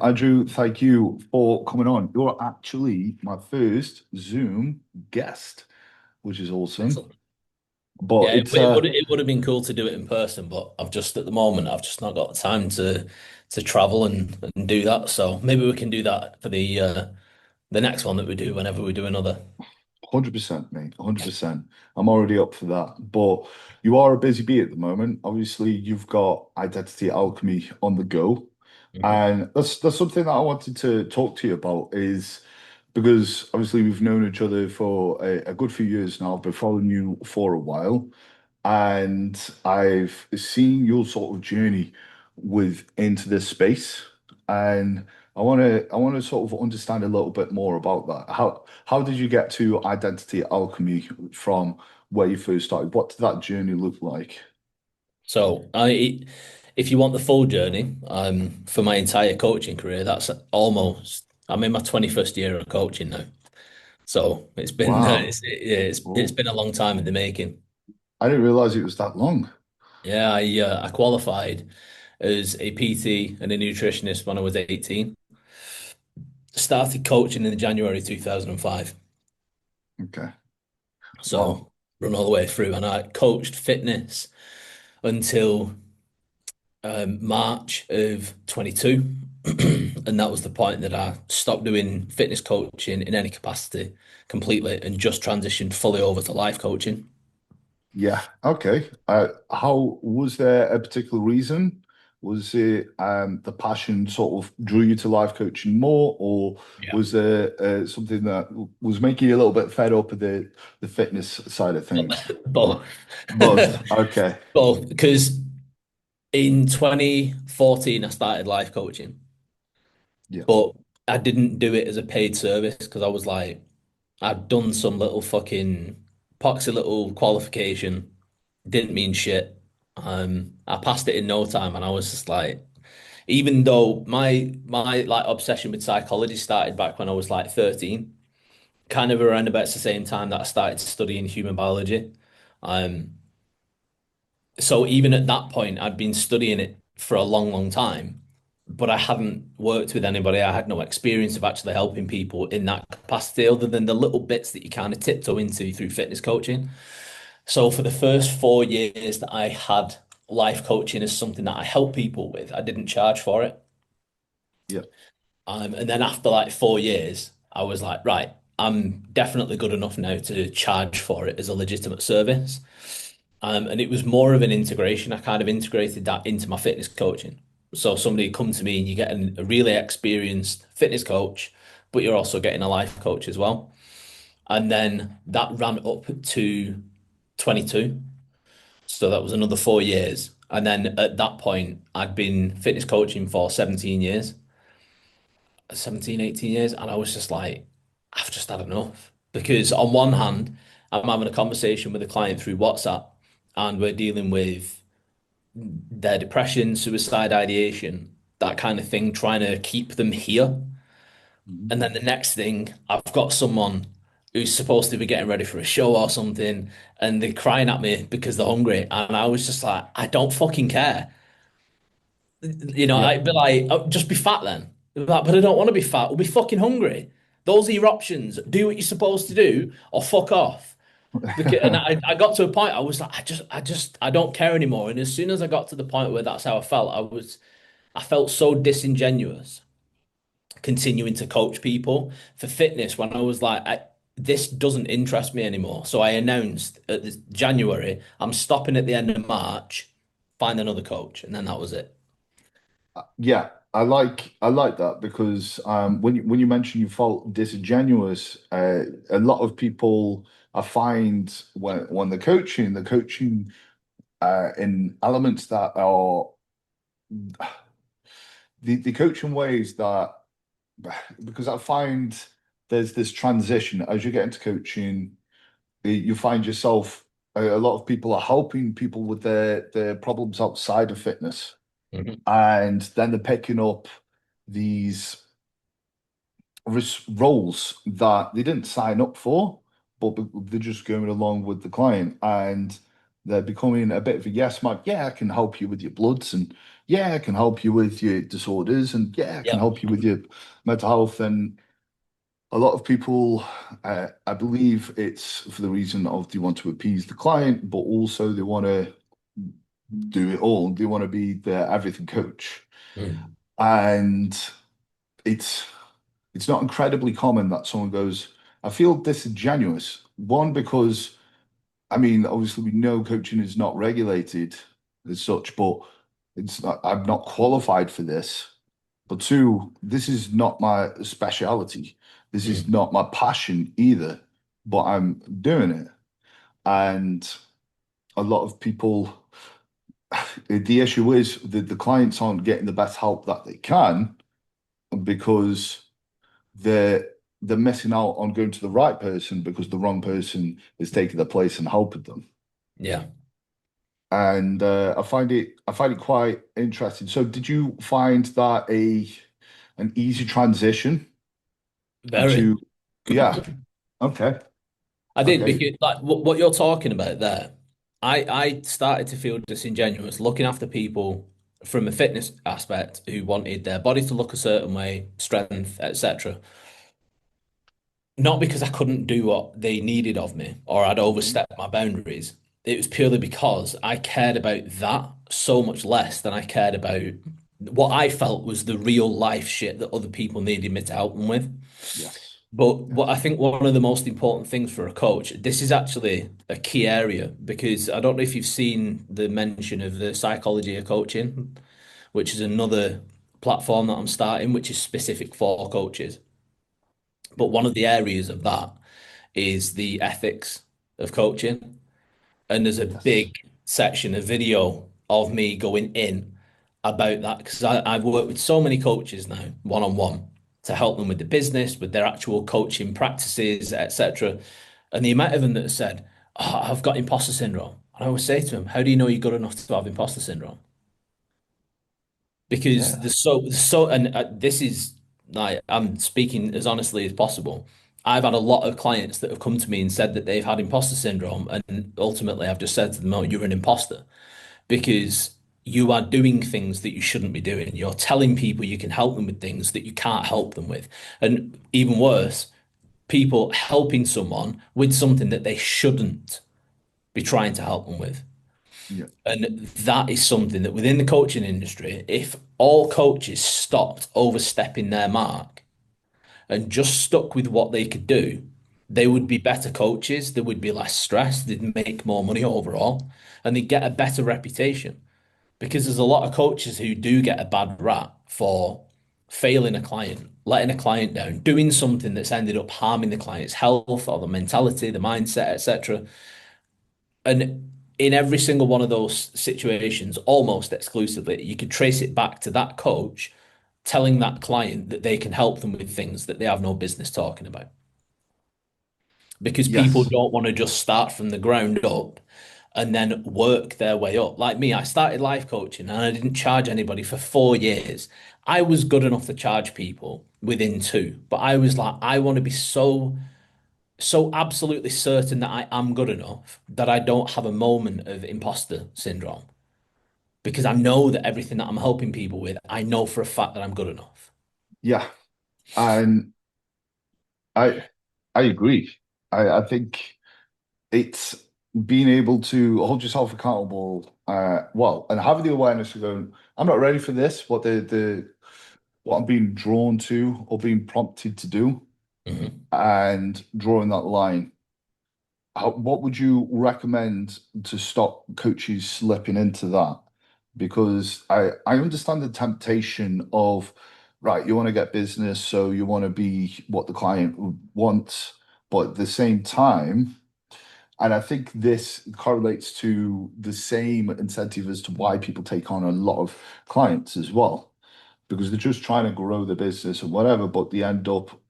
Andrew, thank you for coming on. You're actually my first Zoom guest, which is awesome. Excellent. But Yeah, it's it would have been cool to do it in person, but I've just at the moment I've just not got the time to travel and do that. So maybe we can do that for the next one that we do whenever we do another. 100%, mate. 100%. I'm already up for that. But you are a busy bee at the moment. Obviously, you've got identity alchemy on the go. Mhm. And that's something that I wanted to talk to you about is because obviously we've known each other for a good few years now. I've been following you for a while. And I've seen your sort of journey into this space, and I want to sort of understand a little bit more about that. How did you get to identity alchemy from where you first started? What did that journey look like? So if you want the full journey, for my entire coaching career, that's almost I'm in my 21st year of coaching now. So it's been Wow. it's Oh, been a long time in the making. I didn't realize it was that long. Yeah, I qualified as a PT and a nutritionist when I was 18. Started coaching in January 2005. Okay. Wow. So run all the way through, and I coached fitness until March of 22. And that was the point that I stopped doing fitness coaching in any capacity completely and just transitioned fully over to life coaching. Yeah. Okay. How was there a particular reason? Was it the passion sort of drew you to life coaching more, or Yeah. was there something that was making you a little bit fed up of the fitness side of things? Both. Both. Okay. Both. Because in 2014, I started life coaching, Yeah. but I didn't do it as a paid service because I was like, I'd done some little fucking poxy little qualification, didn't mean shit. I passed it in no time, and I was just like, even though my like obsession with psychology started back when I was like 13, kind of around about the same time that I started studying human biology. Um, so even at that point, I'd been studying it for a long, long time, but I hadn't worked with anybody. I had no experience of actually helping people in that capacity, other than the little bits that you kind of tiptoe into through fitness coaching. So for the first 4 years that I had life coaching as something that I help people with, I didn't charge for it. Yeah. And then after like 4 years, I was like, right, I'm definitely good enough now to charge for it as a legitimate service. And it was more of an integration. I kind of integrated that into my fitness coaching. So somebody come to me and you get a really experienced fitness coach, but you're also getting a life coach as well. And then that ran up to 22. So that was another 4 years. And then at that point, I'd been fitness coaching for 17 years, 17, 18 years. And I was just like, I've just had enough. Because on one hand, I'm having a conversation with a client through WhatsApp and we're dealing with their depression, suicide ideation, that kind of thing, trying to keep them here. Mhm. And then the next thing, I've got someone who's supposed to be getting ready for a show or something, and they're crying at me because they're hungry. And I was just like, I don't fucking care. Yeah. I'd be like, oh, just be fat then. They'd be like, but I don't want to be fat. We'll be fucking hungry. Those are your options. Do what you're supposed to do or fuck off. Because, and I got to a point, I was like, I don't care anymore. And as soon as I got to the point where that's how I felt, I felt so disingenuous continuing to coach people for fitness when I was like, this doesn't interest me anymore. So I announced at this January, I'm stopping at the end of March, find another coach. And then that was it. Yeah, I like that because when you mention you felt disingenuous, a lot of people I find when they're coaching in elements that are the coaching ways that because I find there's this transition as you get into coaching, you find yourself a lot of people are helping people with their problems outside of fitness, Mhm. and then they're picking up these roles that they didn't sign up for, but they're just going along with the client. And they're becoming a bit of a yes man. Yeah, I can help you with your bloods, and yeah, I can help you with your disorders, and yeah, I can Yeah. help you with your mental health. And a lot of people, I believe it's for the reason of they want to appease the client, but also they want to do it all. They want to be the everything coach. Mm. And it's it's not incredibly common that someone goes, I feel disingenuous. One, because I mean, obviously we know coaching is not regulated as such, but it's not, I'm not qualified for this. But two, this is not my speciality. This is Mm. not my passion either, but I'm doing it. And a lot of people, the issue is that the clients aren't getting the best help that they can because they're they're missing out on going to the right person because the wrong person is taking their place and helping them. Yeah. And I find it quite interesting. So, did you find that a an easy transition Very. to? Yeah. Okay. I did Okay. because like what you're talking about there, I started to feel disingenuous looking after people from a fitness aspect who wanted their body to look a certain way, strength, etc. Not because I couldn't do what they needed of me or I'd Mhm. overstepped my boundaries. It was purely because I cared about that so much less than I cared about what I felt was the real life shit that other people needed me to help them with. Yes. But what I Yes. think one of the most important things for a coach, this is actually a key area because I don't know if you've seen the mention of the psychology of coaching, which is another platform that I'm starting, which is specific for coaches. But Yeah. one of the areas of that is the ethics of coaching. And there's a Yes. big section, a video of me going in about that because I've worked with so many coaches now, one on one, to help them with the business, with their actual coaching practices, etc. And the amount of them that have said, oh, I've got imposter syndrome. And I always say to them, how do you know you're good enough to have imposter syndrome? Because Yeah. and this is like I'm speaking as honestly as possible. I've had a lot of clients that have come to me and said that they've had imposter syndrome, and ultimately I've just said to them, "Oh, you're an imposter because you are doing things that you shouldn't be doing. You're telling people you can help them with things that you can't help them with, and even worse, people helping someone with something that they shouldn't be trying to help them with." Yeah. And that is something that within the coaching industry, if all coaches stopped overstepping their mark and just stuck with what they could do, they would be better coaches. They would be less stressed. They'd make more money overall and they'd get a better reputation. Because there's a lot of coaches who do get a bad rap for failing a client, letting a client down, doing something that's ended up harming the client's health or the mentality, the mindset, etc. And in every single one of those situations, almost exclusively, you could trace it back to that coach telling that client that they can help them with things that they have no business talking about. Because people Yes. don't want to just start from the ground up and then work their way up. Like me, I started life coaching and I didn't charge anybody for 4 years. I was good enough to charge people within two, but I was like, I want to be so absolutely certain that I am good enough that I don't have a moment of imposter syndrome because I know that everything that I'm helping people with, I know for a fact that I'm good enough. Yeah. And I I agree. I think it's being able to hold yourself accountable, well, and having the awareness of going, I'm not ready for this, what I'm being drawn to or being prompted to do, Mhm. and drawing that line. What would you recommend to stop coaches slipping into that? Because I understand the temptation of, right, you want to get business, so you want to be what the client wants, but at the same time, and I think this correlates to the same incentive as to why people take on a lot of clients as well, because they're just trying to grow the business or whatever, but they end up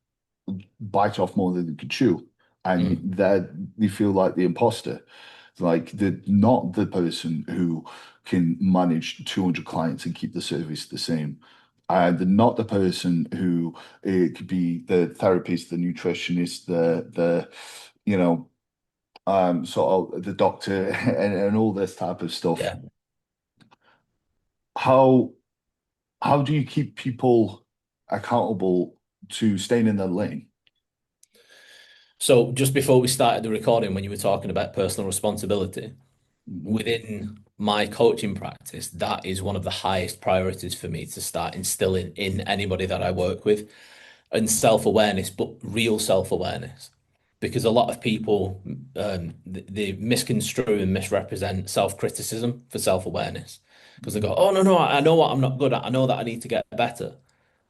bite off more than they could chew, and Mm. they feel like the imposter, like they're not the person who can manage 200 clients and keep the service the same. And they're not the person who it could be the therapist, the nutritionist, the you know sort of the doctor and all this type of stuff. Yeah. How how do you keep people accountable to staying in their lane? So just before we started the recording, when you were talking about personal responsibility, Hmm. within my coaching practice, that is one of the highest priorities for me to start instilling in anybody that I work with, and self-awareness, but real self-awareness. Because a lot of people they misconstrue and misrepresent self-criticism for self-awareness. Because they Hmm. go, "Oh no, no, I know what I'm not good at. I know that I need to get better."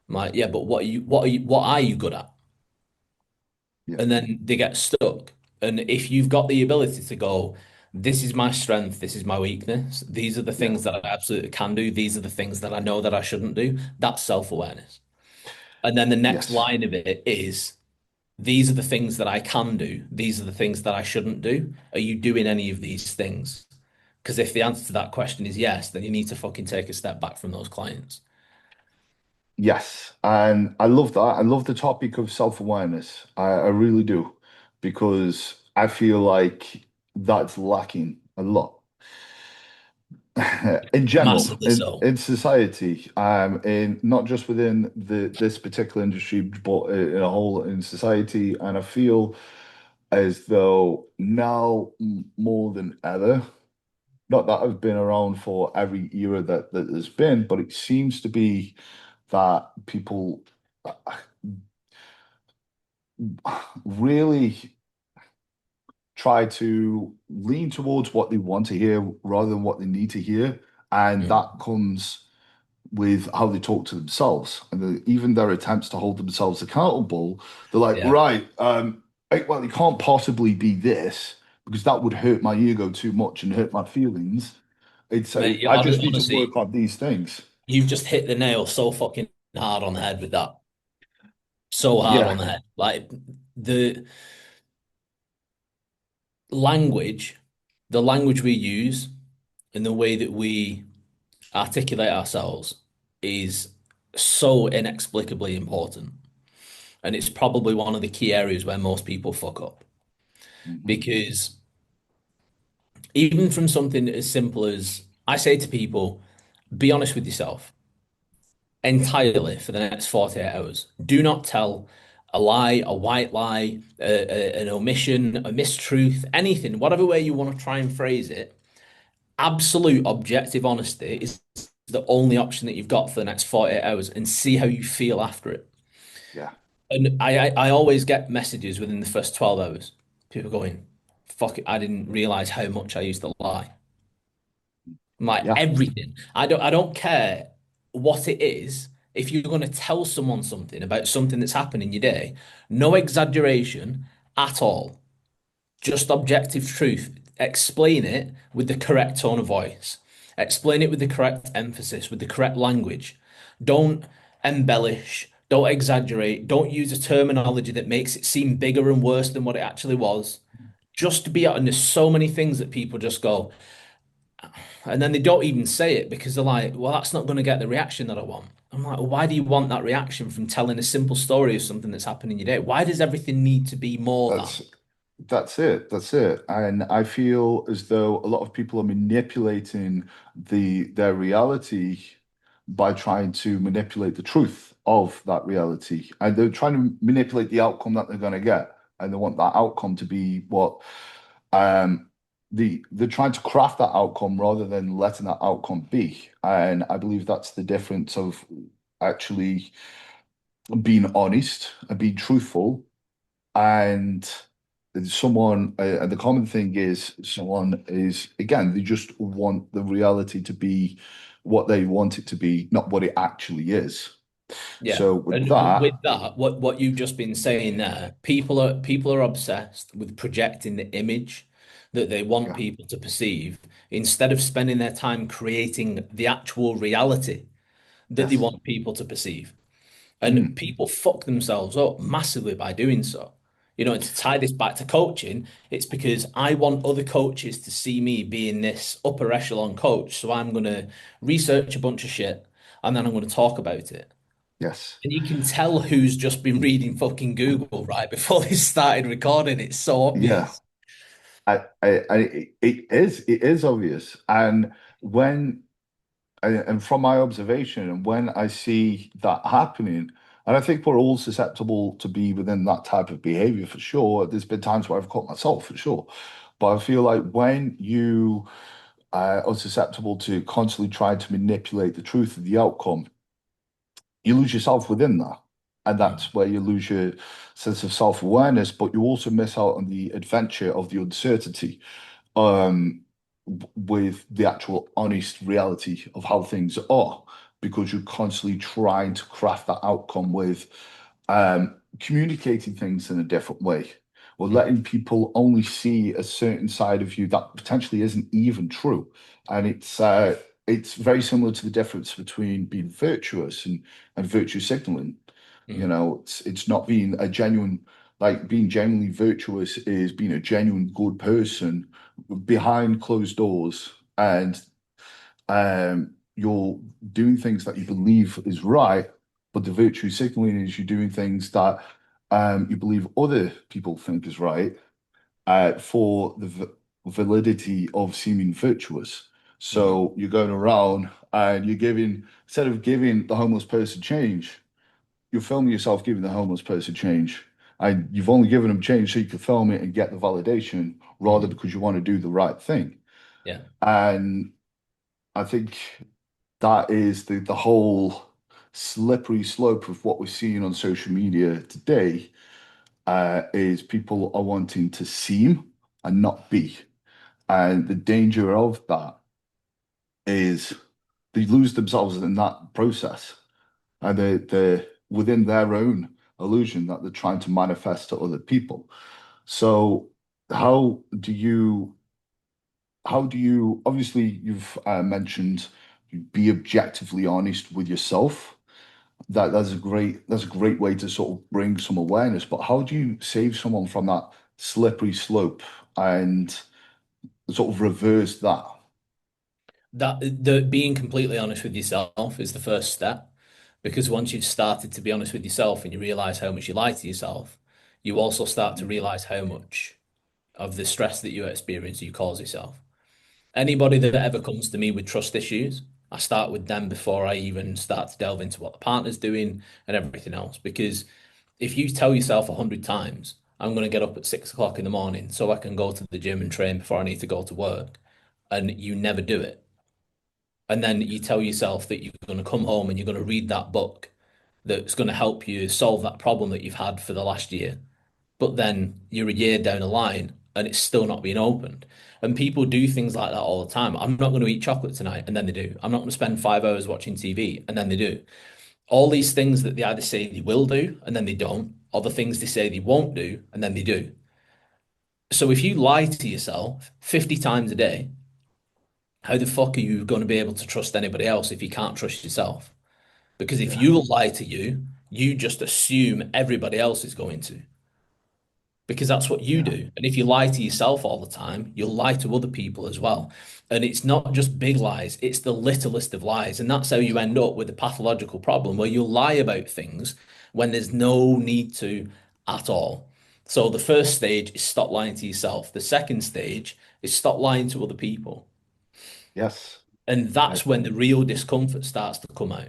I'm like, "Yeah, but what are you good at?" Yeah. And then they get stuck. And if you've got the ability to go, this is my strength, this is my weakness, these are the Yeah. things that I absolutely can do, these are the things that I know that I shouldn't do, that's self-awareness. And then the next Yes. line of it is, these are the things that I can do, these are the things that I shouldn't do. Are you doing any of these things? Because if the answer to that question is yes, then you need to fucking take a step back from those clients. Yes. And I love that. I love the topic of self-awareness. I really do, because I feel like that's lacking a lot. In general, Massively so. in society, in not just within this particular industry, but in a whole in society, and I feel as though now more than ever, not that I've been around for every era that there's been, but it seems to be that people really try to lean towards what they want to hear rather than what they need to hear, and that Mm. comes with how they talk to themselves and even their attempts to hold themselves accountable. They're like, Yeah. right, well, it can't possibly be this because that would hurt my ego too much and hurt my feelings. Mate, I just need to honestly, work on these things. you've just hit the nail so fucking hard on the head with that. So hard Yeah, on the head. Like the language, the language we use and the way that we articulate ourselves is so inexplicably important. And it's probably one of the key areas where most people fuck up. hmm, Because even from something as simple as I say to people, be honest with yourself entirely for the next 48 hours. Do not tell a lie, a white lie, an omission, a mistruth, anything, whatever way you want to try and phrase it. Absolute objective honesty is the only option that you've got for the next 48 hours and see how you feel after it. yeah, And I always get messages within the first 12 hours. People going, fuck it, I didn't realize how much I used to lie. Like yeah, everything. I don't care what it is. If you're going to tell someone something about something that's happened in your day, no exaggeration at all. Just objective truth. Explain it with the correct tone of voice. Explain it with the correct emphasis, with the correct language. Don't embellish, don't exaggerate, don't use a terminology that makes it seem bigger and worse than what it actually was. Just be, and there's so many things that people just go, and then they don't even say it because they're like, well, that's not going to get the reaction that I want. I'm like, well, why do you want that reaction from telling a simple story of something that's happened in your day? Why does everything need to be more than? that's that's it. That's it. And I feel as though a lot of people are manipulating their reality by trying to manipulate the truth of that reality. And they're trying to manipulate the outcome that they're going to get. And they want that outcome to be what they're trying to craft that outcome rather than letting that outcome be. And I believe that's the difference of actually being honest and being truthful and someone and the common thing is someone is again they just want the reality to be what they want it to be, not what it actually is. Yeah. So with And that, with that, what you've just been saying there, people are obsessed with projecting the image that they want yeah, people to perceive instead of spending their time creating the actual reality that they yes, want people to perceive. And mm, people fuck themselves up massively by doing so. And to tie this back to coaching, it's because I want other coaches to see me being this upper echelon coach. So I'm going to research a bunch of shit and then I'm going to talk about it. yes, And you can tell who's just been reading fucking Google right before they started recording. It's so yeah. obvious. it is obvious. And when and from my observation, and when I see that happening, and I think we're all susceptible to be within that type of behavior for sure. There's been times where I've caught myself for sure, but I feel like when you are susceptible to constantly trying to manipulate the truth of the outcome, you lose yourself within that. And Mm, that's where you lose your sense of self-awareness, but you also miss out on the adventure of the uncertainty, um, with the actual honest reality of how things are, because you're constantly trying to craft that outcome with communicating things in a different way, or mm, letting people only see a certain side of you that potentially isn't even true. And it's very similar to the difference between being virtuous and virtue signaling. You mm, know, it's not being a genuine, like being genuinely virtuous is being a genuine good person behind closed doors, and you're doing things that you believe is right, but the virtue signaling is you're doing things that you believe other people think is right, for the validity of seeming virtuous. mm, So you're going around and you're giving, instead of giving the homeless person change, you're filming yourself giving the homeless person change. And you've only given them change so you can film it and get the validation rather mm. because you want to do the right thing. Yeah. And I think that is the whole slippery slope of what we're seeing on social media today, is people are wanting to seem and not be. And the danger of that is they lose themselves in that process, and they're within their own illusion that they're trying to manifest to other people. So how do you obviously you've mentioned you be objectively honest with yourself. That's a great way to sort of bring some awareness. But how do you save someone from that slippery slope and sort of reverse that? That the being completely honest with yourself is the first step. Because once you've started to be honest with yourself and you realize how much you lie to yourself, you also start to realize how much of the stress that you experience you cause yourself. Anybody that ever comes to me with trust issues, I start with them before I even start to delve into what the partner's doing and everything else. Because if you tell yourself 100 times, I'm going to get up at 6 o'clock in the morning so I can go to the gym and train before I need to go to work, and you never do it, and then you tell yourself that you're going to come home and you're going to read that book that's going to help you solve that problem that you've had for the last year, but then you're a year down the line and it's still not being opened. And people do things like that all the time. I'm not going to eat chocolate tonight, and then they do. I'm not going to spend 5 hours watching TV, and then they do. All these things that they either say they will do, and then they don't, or the things they say they won't do, and then they do. So if you lie to yourself 50 times a day, how the fuck are you going to be able to trust anybody else if you can't trust yourself? Because if Yeah, you lie to you, you just assume everybody else is going to, because that's what you yeah, do. And if you lie to yourself all the time, you'll lie to other people as well. And it's not just big lies, it's the littlest of lies. And that's how you end up with a pathological problem where you lie about things when there's no need to at all. So the first stage is stop lying to yourself. The second stage is stop lying to other people. yes. And that's when the real discomfort starts to come out.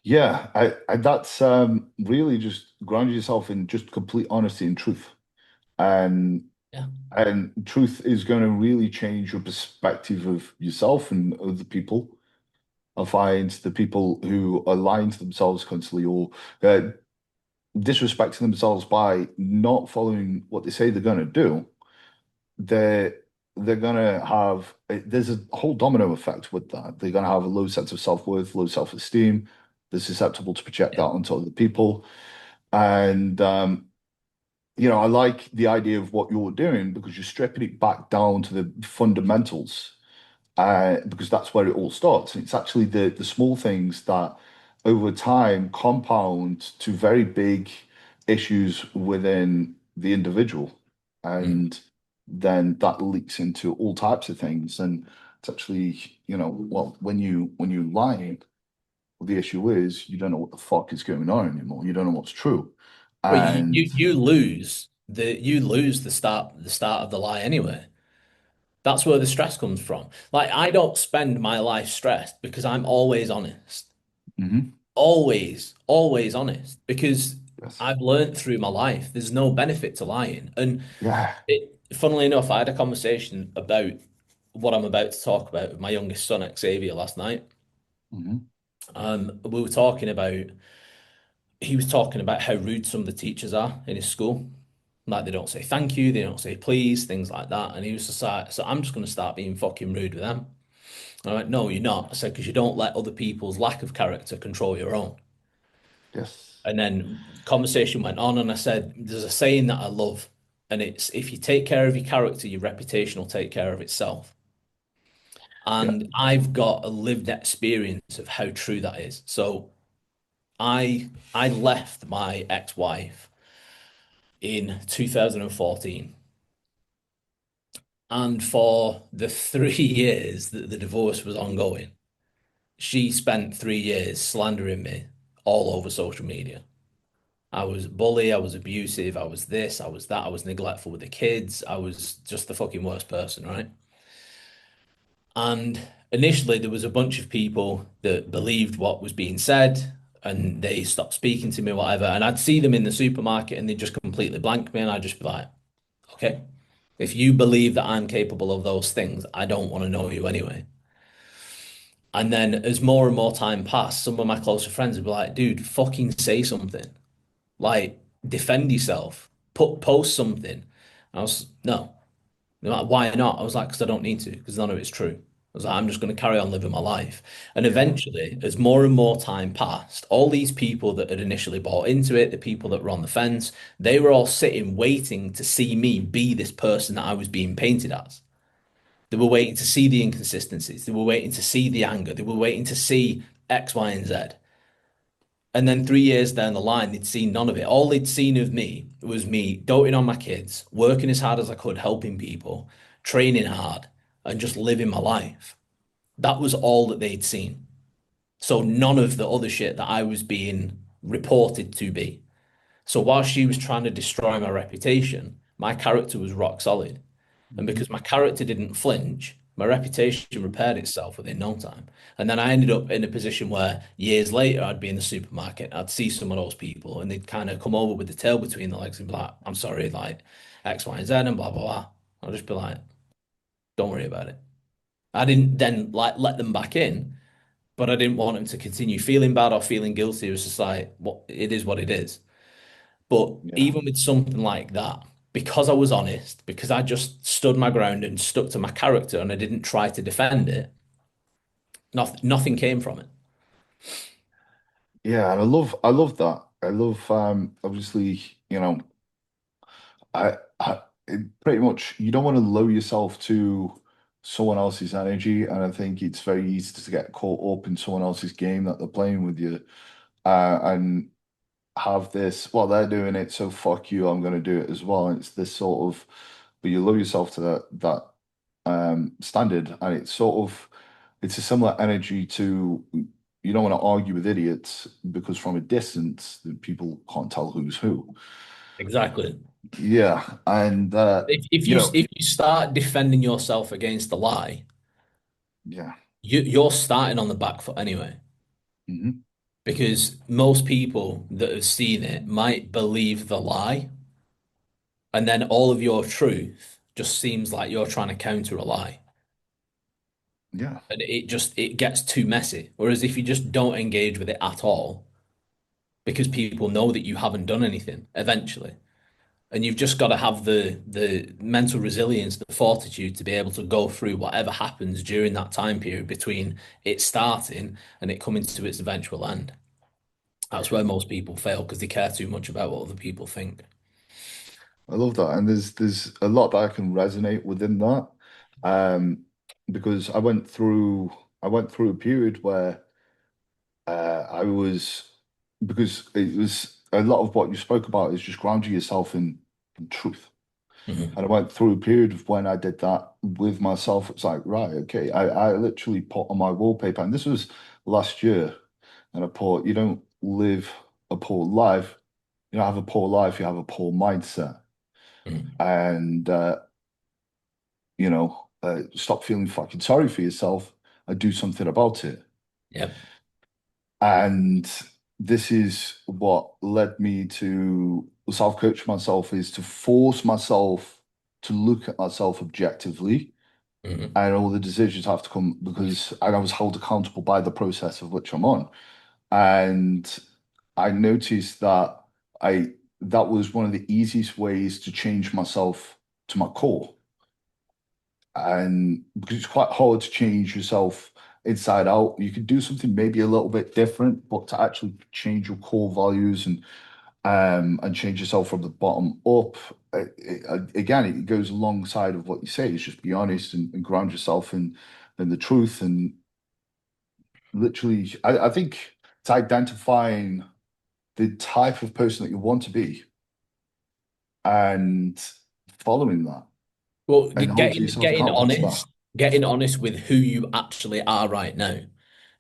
Yeah, I that's really just ground yourself in just complete honesty and truth. And Yeah. truth is going to really change your perspective of yourself and other people. I find the people who are lying to themselves constantly, or disrespecting themselves by not following what they say they're going to do, they're they're going to have there's a whole domino effect with that. They're going to have a low sense of self-worth, low self-esteem. They're susceptible to project that Yeah. onto other people. And I like the idea of what you're doing because you're stripping it back down to the fundamentals, because that's where it all starts. And it's actually the small things that over time compound to very big issues within the individual. Mm. And then that leaks into all types of things. And it's actually, well, when you lie, the issue is you don't know what the fuck is going on anymore. You don't know what's true. Well, you And you you lose you lose the start of the lie anyway. That's where the stress comes from. Like I don't spend my life stressed because I'm always honest. Hmm. Always, always honest. Because Yes. I've learned through my life there's no benefit to lying. And Yeah. funnily enough, I had a conversation about what I'm about to talk about with my youngest son, Xavier, last night. Hmm. We were talking about he was talking about how rude some of the teachers are in his school. Like they don't say thank you, they don't say please, things like that. And he was just like, so I'm just going to start being fucking rude with them. And I went, no, you're not. I said, because you don't let other people's lack of character control your own. Yes. And then conversation went on, and I said, there's a saying that I love, and it's if you take care of your character, your reputation will take care of itself. Yeah. And I've got a lived experience of how true that is. So I left my ex-wife in 2014. And for the 3 years that the divorce was ongoing, she spent 3 years slandering me all over social media. I was a bully, I was abusive, I was this, I was that, I was neglectful with the kids, I was just the fucking worst person, right? And initially, there was a bunch of people that believed what was being said and they stopped speaking to me, whatever. And I'd see them in the supermarket and they'd just completely blank me. And I'd just be like, okay, if you believe that I'm capable of those things, I don't want to know you anyway. And then as more and more time passed, some of my closer friends would be like, dude, fucking say something. Like, defend yourself. Post something. I was, no. They're like, why not? I was like, because I don't need to, because none of it's true. I was like, I'm just going to carry on living my life. And Yeah. eventually, as more and more time passed, all these people that had initially bought into it, the people that were on the fence, they were all sitting waiting to see me be this person that I was being painted as. They were waiting to see the inconsistencies. They were waiting to see the anger. They were waiting to see X, Y, and Z. And then 3 years down the line, they'd seen none of it. All they'd seen of me was me doting on my kids, working as hard as I could, helping people, training hard, and just living my life. That was all that they'd seen. So none of the other shit that I was being reported to be. So while she was trying to destroy my reputation, my character was rock solid. And Hmm. because my character didn't flinch, my reputation repaired itself within no time. And then I ended up in a position where years later, I'd be in the supermarket, I'd see some of those people, and they'd kind of come over with the tail between their legs and be like, I'm sorry, like X, Y, and Z, and blah, blah, blah. I'll just be like, don't worry about it. I didn't then like let them back in, but I didn't want them to continue feeling bad or feeling guilty. It was just like, what it is what it is. But Yeah. even with something like that, because I was honest, because I just stood my ground and stuck to my character and I didn't try to defend it, nothing came from it. Yeah. And I love that. I love, obviously, it pretty much you don't want to lower yourself to someone else's energy, and I think it's very easy to get caught up in someone else's game that they're playing with you, and have this, well, they're doing it, so fuck you, I'm going to do it as well. And it's this sort of, but you lower yourself to that standard, and it's a similar energy to you don't want to argue with idiots because from a distance, the people can't tell who's who. Exactly. Yeah, and If you start defending yourself against the lie, yeah. you're starting on the back foot anyway. Hmm. Because most people that have seen it might believe the lie, and then all of your truth just seems like you're trying to counter a lie. Yeah. And it gets too messy. Whereas if you just don't engage with it at all, because people know that you haven't done anything eventually. And you've just got to have the mental resilience, the fortitude to be able to go through whatever happens during that time period between it starting and it coming to its eventual end. That's where most people fail because they care too much about what other people think. I love that. And there's a lot that I can resonate within that. Um, because I went through a period where I was because it was a lot of what you spoke about is just grounding yourself in truth. Mhm. And I went through a period of when I did that with myself. It's like, right, okay. I literally put on my wallpaper, and this was last year, and I put, you don't live a poor life, you don't have a poor life, you have a poor mindset. Mm. and stop feeling fucking sorry for yourself and do something about it. Yep. And this is what led me to self-coach myself, is to force myself to look at myself objectively, Hmm. and all the decisions have to come because I was held accountable by the process of which I'm on. And I noticed that I that was one of the easiest ways to change myself to my core. And because it's quite hard to change yourself inside out, you could do something maybe a little bit different, but to actually change your core values and change yourself from the bottom up, again, it goes alongside of what you say. Is just be honest and ground yourself in the truth. And literally, I think it's identifying the type of person that you want to be and following that Well, and holding yourself accountable to that. getting honest with who you actually are right now,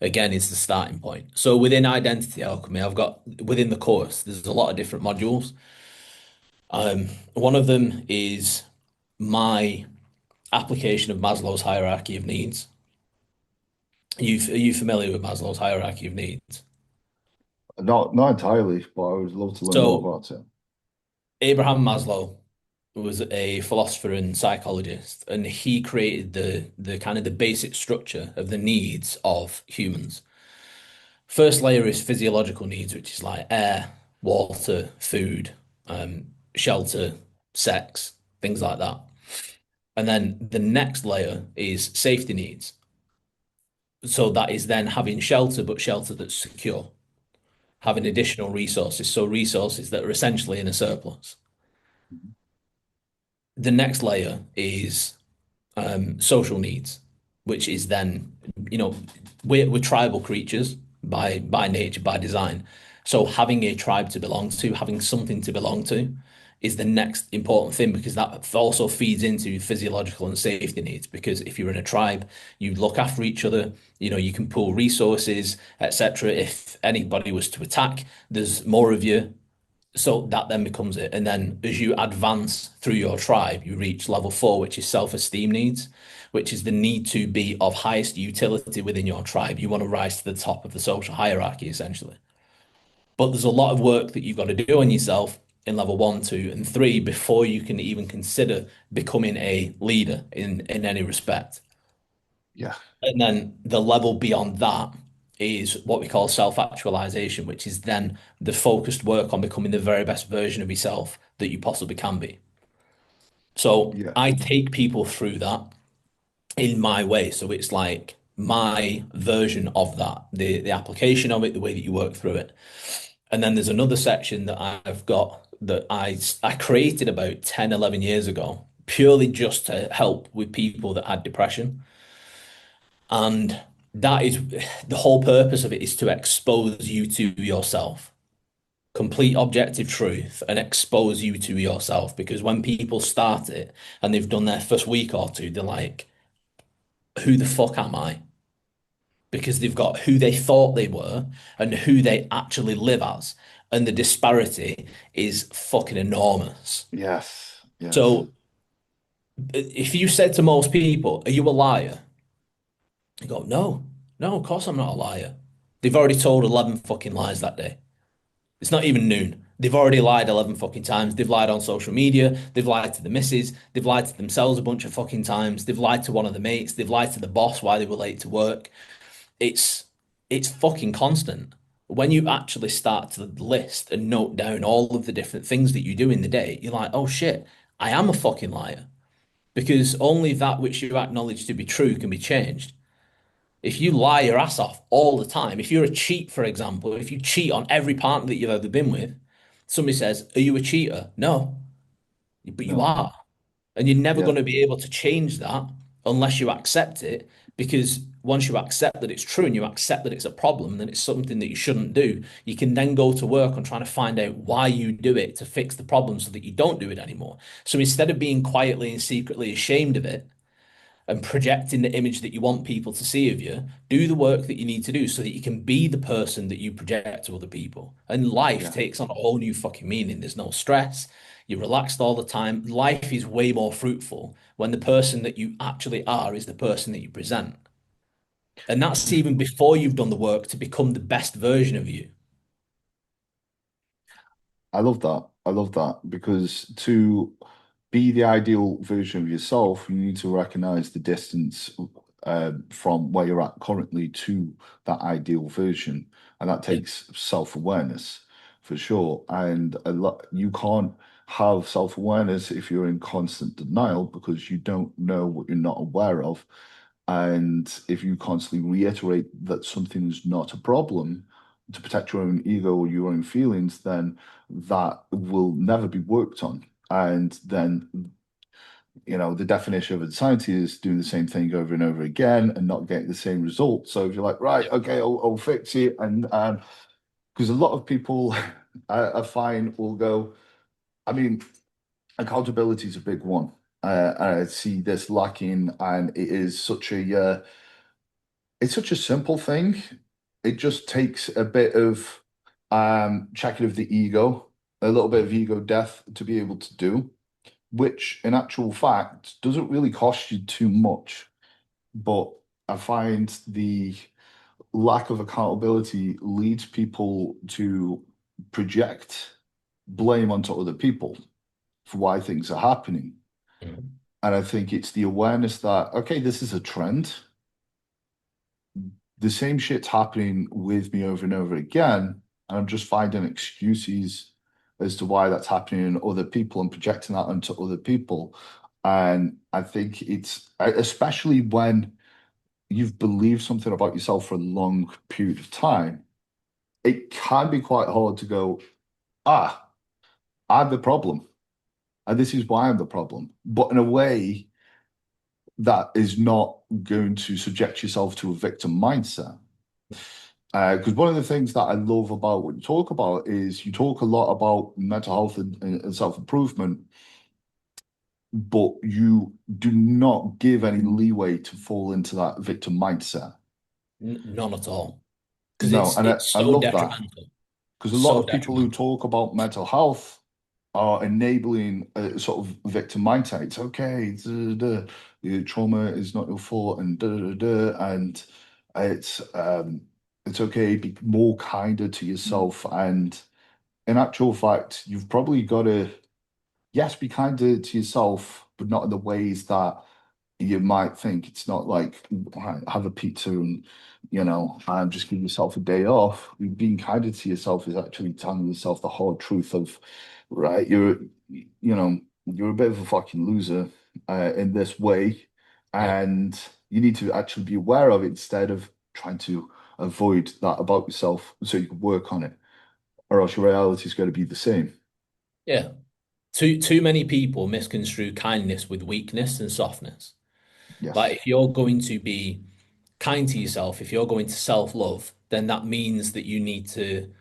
again, is the starting point. So within identity alchemy, I've got within the course, there's a lot of different modules. One of them is my application of Maslow's hierarchy of needs. Are you familiar with Maslow's hierarchy of needs? Not entirely, but I would love to learn more So about it. Abraham Maslow was a philosopher and psychologist, and he created the kind of the basic structure of the needs of humans. First layer is physiological needs, which is like air, water, food, shelter, sex, things like that. And then the next layer is safety needs. So that is then having shelter, but shelter that's secure, having additional resources. So resources that are essentially in a surplus. The next layer is social needs, which is then, you know, we're tribal creatures by nature, by design. So having a tribe to belong to, having something to belong to, is the next important thing because that also feeds into physiological and safety needs. Because if you're in a tribe, you look after each other, you know, you can pool resources, etc. If anybody was to attack, there's more of you, so that then becomes it. And then as you advance through your tribe, you reach level four, which is self-esteem needs, which is the need to be of highest utility within your tribe. You want to rise to the top of the social hierarchy, essentially. But there's a lot of work that you've got to do on yourself in level one, two, and three before you can even consider becoming a leader in any respect. Yeah, And then the level beyond that is what we call self-actualization, which is then the focused work on becoming the very best version of yourself that you possibly can be. So yeah, I take people through that in my way. So it's like my version of that, the application of it, the way that you work through it. And then there's another section that I've got that I created about 10, 11 years ago, purely just to help with people that had depression. And that is the whole purpose of it is to expose you to yourself, complete objective truth, and expose you to yourself. Because when people start it and they've done their first week or two, they're like, who the fuck am I? Because they've got who they thought they were and who they actually live as. And the disparity is fucking enormous. yes, yes, So if you said to most people, are you a liar? They go, no, no, of course I'm not a liar. They've already told 11 fucking lies that day. It's not even noon. They've already lied 11 fucking times. They've lied on social media. They've lied to the missus. They've lied to themselves a bunch of fucking times. They've lied to one of the mates. They've lied to the boss why they were late to work. It's it's fucking constant. When you actually start to list and note down all of the different things that you do in the day, you're like, oh shit, I am a fucking liar. Because only that which you acknowledge to be true can be changed. If you lie your ass off all the time, if you're a cheat, for example, if you cheat on every partner that you've ever been with, somebody says, are you a cheater? No, but you no, are. And you're never yeah, going to be able to change that unless you accept it. Because once you accept that it's true and you accept that it's a problem, then it's something that you shouldn't do. You can then go to work on trying to find out why you do it to fix the problem so that you don't do it anymore. So instead of being quietly and secretly ashamed of it, and projecting the image that you want people to see of you, do the work that you need to do so that you can be the person that you project to other people. And life yeah, takes on a whole new fucking meaning. There's no stress. You're relaxed all the time. Life is way more fruitful when the person that you actually are is the person that you present. And that's even before you've done the work to become the best version of you. I love that. I love that because to be the ideal version of yourself, you need to recognize the distance from where you're at currently to that ideal version. And that Yeah. takes self-awareness for sure. And a lot, you can't have self-awareness if you're in constant denial because you don't know what you're not aware of. And if you constantly reiterate that something is not a problem to protect your own ego or your own feelings, then that will never be worked on. And then, the definition of insanity is doing the same thing over and over again and not getting the same result. So if you're like, right, okay, I'll fix it. And because a lot of people I find will go, I mean, accountability is a big one. I see this lacking, and it's such a simple thing. It just takes a bit of checking of the ego, a little bit of ego death to be able to do, which in actual fact doesn't really cost you too much. But I find the lack of accountability leads people to project blame onto other people for why things are happening. Mhm. And I think it's the awareness that, okay, this is a trend. The same shit's happening with me over and over again, and I'm just finding excuses as to why that's happening in other people and projecting that onto other people. And I think it's especially when you've believed something about yourself for a long period of time, it can be quite hard to go, ah, I'm the problem, and this is why I'm the problem. But in a way that is not going to subject yourself to a victim mindset. Because one of the things that I love about what you talk about is you talk a lot about mental health and self-improvement, but you do not give any leeway to fall into that victim mindset. None at all. Because No, it's and it's I so love that detrimental. because a lot So of people who detrimental. talk about mental health are enabling a sort of victim mindset. It's okay, your trauma is not your fault, and and it's um, it's okay. Be more kinder to yourself and in actual fact, you've probably got to, yes, be kinder to yourself, but not in the ways that you might think. It's not like "Right, have a pizza and just give yourself a day off. Being kinder to yourself is actually telling yourself the hard truth of, right, you're a bit of a fucking loser in this way, Yeah. and you need to actually be aware of it instead of trying to avoid that about yourself so you can work on it or else your reality is going to be the same. Yeah. Too many people misconstrue kindness with weakness and softness. Like Yes. if you're going to be kind to yourself, if you're going to self-love, then that means that you need to,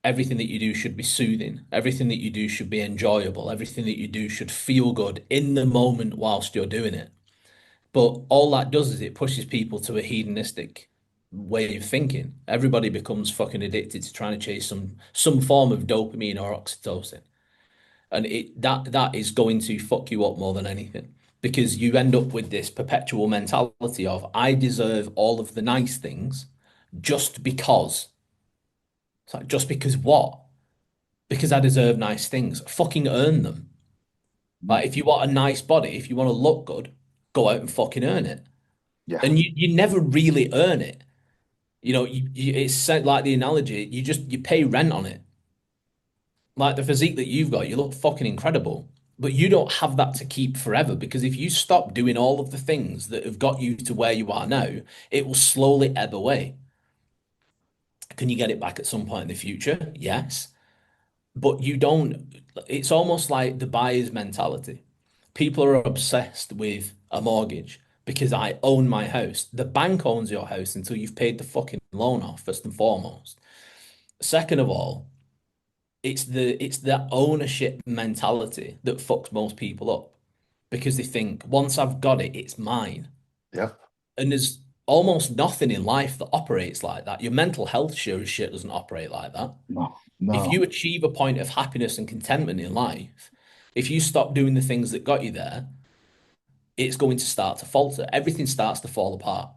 everything that you do should be soothing. Everything that you do should be enjoyable. Everything that you do should feel good in the moment whilst you're doing it. But all that does is it pushes people to a hedonistic way of thinking. Everybody becomes fucking addicted to trying to chase some form of dopamine or oxytocin. And that is going to fuck you up more than anything. Because you end up with this perpetual mentality of I deserve all of the nice things just because. It's like just because what? Because I deserve nice things. Fucking earn them. Mm. Like if you want a nice body, if you want to look good, go out and fucking earn it. Yeah. And you never really earn it. It's said like the analogy, you pay rent on it. Like the physique that you've got, you look fucking incredible. But you don't have that to keep forever because if you stop doing all of the things that have got you to where you are now, it will slowly ebb away. Can you get it back at some point in the future? Yes. But you don't, it's almost like the buyer's mentality. People are obsessed with a mortgage because I own my house. The bank owns your house until you've paid the fucking loan off, first and foremost. Second of all, it's the ownership mentality that fucks most people up because they think once I've got it, it's mine. Yeah. And there's almost nothing in life that operates like that. Your mental health sure as shit doesn't operate like that. No. If you No. achieve a point of happiness and contentment in life, If you stop doing the things that got you there, it's going to start to falter. Everything starts to fall apart.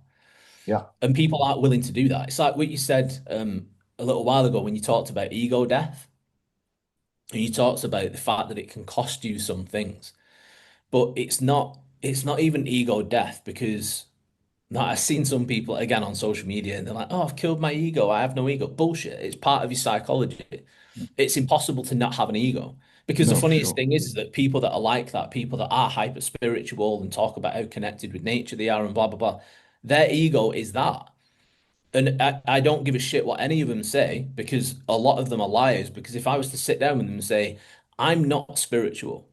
Yeah. And people aren't willing to do that. It's like what you said a little while ago when you talked about ego death. And you talked about the fact that it can cost you some things. But it's not even ego death because now, I've seen some people again on social media and they're like, oh, I've killed my ego. I have no ego. Bullshit. It's part of your psychology. It's impossible to not have an ego. Because the No, for funniest sure. thing is that people that are like that, people that are hyper spiritual and talk about how connected with nature they are and blah, blah, blah, their ego is that. And I don't give a shit what any of them say because a lot of them are liars. Because if I was to sit down with them and say, I'm not spiritual,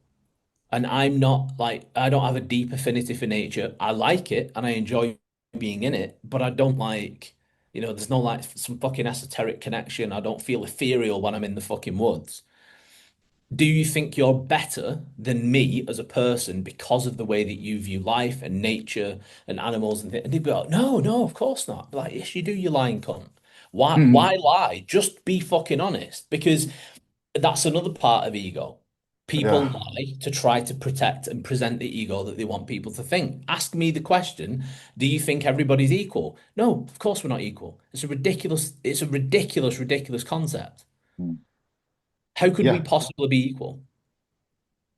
and I'm not like, I don't have a deep affinity for nature. I like it and I enjoy being in it, but I don't like, there's no like some fucking esoteric connection. I don't feel ethereal when I'm in the fucking woods. Do you think you're better than me as a person because of the way that you view life and nature and animals and things? And they'd go, no, no, of course not. Like, yes, you do, you lying cunt. Why Mhm. lie? Just be fucking honest. Because that's another part of ego. People Yeah. lie to try to protect and present the ego that they want people to think. Ask me the question, do you think everybody's equal? No, of course we're not equal. It's a ridiculous, ridiculous concept. Mm. How could we Yeah. possibly be equal?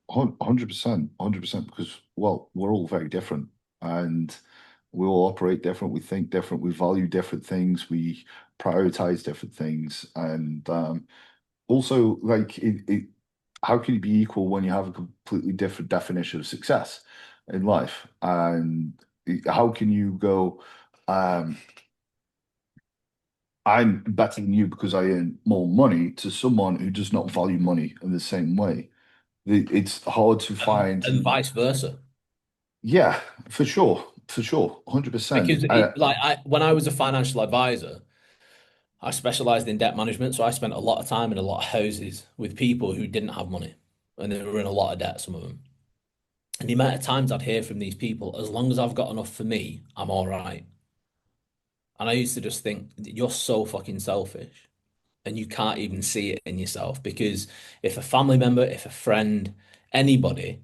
100%, 100%, because, well, we're all very different and we all operate different. We think different. We value different things. We prioritize different things. And also, like, how can you be equal when you have a completely different definition of success in life? And how can you go, um, I'm better than you because I earn more money to someone who does not value money in the same way? It's hard to find. And vice versa. Yeah, for sure, 100%. Because when I was a financial advisor, I specialized in debt management. So I spent a lot of time in a lot of houses with people who didn't have money and they were in a lot of debt, some of them. And the amount of times I'd hear from these people, as long as I've got enough for me, I'm all right. And I used to just think, you're so fucking selfish and you can't even see it in yourself because if a family member, if a friend, anybody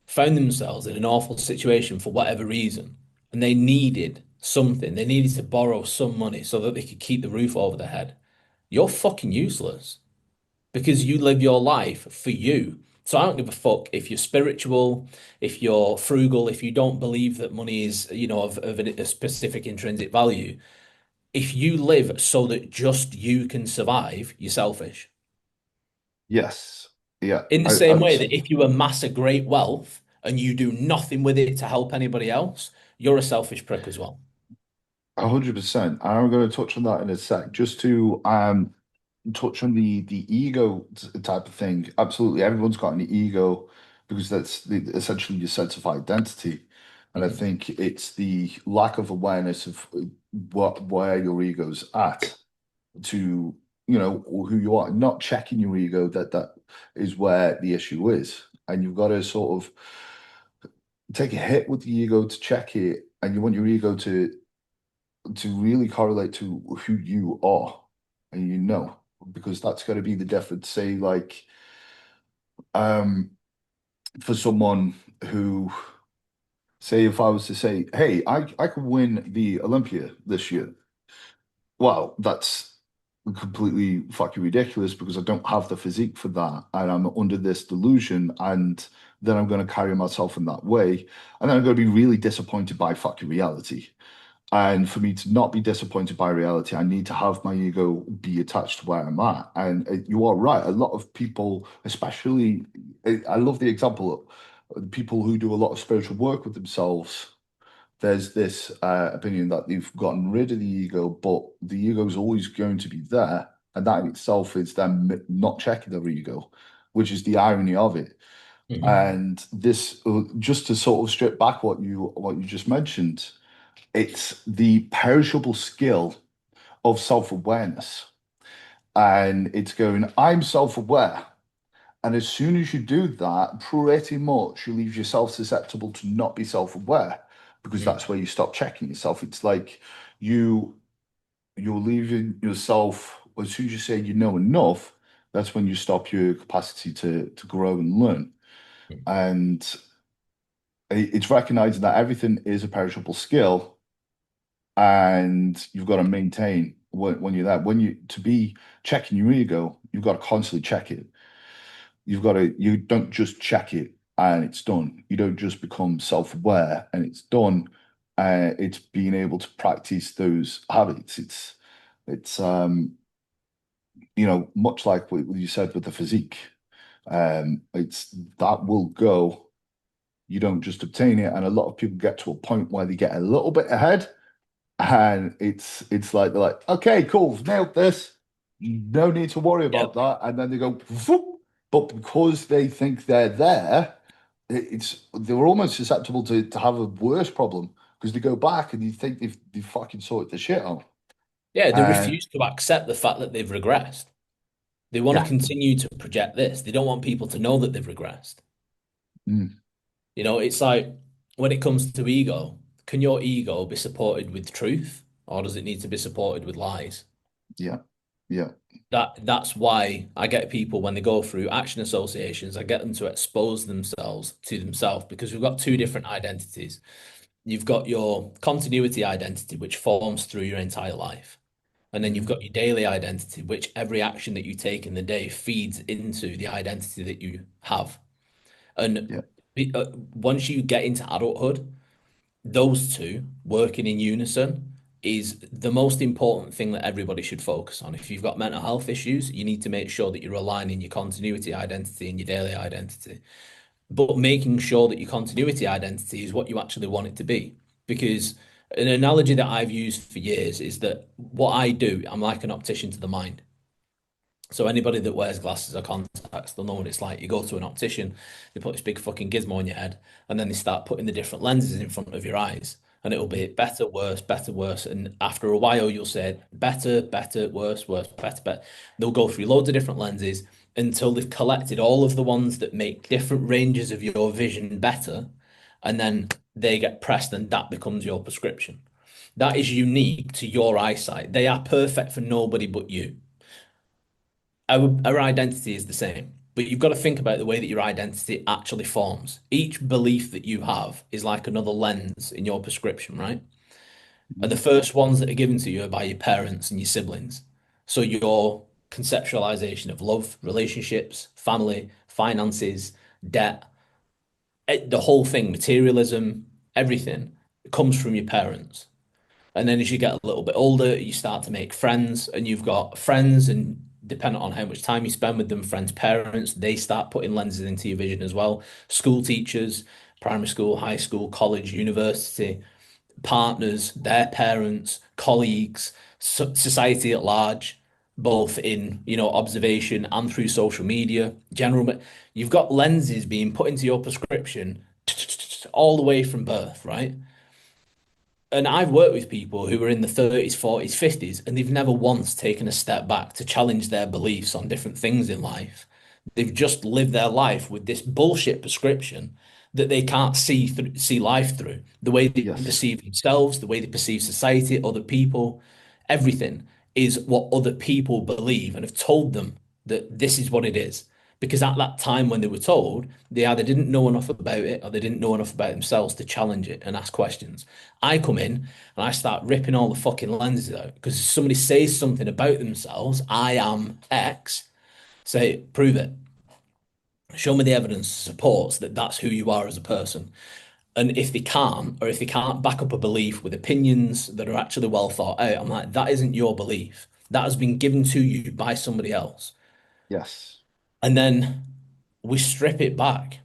found themselves in an awful situation for whatever reason and they needed something, they needed to borrow some money so that they could keep the roof over their head, you're fucking useless because you live your life for you. So I don't give a fuck if you're spiritual, if you're frugal, if you don't believe that money is, of a specific intrinsic value. If you live so that just you can survive, you're selfish. Yes, yeah, In the I same would way say that if you amass a great wealth and you do nothing with it to help anybody else, you're a selfish prick as well. 100%. I'm going to touch on that in a sec. Just to touch on the ego type of thing. Absolutely, everyone's got an ego because essentially your sense of identity. And I Mhm. think it's the lack of awareness of where your ego's at to, who you are, not checking your ego, that is where the issue is. And you've got to sort of take a hit with the ego to check it, and you want your ego to really correlate to who you are, and because that's got to be the difference. Say, like, um, for someone who, say, if I was to say, "Hey, I could win the Olympia this year," well, that's completely fucking ridiculous because I don't have the physique for that, and I'm under this delusion, and then I'm going to carry myself in that way, and then I'm going to be really disappointed by fucking reality. And for me to not be disappointed by reality, I need to have my ego be attached to where I'm at. And you are right. A lot of people, especially, I love the example of people who do a lot of spiritual work with themselves. There's this opinion that they've gotten rid of the ego, but the ego is always going to be there. And that in itself is them not checking their ego, which is the irony of it. Mhm. And this, just to sort of strip back what you just mentioned, it's the perishable skill of self-awareness. And it's going, I'm self-aware. And as soon as you do that, pretty much you leave yourself susceptible to not be self-aware because Mm. that's where you stop checking yourself. It's like you you're leaving yourself as soon as you say you know enough, that's when you stop your capacity to grow and learn. And it's recognizing that everything is a perishable skill, and you've got to maintain when you're there. When you to be checking your ego, you've got to constantly check it. You don't just check it and it's done. You don't just become self-aware and it's done. It's being able to practice those habits. It's much like what you said with the physique. It's that will go. You don't just obtain it, and a lot of people get to a point where they get a little bit ahead, and it's like they're like, okay, cool, nailed this. No need to worry Yeah. about that. And then they go, "Phoop." But because they think they're there, they're almost susceptible to have a worse problem because they go back and you think they fucking sorted the shit out. Yeah, they Uh, refuse to accept the fact that they've regressed. They want to yeah, continue to project this. They don't want people to know that they've regressed. mm, It's like when it comes to ego, can your ego be supported with truth, or does it need to be supported with lies? yeah, yeah, That's why I get people when they go through action associations, I get them to expose themselves to themselves because we've got two different identities. You've got your continuity identity, which forms through your entire life. And then you've mhm, got your daily identity, which every action that you take in the day feeds into the identity that you have. And yeah, once you get into adulthood, those two working in unison is the most important thing that everybody should focus on. If you've got mental health issues, you need to make sure that you're aligning your continuity identity and your daily identity, but making sure that your continuity identity is what you actually want it to be. Because an analogy that I've used for years is that what I do, I'm like an optician to the mind. So anybody that wears glasses or contacts, they'll know what it's like. You go to an optician, they put this big fucking gizmo on your head, and then they start putting the different lenses in front of your eyes. And it'll be better, worse, better, worse. And after a while, you'll say better, better, worse, worse, better, better. They'll go through loads of different lenses until they've collected all of the ones that make different ranges of your vision better. And then they get pressed, and that becomes your prescription. That is unique to your eyesight. They are perfect for nobody but you. Our identity is the same, but you've got to think about the way that your identity actually forms. Each belief that you have is like another lens in your prescription, right? And mhm, the first ones that are given to you are by your parents and your siblings. So your conceptualization of love, relationships, family, finances, debt, the whole thing, materialism, everything comes from your parents. And then as you get a little bit older, you start to make friends, and you've got friends, and depending on how much time you spend with them, friends' parents, they start putting lenses into your vision as well. School teachers, primary school, high school, college, university, partners, their parents, colleagues, society at large, both in, observation and through social media, you've got lenses being put into your prescription all the way from birth, right? And I've worked with people who are in the 30s, 40s, 50s, and they've never once taken a step back to challenge their beliefs on different things in life. They've just lived their life with this bullshit prescription that they can't see life through. The way they yes, perceive themselves, the way they perceive society, other people, everything is what other people believe and have told them that this is what it is. Because at that time when they were told, they either didn't know enough about it or they didn't know enough about themselves to challenge it and ask questions. I come in and I start ripping all the fucking lenses out because somebody says something about themselves, I am X, say, prove it. Show me the evidence supports that that's who you are as a person. And if they can't, or if they can't back up a belief with opinions that are actually well thought out, I'm like, that isn't your belief. That has been given to you by somebody else. yes, And then we strip it back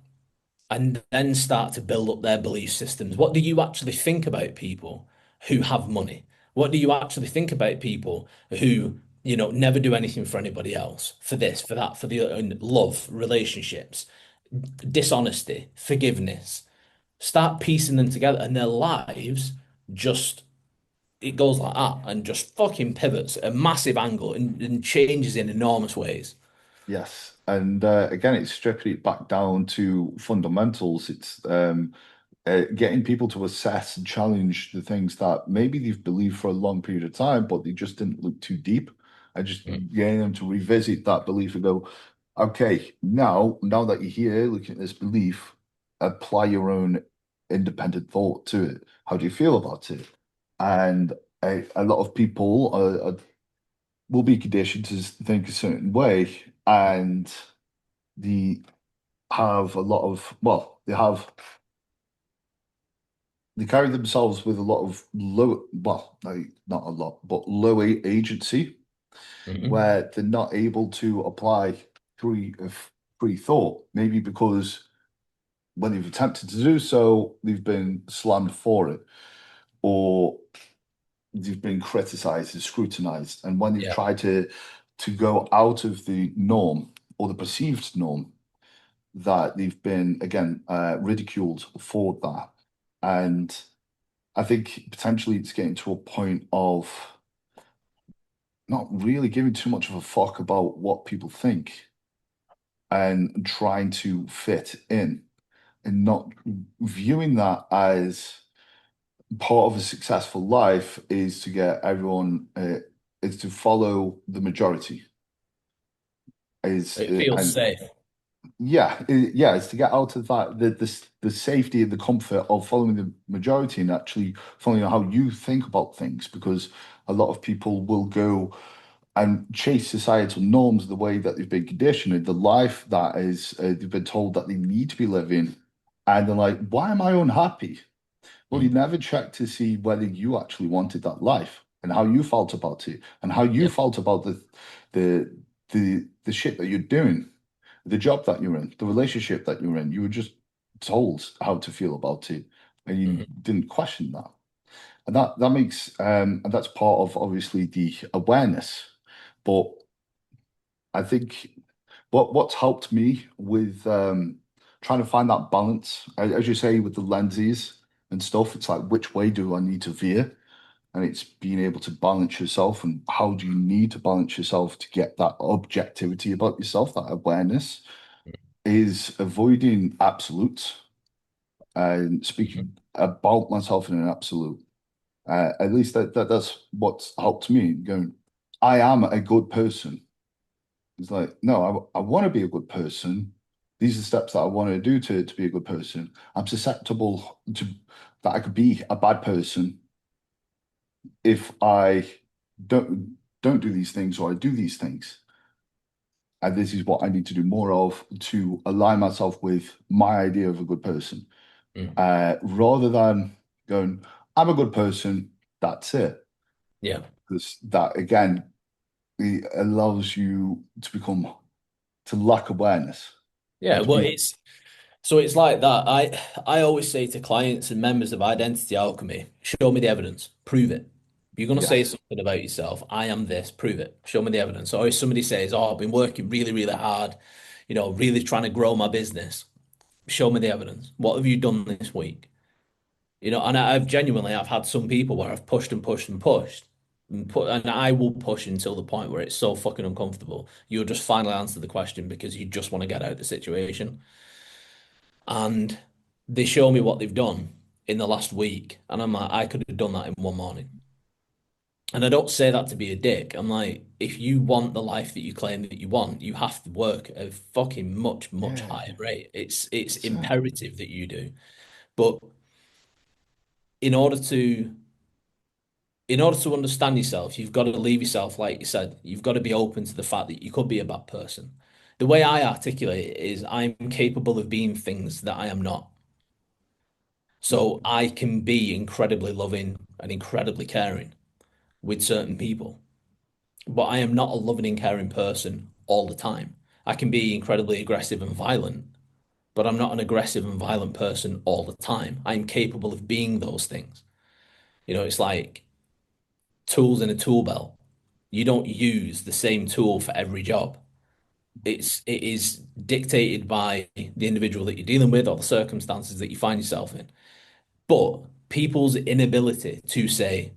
and then start to build up their belief systems. What do you actually think about people who have money? What do you actually think about people who, never do anything for anybody else, for this, for that, for the love, relationships, dishonesty, forgiveness? Start piecing them together, and their lives just it goes like that and just fucking pivots at a massive angle and changes in enormous ways. yes. And again, it's stripping it back down to fundamentals. It's getting people to assess and challenge the things that maybe they've believed for a long period of time, but they just didn't look too deep. And just Mm. getting them to revisit that belief and go, Okay, now that you're here looking at this belief, apply your own independent thought to it. How do you feel about it? And a lot of people will be conditioned to think a certain way, and they have a lot of, well, they carry themselves with a lot of low, well, not a lot, but low agency, Mhm. where they're not able to apply free thought. Maybe because when they've attempted to do so, they've been slammed for it, or they've been criticized and scrutinized. And when they've Yeah. tried to go out of the norm or the perceived norm, that they've been again ridiculed for that. And I think potentially it's getting to a point of not really giving too much of a fuck about what people think and trying to fit in and not viewing that as part of a successful life is to get everyone is to follow the majority is It feels and safe. yeah, it's to get out of that the safety and the comfort of following the majority and actually following how you think about things, because a lot of people will go and chase societal norms the way that they've been conditioned, the life that is they've been told that they need to be living, and they're like, why am I unhappy? Well, you Mm. never checked to see whether you actually wanted that life and how you felt about it and how you Yeah. felt about the the shit that you're doing, the job that you're in, the relationship that you're in. You were just told how to feel about it, and you Mhm. didn't question that. And that makes and that's part of obviously the awareness. But I think what's helped me with trying to find that balance, as you say, with the lenses and stuff, it's like which way do I need to veer? And it's being able to balance yourself, and how do you need to balance yourself to get that objectivity about yourself, that awareness, is avoiding absolutes and Mhm. speaking about myself in an absolute. At least that's what's helped me going, I am a good person. It's like, no, I want to be a good person. These are steps that I want to do to be a good person. I'm susceptible to that I could be a bad person if I don't do these things or I do these things. And this is what I need to do more of to align myself with my idea of a good person. Mm. Rather than going, I'm a good person, that's it. Yeah. Because that again, it allows you to become to lack awareness Yeah. and to Well, be, it's like that. I always say to clients and members of Identity Alchemy, show me the evidence, prove it. If you're gonna say yes. something about yourself, I am this, prove it. Show me the evidence. Or if somebody says, "Oh, I've been working really, really hard, really trying to grow my business," show me the evidence. What have you done this week? And I've had some people where I've pushed and pushed and pushed, and I will push until the point where it's so fucking uncomfortable. You'll just finally answer the question because you just want to get out of the situation. And they show me what they've done in the last week, and I'm like, I could have done that in one morning. And I don't say that to be a dick. I'm like, if you want the life that you claim that you want, you have to work at a fucking much, much Yeah, higher rate. It's that's it. imperative that you do. But in order to in order to understand yourself, you've got to leave yourself, like you said, you've got to be open to the fact that you could be a bad person. The way I articulate it is I'm capable of being things that I am not. So I can be incredibly loving and incredibly caring with certain people, but I am not a loving and caring person all the time. I can be incredibly aggressive and violent, but I'm not an aggressive and violent person all the time. I'm capable of being those things. It's like tools in a tool belt. You don't use the same tool for every job. It is dictated by the individual that you're dealing with or the circumstances that you find yourself in. But people's inability to say,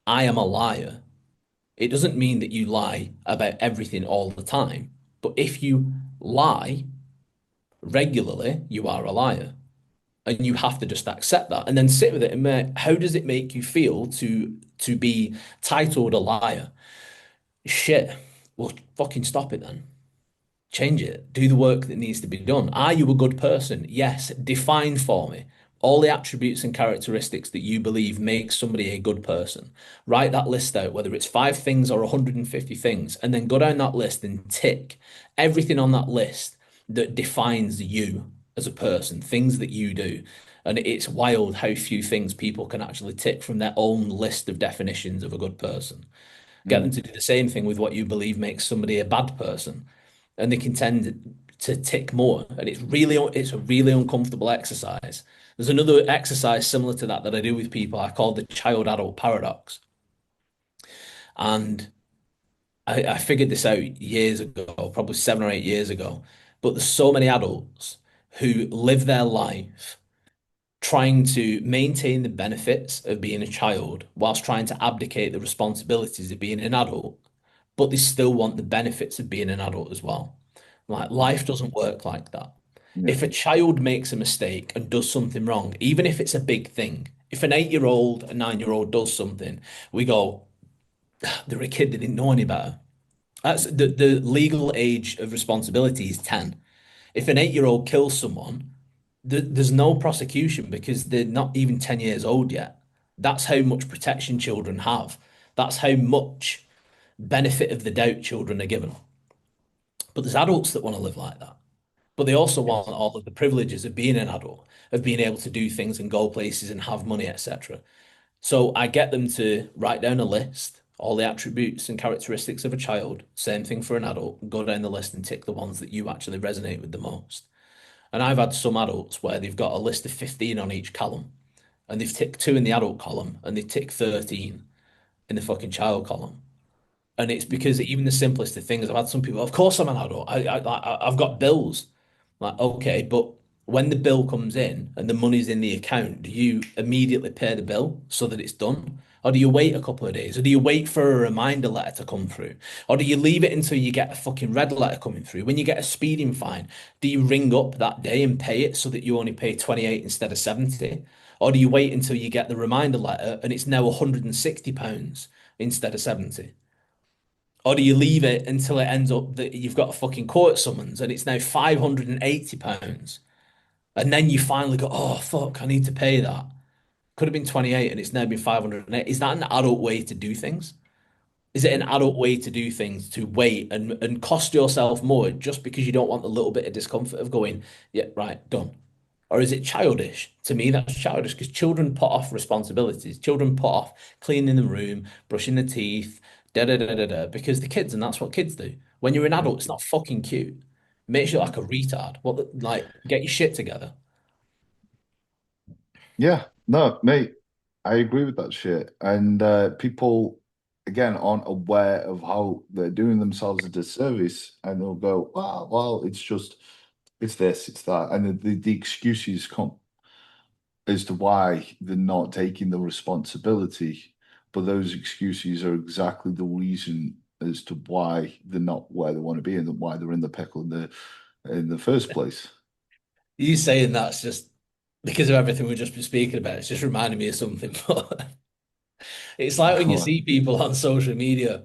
I am a liar, it doesn't mean that you lie about everything all the time. But if you lie regularly, you are a liar. And you have to just accept that and then sit with it and how does it make you feel to be titled a liar? Shit. Well, fucking stop it then. Change it. Do the work that needs to be done. Are you a good person? Yes. Define for me all the attributes and characteristics that you believe make somebody a good person. Write that list out, whether it's 5 things or 150 things, and then go down that list and tick everything on that list that defines you as a person, things that you do. And it's wild how few things people can actually tick from their own list of definitions of a good person. Get them Mm, to do the same thing with what you believe makes somebody a bad person, and they can tend to tick more. And it's a really uncomfortable exercise. There's another exercise similar to that that I do with people. I call the child adult paradox, and I figured this out years ago, probably 7 or 8 years ago. But there's so many adults who live their life trying to maintain the benefits of being a child whilst trying to abdicate the responsibilities of being an adult, but they still want the benefits of being an adult as well. Like life doesn't work like that. yeah. If a child makes a mistake and does something wrong, even if it's a big thing, if an 8-year-old, a 9-year-old does something, we go, they're a kid, they didn't know any better. That's the legal age of responsibility is 10. If an 8-year-old kills someone, there's no prosecution because they're not even 10 years old yet. That's how much protection children have. That's how much benefit of the doubt children are given. But there's adults that want to live like that. But they also want Yes. all of the privileges of being an adult, of being able to do things and go places and have money, etc. So I get them to write down a list, all the attributes and characteristics of a child, same thing for an adult, go down the list and tick the ones that you actually resonate with the most. And I've had some adults where they've got a list of 15 on each column, and they've ticked 2 in the adult column, and they've ticked 13 in the fucking child column. And it's because even the simplest of things, I've had some people, of course I'm an adult. I've got bills. Like, okay, but when the bill comes in and the money's in the account, do you immediately pay the bill so that it's done? Or do you wait a couple of days? Or do you wait for a reminder letter to come through? Or do you leave it until you get a fucking red letter coming through? When you get a speeding fine, do you ring up that day and pay it so that you only pay 28 instead of 70? Or do you wait until you get the reminder letter and it's now £160 instead of 70? Or do you leave it until it ends up that you've got a fucking court summons and it's now £580? And then you finally go, oh, fuck, I need to pay that. Could have been 28 and it's now been 508. Is that an adult way to do things? Is it an adult way to do things to wait and cost yourself more just because you don't want the little bit of discomfort of going, yeah, right, done? Or is it childish? To me, that's childish because children put off responsibilities. Children put off cleaning the room, brushing the teeth, da da da da da, because they're kids and that's what kids do. When you're an Yeah. adult, it's not fucking cute. It makes you like a retard. Like, get your shit together. Yeah. No, mate, I agree with that shit. And people, again, aren't aware of how they're doing themselves a disservice, and they'll go, well, it's just, it's this, it's that. And the excuses come as to why they're not taking the responsibility. But those excuses are exactly the reason as to why they're not where they want to be and why they're in the pickle in the first place. You saying that's just because of everything we've just been speaking about. It's just reminding me of something. But it's like when you see people on social media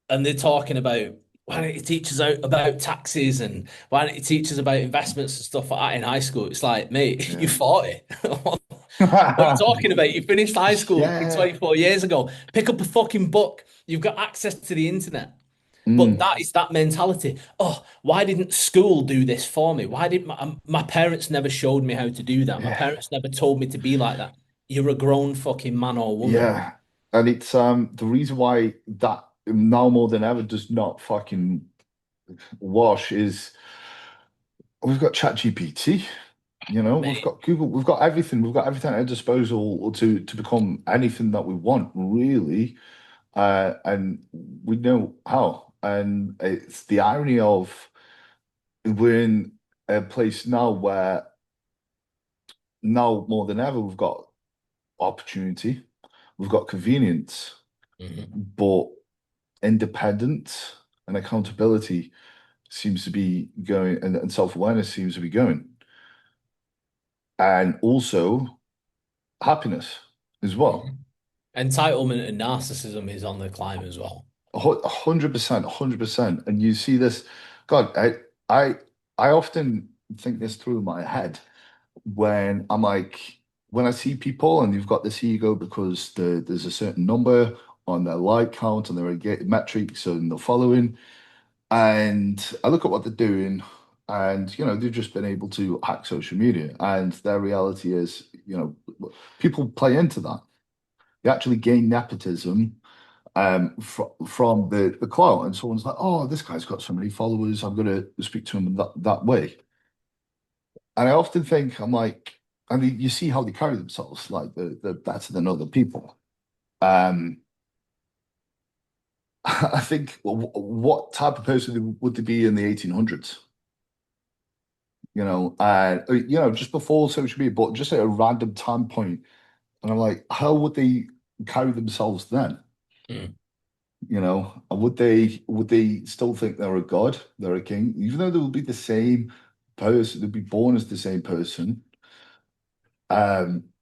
and they're talking about why don't you teach us out about taxes and why don't you teach us about investments and stuff like that in high school? It's like, mate, you're Yeah. 40. What are you talking about? You finished high school Yeah. 24 years ago. Pick up a fucking book. You've got access to the internet. But Mm, that is that mentality. Oh, why didn't school do this for me? Why did my parents never showed me how to do that? My yeah. parents never told me to be like that. You're a grown fucking man or woman. Yeah. And it's the reason why that now more than ever does not fucking wash is we've got ChatGPT, we've Mate, got Google, we've got everything at our disposal to become anything that we want, really. And we know how. And it's the irony of we're in a place now where now more than ever we've got opportunity, we've got convenience, mhm. but independence and accountability seems to be going, and self-awareness seems to be going, and also happiness as well. Mhm. Entitlement and narcissism is on the climb as well. 100%, 100%. And you see this. God, I I often think this through in my head when I'm like, when I see people and you've got this ego because there's a certain number on their like count and their metrics and the following, and I look at what they're doing, and they've just been able to hack social media, and their reality is, people play into that. They actually gain nepotism from the clout, and someone's like, "Oh, this guy's got so many followers. I'm going to speak to him that way." And I often think, I'm like, I mean, you see how they carry themselves, like they're better than other people. Um, I think, what type of person would they be in the 1800s? Just before social media, but just at a random time point. And I'm like, how would they carry themselves then? Mm. Would they still think they're a god, they're a king, even though they will be the same person, they'll be born as the same person.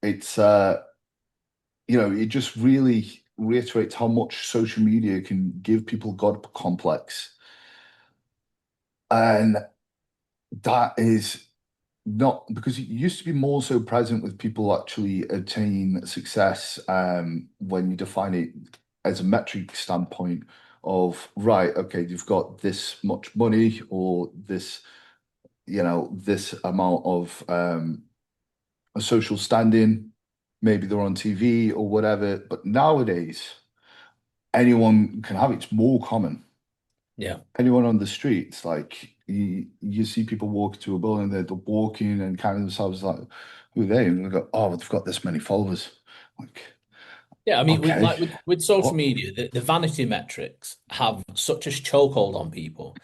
It just really reiterates how much social media can give people God complex. And that is not because it used to be more so present with people actually attain success, when you define it as a metric standpoint of, right, okay, you've got this much money or this amount of a social standing, maybe they're on TV or whatever. But nowadays, anyone can have it. It's more common. Yeah. Anyone on the streets, like you see people walk to a building, they're walking and carrying themselves like, who are they? And they go, oh, they've got this many followers. Like, Yeah, I mean, with okay, like with social what? media, the vanity metrics have such a chokehold on people.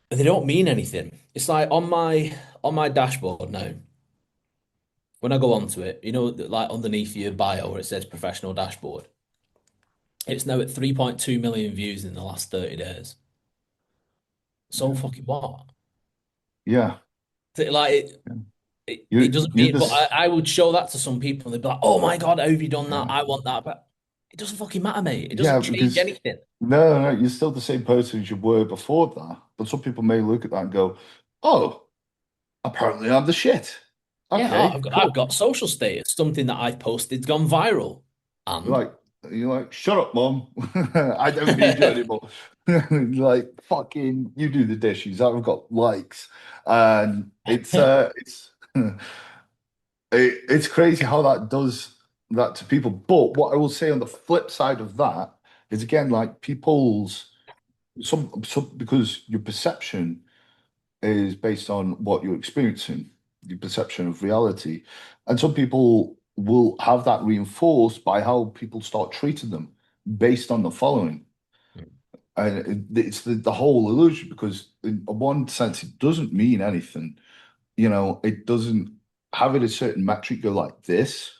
They don't mean anything. It's like on my dashboard now, when I go onto it, like underneath your bio where it says professional dashboard, it's now at 3.2 million views in the last 30 days. So Yeah, fucking what? yeah. Like it You doesn't you mean, but this I would show that to some people and they'd be like, oh my God, how have you done that? yeah. I want that. But it doesn't fucking matter, mate. It Yeah, doesn't change because anything. no, you're still the same person as you were before that. But some people may look at that and go, oh, apparently I'm the shit. Yeah, oh, Okay, I've cool. got social status. Something that I've posted's gone viral. You're And like, you're like, shut up, mom. I don't need you anymore. Like, fucking, you do the dishes. I've got likes, and it's crazy how that does that to people. But what I will say on the flip side of that is, again, like people's some because your perception is based on what you're experiencing, your perception of reality. And some people will have that reinforced by how people start treating them based on the following. And it's the whole illusion because, in one sense, it doesn't mean anything. It doesn't have it a certain metric go like this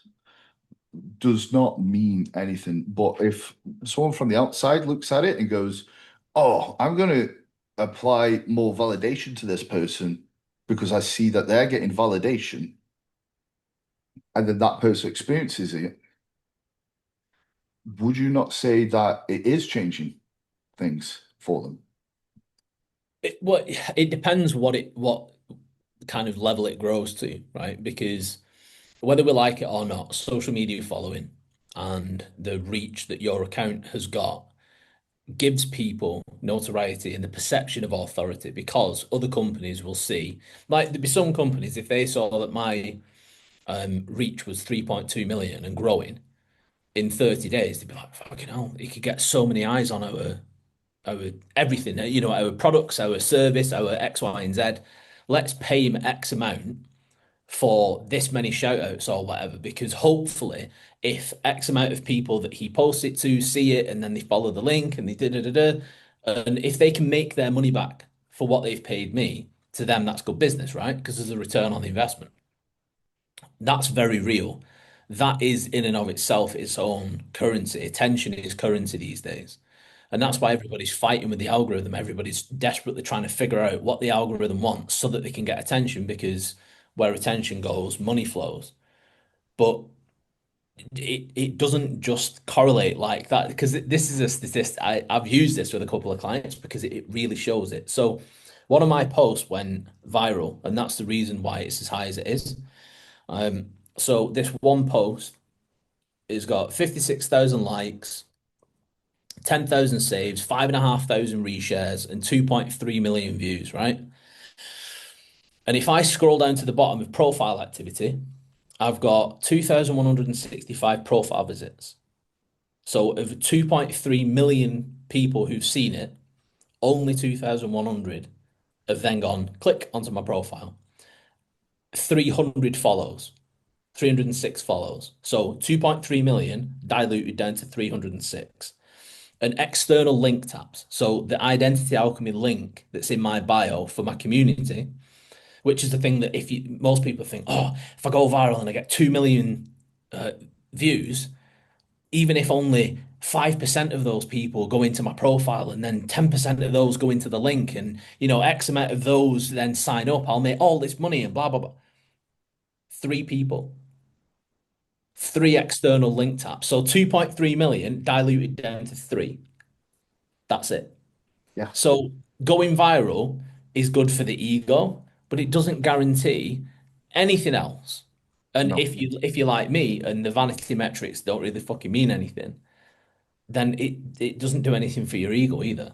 does not mean anything. But if someone from the outside looks at it and goes, "Oh, I'm going to apply more validation to this person because I see that they're getting validation," and then that person experiences it, would you not say that it is changing things for them? it depends what kind of level it grows to, right? Because whether we like it or not, social media following and the reach that your account has got gives people notoriety and the perception of authority because other companies will see, like there'd be some companies if they saw that my reach was 3.2 million and growing in 30 days, they'd be like, fucking hell, it could get so many eyes on our everything, our products, our service, our X, Y, and Z. Let's pay him X amount for this many shout outs or whatever, because hopefully, if X amount of people that he posts it to see it and then they follow the link and they da da da da, and if they can make their money back for what they've paid me, to them, that's good business, right? Because there's a return on the investment. That's very real. That is in and of itself its own currency. Attention is currency these days. And that's why everybody's fighting with the algorithm. Everybody's desperately trying to figure out what the algorithm wants so that they can get attention because where attention goes, money flows. But it doesn't just correlate like that because this is a statistic. I've used this with a couple of clients because it really shows it. So one of my posts went viral, and that's the reason why it's as high as it is. So this one post has got 56,000 likes, 10,000 saves, 5,500 reshares, and 2.3 million views, right? And if I scroll down to the bottom of profile activity, I've got 2,165 profile visits. So of 2.3 million people who've seen it, only 2,100 have then gone, click onto my profile. 300 follows, 306 follows. So 2.3 million diluted down to 306. And external link taps. So the identity alchemy link that's in my bio for my community, which is the thing that if you most people think, oh, if I go viral and I get 2 million uh, views, even if only 5% of those people go into my profile and then 10% of those go into the link and X amount of those then sign up, I'll make all this money and blah blah blah. Three people, three external link taps. So 2.3 million diluted down to three. That's it. Yeah. So going viral is good for the ego, but it doesn't guarantee anything else. And No. if you're like me and the vanity metrics don't really fucking mean anything, then it doesn't do anything for your ego either.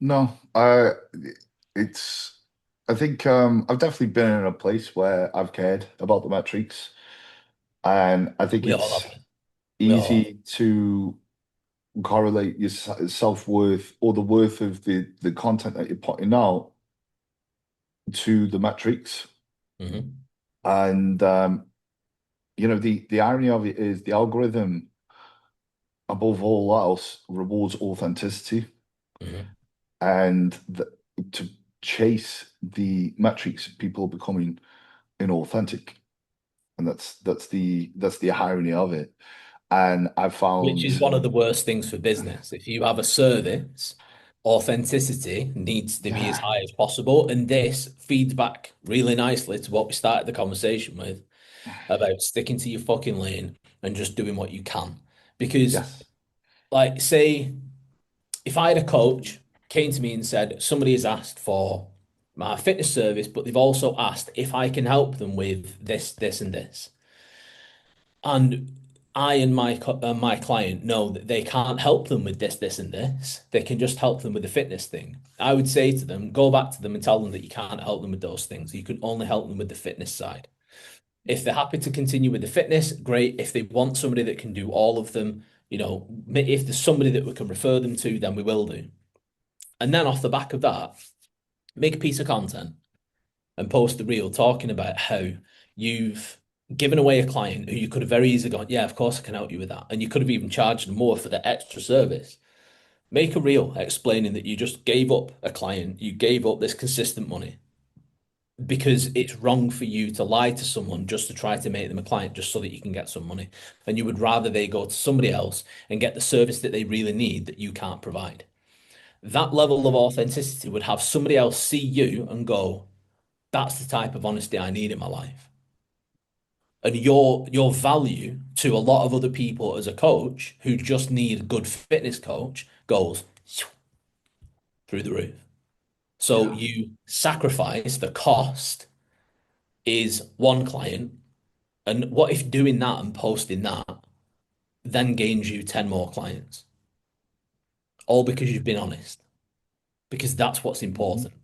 No. It's I think I've definitely been in a place where I've cared about the metrics, and I think We all it's have it. We all have. easy to correlate your self-worth or the worth of the content that you're putting out to the metrics. Hmm. And the irony of it is the algorithm, above all else, rewards authenticity, Hmm. and to chase the metrics, people are becoming inauthentic, and that's the irony of it. And I Which is found, one of the worst things for business. If you have a service, authenticity needs to be as yeah, high as possible. And this feeds back really nicely to what we started the conversation with about sticking to your fucking lane and just doing what you can. Because, yes, like, say, if I had a coach came to me and said, somebody has asked for my fitness service, but they've also asked if I can help them with this, this, and this. And I and my client know that they can't help them with this, this, and this. They can just help them with the fitness thing. I would say to them, go back to them and tell them that you can't help them with those things. You can only help them with the fitness side. If they're happy to continue with the fitness, great. If they want somebody that can do all of them, if there's somebody that we can refer them to, then we will do. And then off the back of that, make a piece of content and post the reel talking about how you've given away a client who you could have very easily gone, yeah, of course I can help you with that. And you could have even charged them more for the extra service. Make a reel explaining that you just gave up a client, you gave up this consistent money because it's wrong for you to lie to someone just to try to make them a client just so that you can get some money. And you would rather they go to somebody else and get the service that they really need that you can't provide. That level of authenticity would have somebody else see you and go, that's the type of honesty I need in my life. And your value to a lot of other people as a coach who just need a good fitness coach goes through the roof. So yeah, you sacrifice the cost is one client. And what if doing that and posting that then gains you 10 more clients? All because you've been honest, because that's what's mhm. important.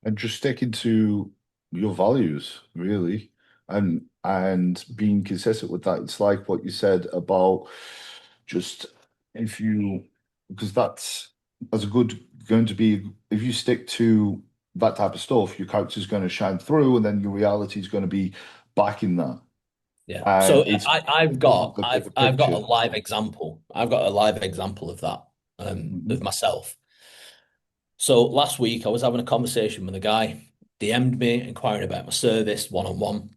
And just sticking to your values, really, and being consistent with that. It's like what you said about just if you, because that's a good going to be if you stick to that type of stuff, your character's going to shine through, and then your reality is going to be backing that. Yeah. And So it's I've more of got the bigger I've got a picture. live example. I've got a live example of that of Hmm. myself. So last week I was having a conversation with a guy, DM'd me, inquiring about my service one on one.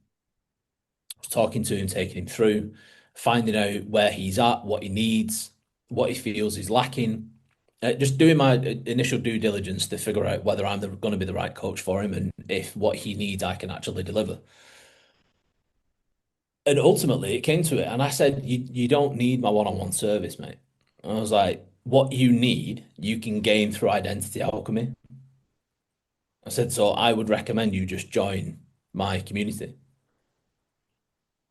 I was talking to him, taking him through, finding out where he's at, what he needs, what he feels he's lacking. Just doing my initial due diligence to figure out whether I'm going to be the right coach for him and if what he needs I can actually deliver. And ultimately, it came to it, and I said, "You don't need my one-on-one service, mate." And I was like, "What you need, you can gain through identity alchemy." I said, so I would recommend you just join my community.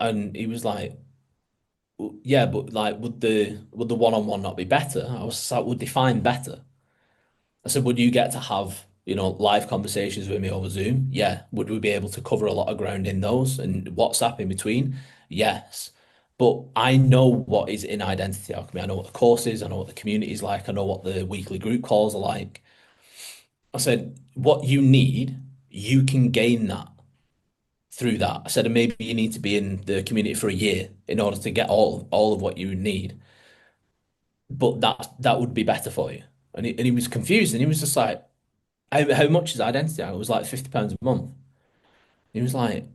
And he was like, "Well, yeah, but like, would the one-on-one not be better?" I was like, would they find better? I said, would you get to have, live conversations with me over Zoom? Yeah. Would we be able to cover a lot of ground in those and WhatsApp in between? Yes. But I know what is in identity alchemy. I know what the course is. I know what the community is like. I know what the weekly group calls are like. I said, what you need, you can gain that through that. I said, and maybe you need to be in the community for a year in order to get all of what you need. But that would be better for you. And he was confused and he was just like, how much is identity? I was like £50 a month. He was like,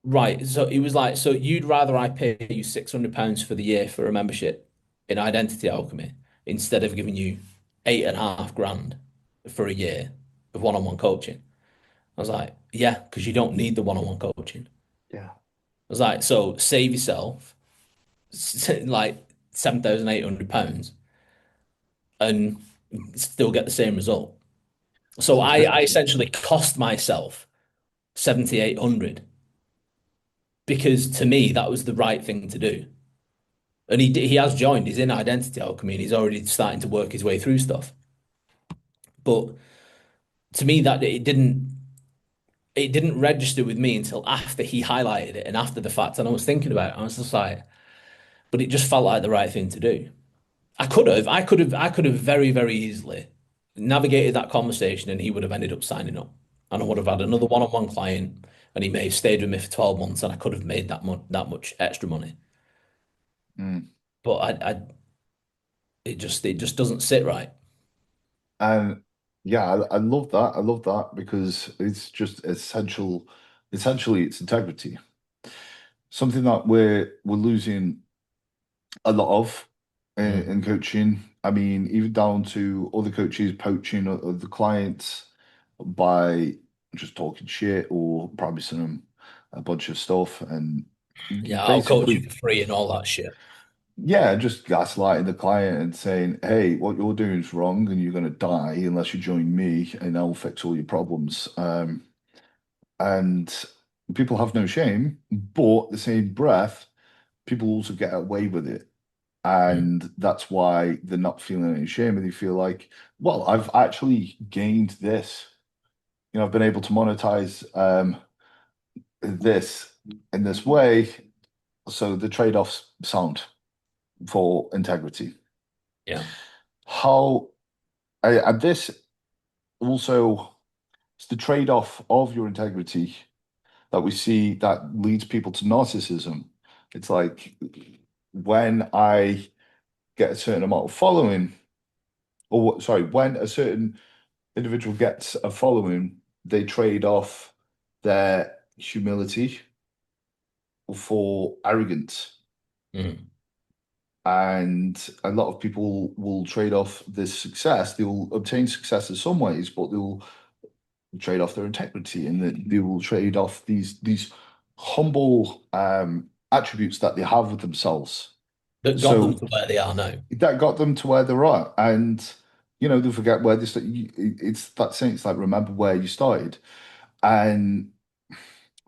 right. So he was like, so you'd rather I pay you £600 for the year for a membership in Identity Alchemy instead of giving you 8.5 grand for a year of one-on-one coaching? I was like, yeah, because you don't need the one-on-one coaching. Yeah. I was like, so save yourself like £7,800 and still get the same result. So It's I exactly. essentially cost myself 7,800 because to me that was the right thing to do. And he has joined. He's in Identity Alchemy and he's already starting to work his way through stuff. But to me, that it didn't register with me until after he highlighted it and after the fact. And I was thinking about it. I was just like, but it just felt like the right thing to do. I could have very, very easily navigated that conversation and he would have ended up signing up. And I would have had another one-on-one client and he may have stayed with me for 12 months and I could have made that much extra money. Mm. But it just doesn't sit right. And yeah, I love that. I love that because it's just essential. Essentially, it's integrity. Something that we're losing a lot of Mm. in coaching. I mean, even down to other coaches poaching the clients by just talking shit or promising them a bunch of stuff and Yeah, I'll coach you basically, for free and all that shit. yeah, just gaslighting the client and saying, hey, what you're doing is wrong and you're going to die unless you join me and I'll fix all your problems. And people have no shame, but the same breath, people also get away with it. Mm. And that's why they're not feeling any shame and they feel like, well, I've actually gained this. I've been able to monetize this in this way. So the trade-offs sound for integrity. Yeah. How and this also it's the trade-off of your integrity that we see that leads people to narcissism. It's like when I get a certain amount of following, or sorry, when a certain individual gets a following, they trade off their humility for arrogance. Mm. And a lot of people will trade off this success. They will obtain success in some ways, but they will trade off their integrity and that they will trade off these humble attributes that they have with themselves. That got them So to where they are now. that got them to where they're at. And they forget where this it's that saying, it's like remember where you started. And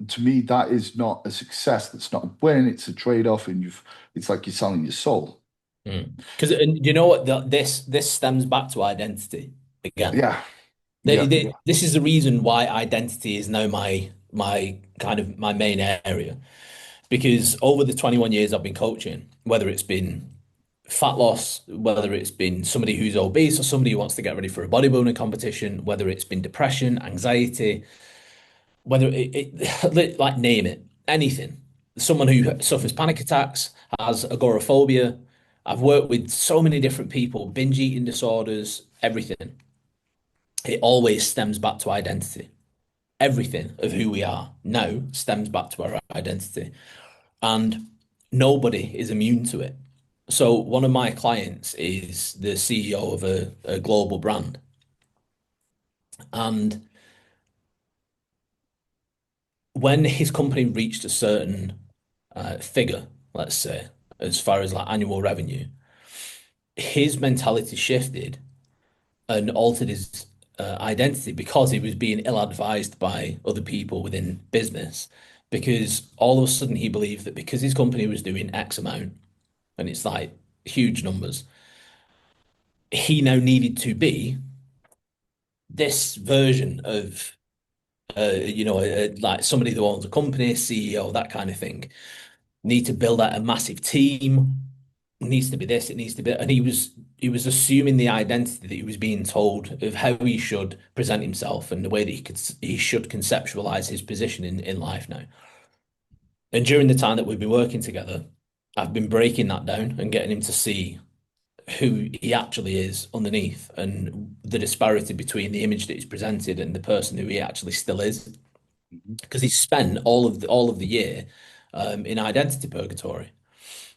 to me, that is not a success. That's not a win. It's a trade-off, and it's like you're selling your soul. Because and you know what this stems back to identity again. Yeah, yeah, This is the reason why identity is now my kind of my main area. Because over the 21 years I've been coaching, whether it's been fat loss, whether it's been somebody who's obese or somebody who wants to get ready for a bodybuilding competition, whether it's been depression, anxiety, whether like name it, anything. Someone who suffers panic attacks, has agoraphobia. I've worked with so many different people, binge eating disorders, everything. It always stems back to identity. Everything of who we are now stems back to our identity. And nobody is immune to it. So one of my clients is the CEO of a global brand. And when his company reached a certain figure, let's say, as far as like annual revenue, his mentality shifted and altered his identity because he was being ill-advised by other people within business. Because all of a sudden he believed that because his company was doing X amount, and it's like huge numbers, he now needed to be this version of like somebody who owns a company, CEO, that kind of thing. Need to build out a massive team. It needs to be this, it needs to be, and he was assuming the identity that he was being told of how he should present himself and the way that he should conceptualize his position in life now. And during the time that we've been working together, I've been breaking that down and getting him to see who he actually is underneath and the disparity between the image that he's presented and the person who he actually still is. Mhm. Because he's spent all of the year in identity purgatory,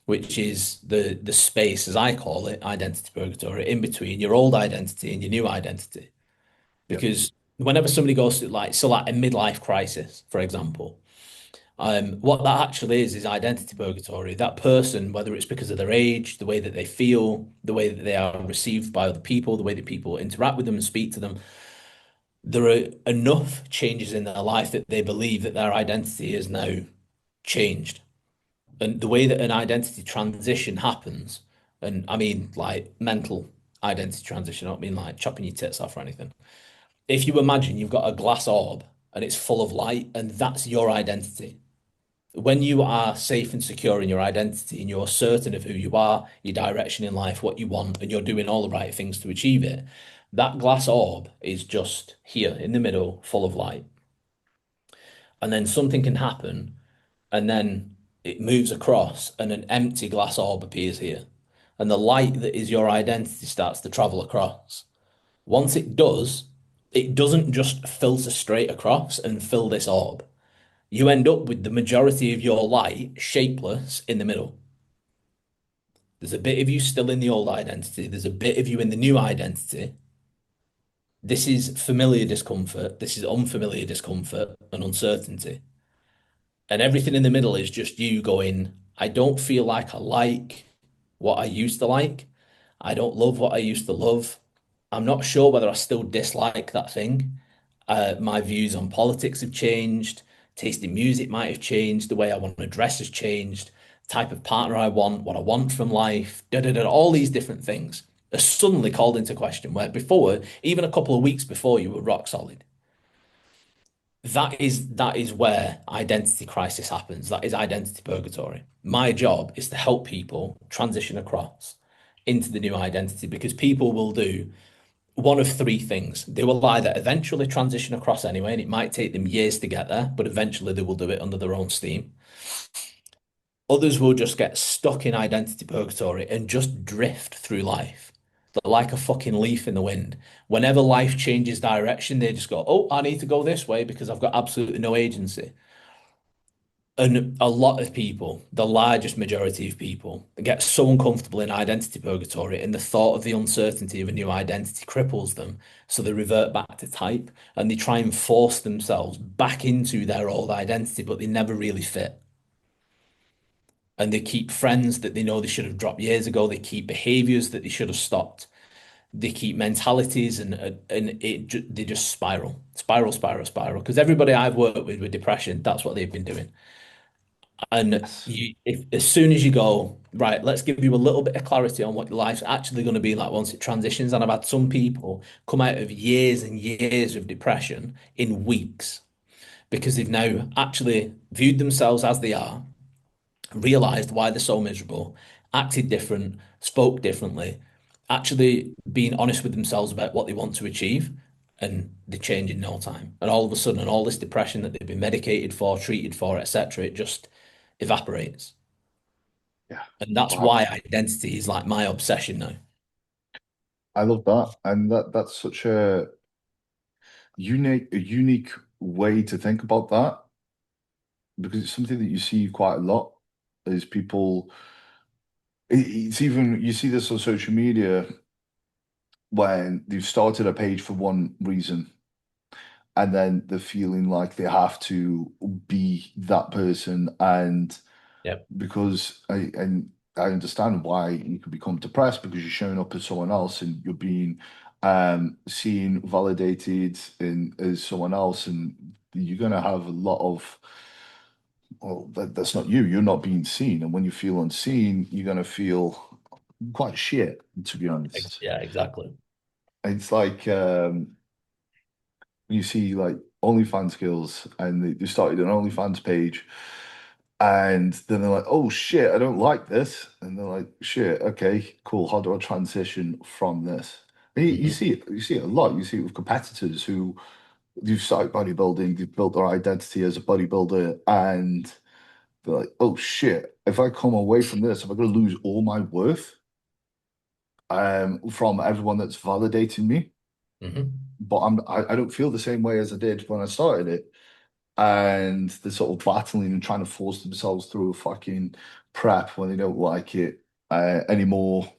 which is the space, as I call it, identity purgatory, in between your old identity and your new identity. Yeah. Because whenever somebody goes through like a midlife crisis, for example, what that actually is identity purgatory. That person, whether it's because of their age, the way that they feel, the way that they are received by other people, the way that people interact with them and speak to them, there are enough changes in their life that they believe that their identity is now changed. And the way that an identity transition happens, and I mean like mental identity transition, I don't mean like chopping your tits off or anything. If you imagine you've got a glass orb and it's full of light, and that's your identity. When you are safe and secure in your identity and you're certain of who you are, your direction in life, what you want, and you're doing all the right things to achieve it, that glass orb is just here in the middle, full of light. And then something can happen, and then it moves across, and an empty glass orb appears here. And the light that is your identity starts to travel across. Once it does, it doesn't just filter straight across and fill this orb. You end up with the majority of your light shapeless in the middle. There's a bit of you still in the old identity, there's a bit of you in the new identity. This is familiar discomfort, this is unfamiliar discomfort and uncertainty. And everything in the middle is just you going, I don't feel like I like what I used to like. I don't love what I used to love. I'm not sure whether I still dislike that thing. My views on politics have changed. Taste in music might have changed. The way I want to dress has changed. Type of partner I want, what I want from life, da da da. All these different things are suddenly called into question. Where before, even a couple of weeks before, you were rock solid. That is where identity crisis happens. That is identity purgatory. My job is to help people transition across into the new identity because people will do one of three things. They will either eventually transition across anyway, and it might take them years to get there, but eventually they will do it under their own steam. Others will just get stuck in identity purgatory and just drift through life. They're like a fucking leaf in the wind. Whenever life changes direction, they just go, oh, I need to go this way because I've got absolutely no agency. And a lot of people, the largest majority of people, get so uncomfortable in identity purgatory, and the thought of the uncertainty of a new identity cripples them. So they revert back to type and they try and force themselves back into their old identity, but they never really fit. And they keep friends that they know they should have dropped years ago. They keep behaviors that they should have stopped. They keep mentalities, and they just spiral. Because everybody I've worked with depression, that's what they've been doing. And Yes. as soon as you go, right, let's give you a little bit of clarity on what life's actually going to be like once it transitions. And I've had some people come out of years and years of depression in weeks because they've now actually viewed themselves as they are, realized why they're so miserable, acted different, spoke differently, actually being honest with themselves about what they want to achieve, and they change in no time. And all of a sudden, all this depression that they've been medicated for, treated for, etc., it just evaporates. Yeah. And that's Wow. why identity is like my obsession now. I love that. And that's such a unique way to think about that because it's something that you see quite a lot is people it's even you see this on social media when they've started a page for one reason and then they're feeling like they have to be that person and Yep. because I understand why you could become depressed because you're showing up as someone else and you're being seen validated in as someone else, and you're gonna have a lot of, well, that's not you. You're not being seen, and when you feel unseen, you're gonna feel quite shit, to be honest. Yeah, exactly. It's like you see like OnlyFans girls, and they started an OnlyFans page, and then they're like, "Oh shit, I don't like this," and they're like, "Shit, okay, cool. How do I transition from this?" And Hmm. you see it a lot. You see it with competitors who you've started bodybuilding, you've built their identity as a bodybuilder, and they're like, "Oh shit, if I come away from this, am I going to lose all my worth from everyone that's validating me?" Hmm. But I don't feel the same way as I did when I started it. And they're sort of battling and trying to force themselves through a fucking prep when they don't like it anymore.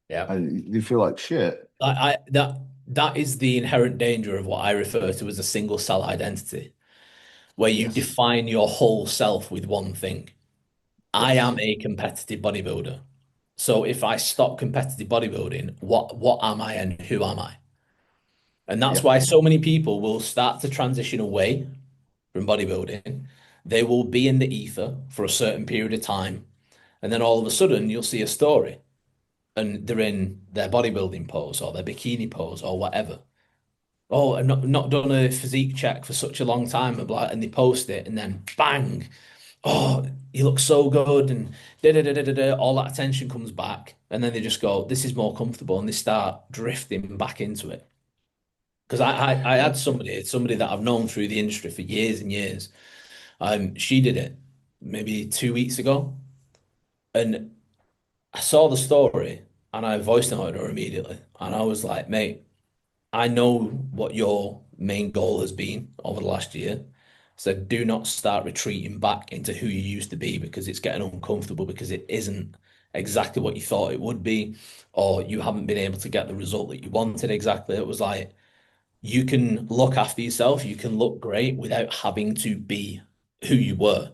Yeah. And they feel like shit. That is the inherent danger of what I refer to as a single cell identity, where you Yes, define your whole self with one thing. I am yes, a competitive bodybuilder. So if I stop competitive bodybuilding, what am I and who am I? And that's yeah, why so many people will start to transition away from bodybuilding. They will be in the ether for a certain period of time, and then all of a sudden you'll see a story and they're in their bodybuilding pose or their bikini pose or whatever. Oh, and not done a physique check for such a long time, and and they post it, and then bang, oh, he looks so good, and all that attention comes back, and then they just go, this is more comfortable, and they start drifting back into it. Because I yeah. had somebody that I've known through the industry for years and years. She did it maybe 2 weeks ago, and I saw the story, and I voiced noted her immediately, and I was like, mate, I know what your main goal has been over the last year. So do not start retreating back into who you used to be because it's getting uncomfortable because it isn't exactly what you thought it would be, or you haven't been able to get the result that you wanted exactly. It was like you can look after yourself, you can look great without having to be who you were.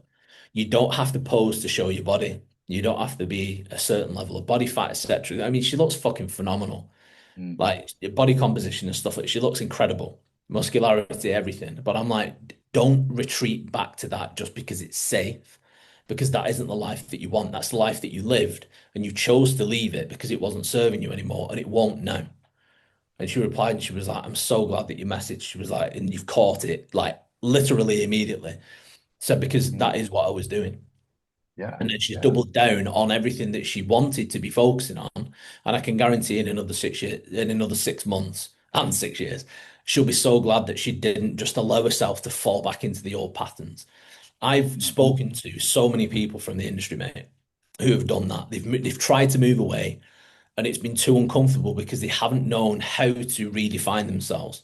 You don't have to pose to show your body. You don't have to be a certain level of body fat, etc. I mean, she looks fucking phenomenal, Mm, like body composition and stuff. Like she looks incredible, muscularity, everything. But I'm like, don't retreat back to that just because it's safe, because that isn't the life that you want. That's the life that you lived, and you chose to leave it because it wasn't serving you anymore, and it won't now. And she replied, and she was like, I'm so glad that you messaged. She was like, and you've caught it, like literally immediately. So because mm. that is what I was doing. Yeah, And then she's yeah. doubled down on everything that she wanted to be focusing on. And I can guarantee in another 6 years, in another 6 months and 6 years, she'll be so glad that she didn't just allow herself to fall back into the old patterns. I've Mm, spoken to so many people from the industry, mate, who have done that. They've tried to move away, and it's been too uncomfortable because they haven't known how to redefine themselves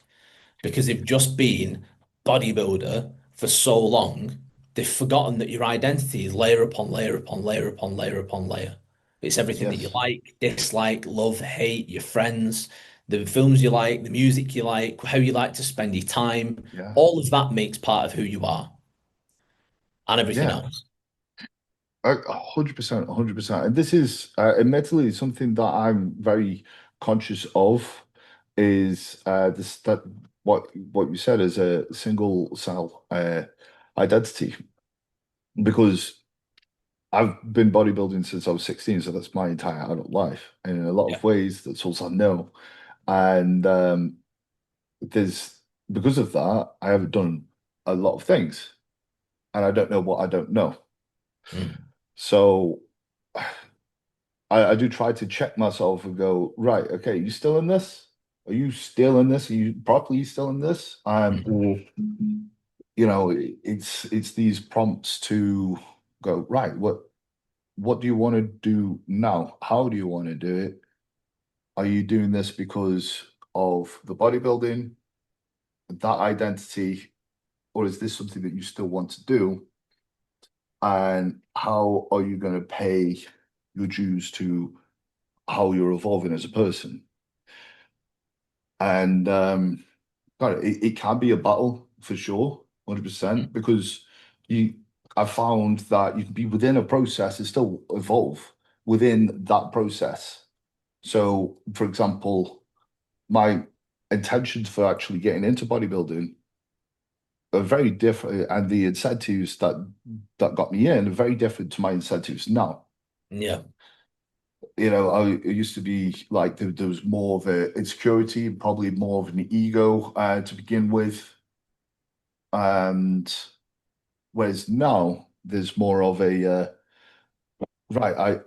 because they've just been bodybuilder for so long, they've forgotten that your identity is layer upon layer upon layer upon layer upon layer. It's everything that you yes, like, dislike, love, hate, your friends, the films you like, the music you like, how you like to spend your time. yeah, All of that makes part of who you are and everything yeah. else. 100%, 100%. And this is admittedly something that I'm very conscious of is this that what you said is a single cell identity because I've been bodybuilding since I was 16, so that's my entire adult life. And in a lot Yeah. of ways, that's all I know. And there's because of that, I haven't done a lot of things, and I don't know what I don't know. Mm. So I do try to check myself and go, right, okay, you still in this? Are you still in this? Are you properly still in this? Mhm. Or it's these prompts to go, right, what do you want to do now? How do you want to do it? Are you doing this because of the bodybuilding, that identity, or is this something that you still want to do? And how are you going to pay your dues to how you're evolving as a person? And God, it can be a battle for sure, 100%, because you I found that you can be within a process and still evolve within that process. So, for example, my intentions for actually getting into bodybuilding are very different, and the incentives that got me in are very different to my incentives now. Yeah. I it used to be like there was more of a insecurity, probably more of an ego to begin with, and whereas now there's more of a right.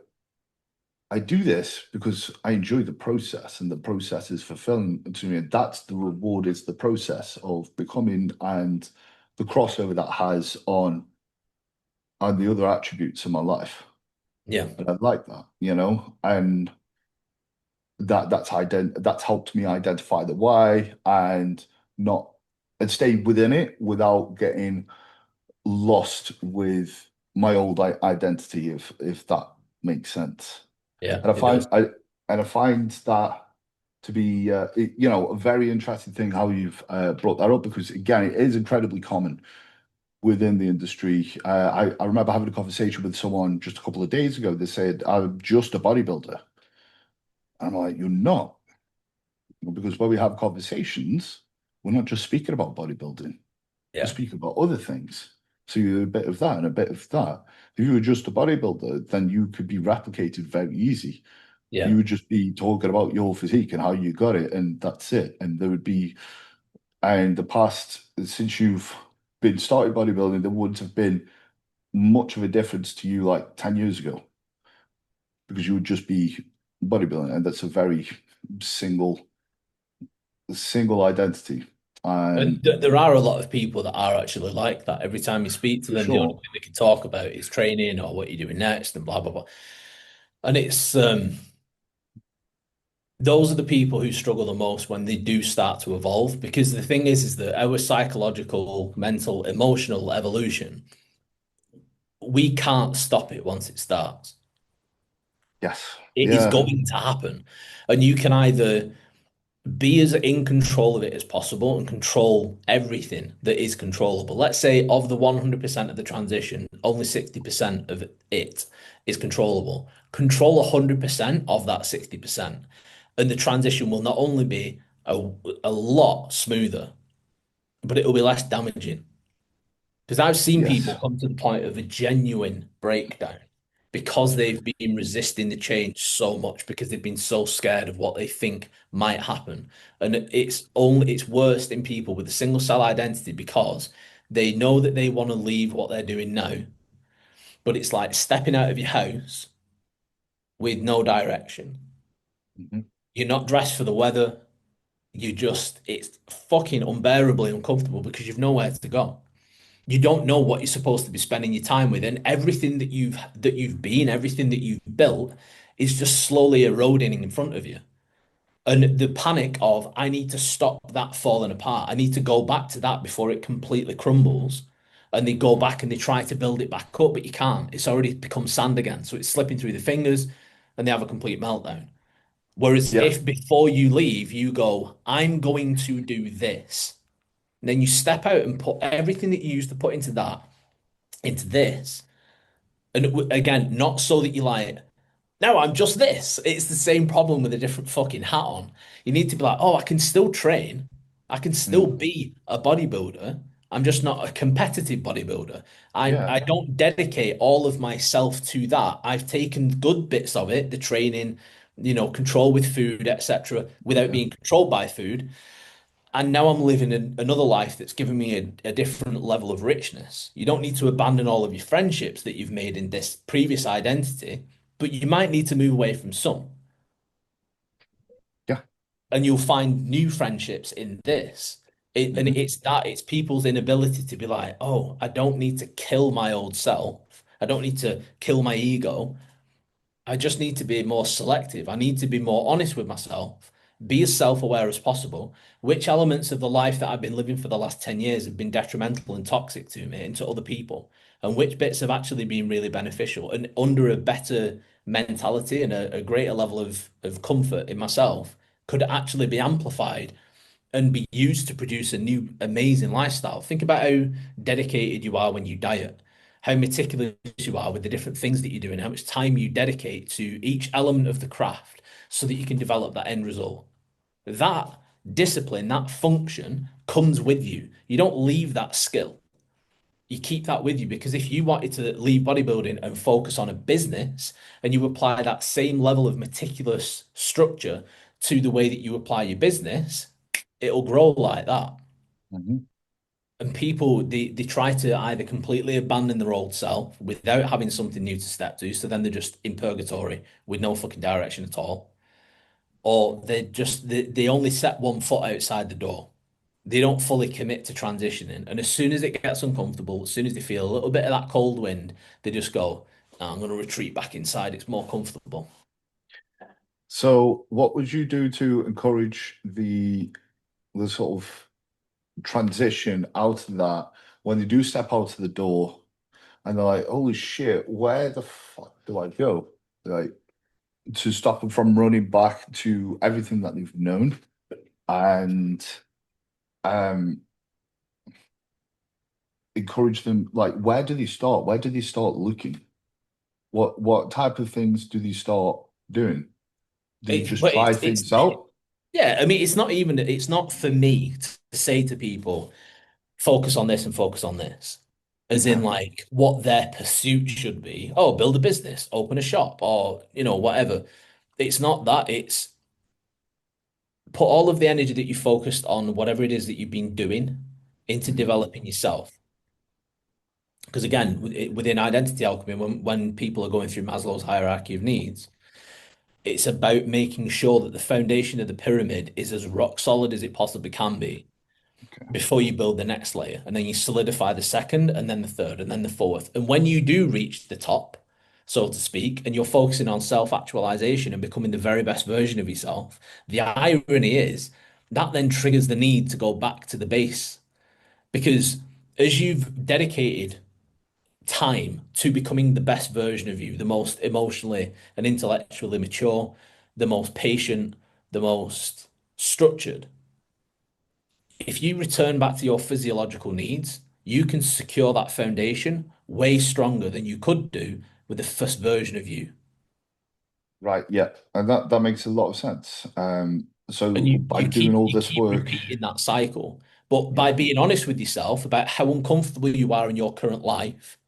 I do this because I enjoy the process, and the process is fulfilling to me. And that's the reward, is the process of becoming and the crossover that has on the other attributes in my life. Yeah. And I like that, and that's helped me identify the why not and stay within it without getting lost with my old identity, if that makes sense. Yeah. And I It does. find I find that to be a very interesting thing how you've brought that up, because again it is incredibly common within the industry. I remember having a conversation with someone just a couple of days ago. They said, "I'm just a bodybuilder." And I'm like, "You're not," because when we have conversations, we're not just speaking about bodybuilding. We're Yeah. speaking about other things. So you're a bit of that and a bit of that. If you were just a bodybuilder, then you could be replicated very easy. You Yeah. would just be talking about your physique and how you got it, and that's it. And there would be, and the past, since you've been started bodybuilding, there wouldn't have been much of a difference to you like 10 years ago, because you would just be bodybuilding, and that's a very single single identity. And And there are a lot of people that are actually like that. Every time you speak to for them, the only sure, thing they can talk about is training or what you're doing next and blah blah blah. And it's those are the people who struggle the most when they do start to evolve. Because the thing is that our psychological, mental, emotional evolution, we can't stop it once it starts. yes, It is yeah, going to happen. And you can either be as in control of it as possible and control everything that is controllable. Let's say of the 100% of the transition, only 60% of it is controllable. Control 100% of that 60%. And the transition will not only be a lot smoother, but it will be less damaging. Because I've seen people yes, come to the point of a genuine breakdown because they've been resisting the change so much because they've been so scared of what they think might happen. And it's worst in people with a single cell identity because they know that they want to leave what they're doing now, but it's like stepping out of your house with no direction. mhm, You're not dressed for the weather. It's fucking unbearably uncomfortable because you've nowhere to go. You don't know what you're supposed to be spending your time with, and everything everything that you've built is just slowly eroding in front of you. And the panic of I need to stop that falling apart. I need to go back to that before it completely crumbles. And they go back and they try to build it back up, but you can't. It's already become sand again. So it's slipping through the fingers and they have a complete meltdown. Whereas yeah, if before you leave, you go, I'm going to do this, and then you step out and put everything that you used to put into that into this. And again, not so that you like, no, I'm just this. It's the same problem with a different fucking hat on. You need to be like, oh, I can still train. I can still mm, be a bodybuilder. I'm just not a competitive bodybuilder. I yeah, don't dedicate all of myself to that. I've taken good bits of it, the training, control with food, etc., without yeah, being controlled by food. And now I'm living another life that's given me a different level of richness. You don't need to abandon all of your friendships that you've made in this previous identity, but you might need to move away from some. yeah, And you'll find new friendships in this. And mhm, it's people's inability to be like, oh, I don't need to kill my old self. I don't need to kill my ego. I just need to be more selective. I need to be more honest with myself, be as self-aware as possible. Which elements of the life that I've been living for the last 10 years have been detrimental and toxic to me and to other people? And which bits have actually been really beneficial and under a better mentality and a greater level of comfort in myself could actually be amplified and be used to produce a new amazing lifestyle. Think about how dedicated you are when you diet, how meticulous you are with the different things that you're doing, how much time you dedicate to each element of the craft so that you can develop that end result. That discipline, that function comes with you. You don't leave that skill. You keep that with you because if you wanted to leave bodybuilding and focus on a business and you apply that same level of meticulous structure to the way that you apply your business, it'll grow like that. Mhm. And people they try to either completely abandon their old self without having something new to step to, so then they're just in purgatory with no fucking direction at all. Or they only set one foot outside the door. They don't fully commit to transitioning. And as soon as it gets uncomfortable, as soon as they feel a little bit of that cold wind, they just go, "Oh, I'm going to retreat back inside. It's more comfortable." So, what would you do to encourage the sort of transition out of that when they do step out of the door and they're like, "Holy shit, where the fuck do I go?" Like to stop them from running back to everything that they've known and um encourage them. Like, where do they start? Where do they start looking? What type of things do they start doing? Do they It's just but try it's things out? yeah, I mean it's not for me to say to people, focus on this and focus on this. As in Okay. like what their pursuit should be. Oh, build a business, open a shop, or whatever. It's not that. It's put all of the energy that you focused on whatever it is that you've been doing into Mhm. developing yourself. Because again, within identity alchemy, when people are going through Maslow's hierarchy of needs, it's about making sure that the foundation of the pyramid is as rock solid as it possibly can be Okay. before you build the next layer. And then you solidify the second, and then the third, and then the fourth. And when you do reach the top, so to speak, and you're focusing on self-actualization and becoming the very best version of yourself, the irony is that then triggers the need to go back to the base. Because as you've dedicated time to becoming the best version of you, the most emotionally and intellectually mature, the most patient, the most structured, if you return back to your physiological needs, you can secure that foundation way stronger than you could do with the first version of you. Right, yeah. And that makes a lot of sense. And So you by you doing keep all you this keep work, repeating that cycle. But yeah. by being honest with yourself about how uncomfortable you are in your current life,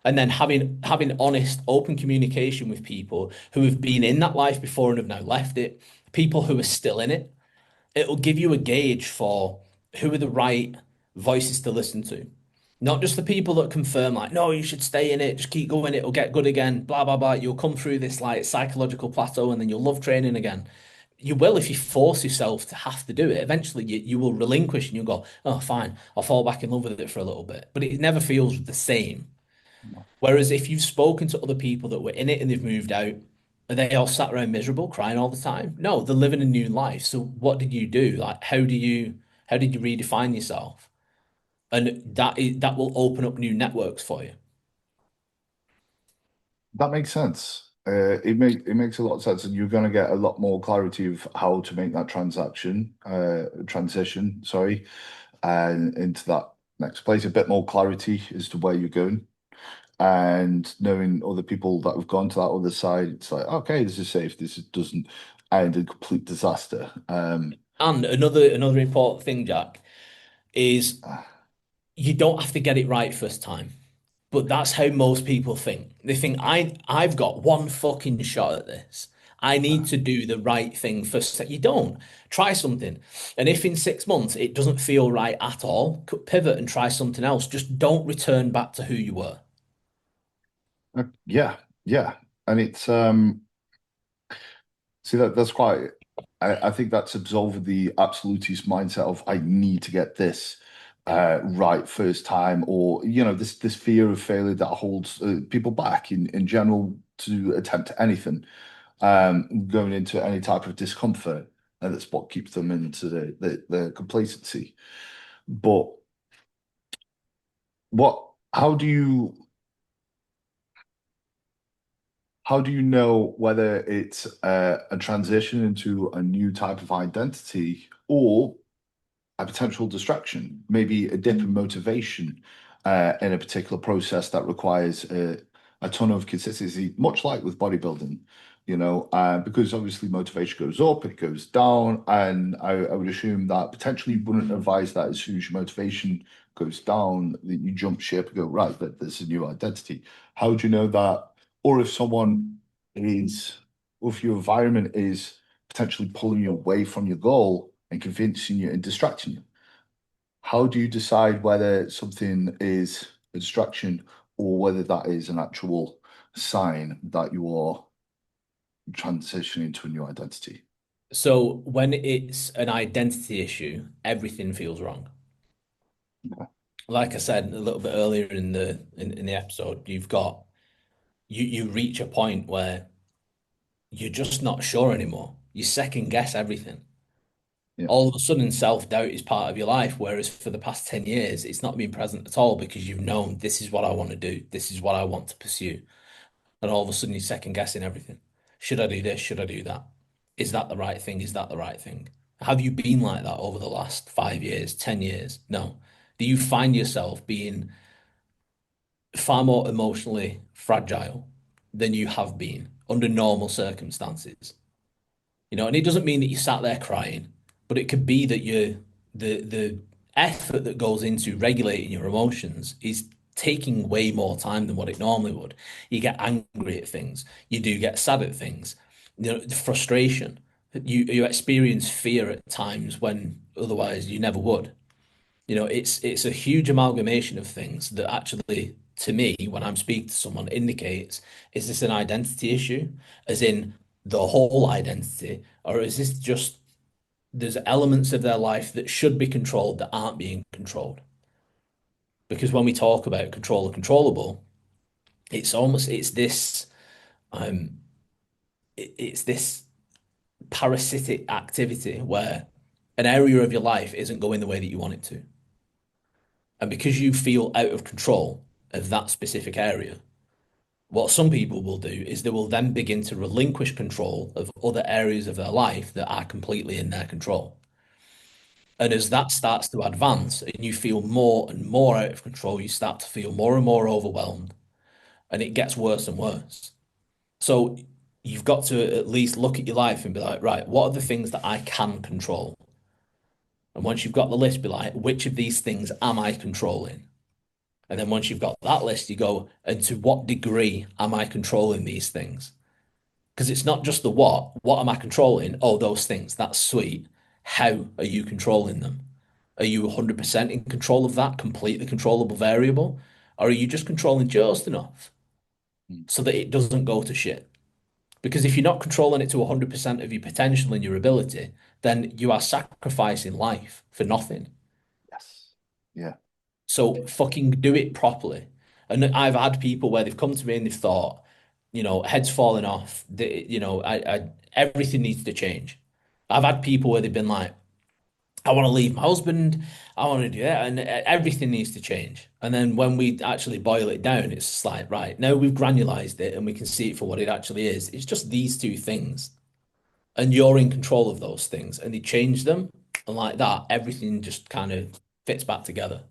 and then having honest, open communication with people who have been in that life before and have now left it, people who are still in it, it'll give you a gauge for who are the right voices to listen to. Not just the people that confirm, like, no, you should stay in it, just keep going, it'll get good again, blah, blah, blah. You'll come through this like psychological plateau and then you'll love training again. You will if you force yourself to have to do it. Eventually, you will relinquish and you'll go, oh, fine, I'll fall back in love with it for a little bit. But it never feels the same. Whereas if you've spoken to other people that were in it and they've moved out, are they all sat around miserable, crying all the time? No, they're living a new life. So what did you do? Like, how did you redefine yourself? And that will open up new networks for you. That makes sense. It makes a lot of sense, and you're going to get a lot more clarity of how to make that transition, sorry, and into that next place. A bit more clarity as to where you're going, and knowing other people that have gone to that other side. It's like, okay, this is safe. Doesn't end in complete disaster. And another important thing, Jack, is Ah, you don't have to get it right first time. But that's how most people think. They think I've got one fucking shot at this. I need ah. to do the right thing first. You don't. Try something. And if in 6 months it doesn't feel right at all, pivot and try something else. Just don't return back to who you were. Yeah, yeah, and it's see that's quite. I think that's absolving the absolutist mindset of I need to get this right first time, or this fear of failure that holds people back in general to attempt anything, going into any type of discomfort, and that's what keeps them into the complacency. But what? How do you know whether it's a transition into a new type of identity or a potential distraction, maybe a dip in motivation in a particular process that requires a ton of consistency, much like with bodybuilding? because obviously motivation goes up, it goes down, and I would assume that potentially you wouldn't advise that as soon as your motivation goes down, that you jump ship and go, right, that there's a new identity. How do you know that? Or if someone is, or if your environment is potentially pulling you away from your goal and convincing you and distracting you, how do you decide whether something is a distraction or whether that is an actual sign that you are transitioning to a new identity? So when it's an identity issue, everything feels wrong. Okay. Like I said a little bit earlier in the episode, you reach a point where you're just not sure anymore. You second guess everything. Yeah. All of a sudden, self-doubt is part of your life, whereas for the past 10 years, it's not been present at all because you've known this is what I want to do, this is what I want to pursue. And all of a sudden, you're second guessing everything. Should I do this? Should I do that? Is that the right thing? Is that the right thing? Have you been like that over the last 5 years, 10 years? No. Do you find yourself being far more emotionally fragile than you have been under normal circumstances? And it doesn't mean that you sat there crying, but it could be that the effort that goes into regulating your emotions is taking way more time than what it normally would. You get angry at things, you do get sad at things, the frustration. You experience fear at times when otherwise you never would. It's a huge amalgamation of things that actually, to me, when I'm speaking to someone, indicates, is this an identity issue, as in the whole identity, or is this just there's elements of their life that should be controlled that aren't being controlled? Because when we talk about control the controllable, it's this um it's this parasitic activity where an area of your life isn't going the way that you want it to. And because you feel out of control of that specific area, what some people will do is they will then begin to relinquish control of other areas of their life that are completely in their control. And as that starts to advance and you feel more and more out of control, you start to feel more and more overwhelmed, and it gets worse and worse. So you've got to at least look at your life and be like, right, what are the things that I can control? And once you've got the list, be like, which of these things am I controlling? And then once you've got that list, you go, and to what degree am I controlling these things? Because it's not just the what. What am I controlling? Oh, those things. That's sweet. How are you controlling them? Are you 100% in control of that completely controllable variable? Or are you just controlling just enough Mm. so that it doesn't go to shit? Because if you're not controlling it to 100% of your potential and your ability, then you are sacrificing life for nothing. Yes. Yeah. So fucking do it properly. And I've had people where they've come to me and they've thought, heads falling off. Everything needs to change. I've had people where they've been like, I want to leave my husband. I want to do that, and everything needs to change. And then when we actually boil it down, it's just like, right, now we've granularized it and we can see it for what it actually is. It's just these two things, and you're in control of those things, and they change them, and like that, everything just kind of fits back together.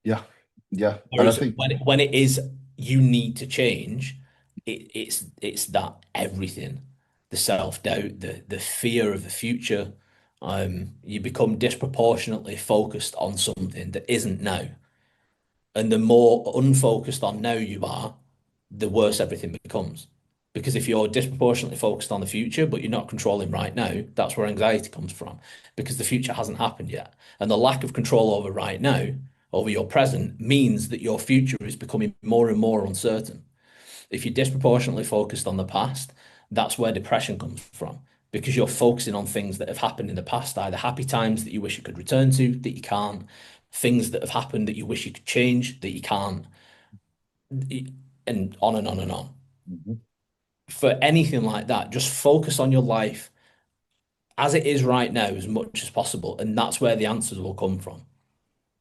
Yeah. Yeah. And I Whereas think, when it is you need to change, it's that everything, the self-doubt, the fear of the future, you become disproportionately focused on something that isn't now. And the more unfocused on now you are, the worse everything becomes. Because if you're disproportionately focused on the future, but you're not controlling right now, that's where anxiety comes from, because the future hasn't happened yet. And the lack of control over right now, over your present, means that your future is becoming more and more uncertain. If you're disproportionately focused on the past, that's where depression comes from, because you're focusing on things that have happened in the past, either happy times that you wish you could return to, that you can't, things that have happened that you wish you could change, that you can't, and on and on and on. Mhm. For anything like that, just focus on your life as it is right now as much as possible. And that's where the answers will come from.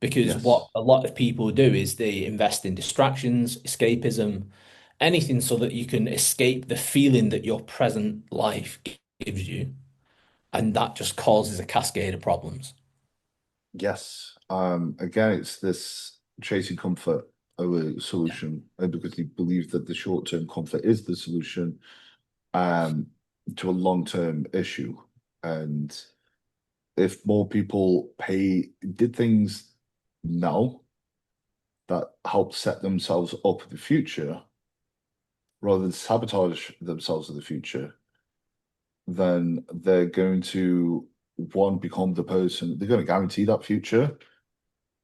Because what Yes. a lot of people do is they invest in distractions, escapism, anything so that you can escape the feeling that your present life gives you. And that just causes a cascade of problems. Yes. Again, it's this chasing comfort over Yeah. solution, because you believe that the short-term comfort is the solution. um, to a long-term issue. And if more people did things now that help set themselves up for the future rather than sabotage themselves in the future, then they're going to one become the person, they're going to guarantee that future.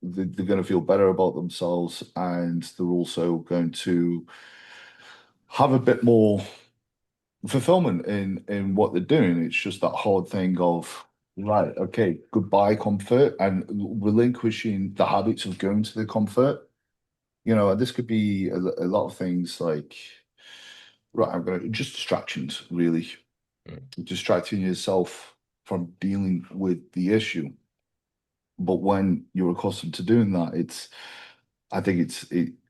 They're going to feel better about themselves, and they're also going to have a bit more fulfillment in what they're doing. It's just that hard thing of, right, okay, goodbye comfort, and relinquishing the habits of going to the comfort. And this could be a lot of things like, right, I'm gonna just distractions, really, distracting yourself from dealing with the issue. But when you're accustomed to doing that, I think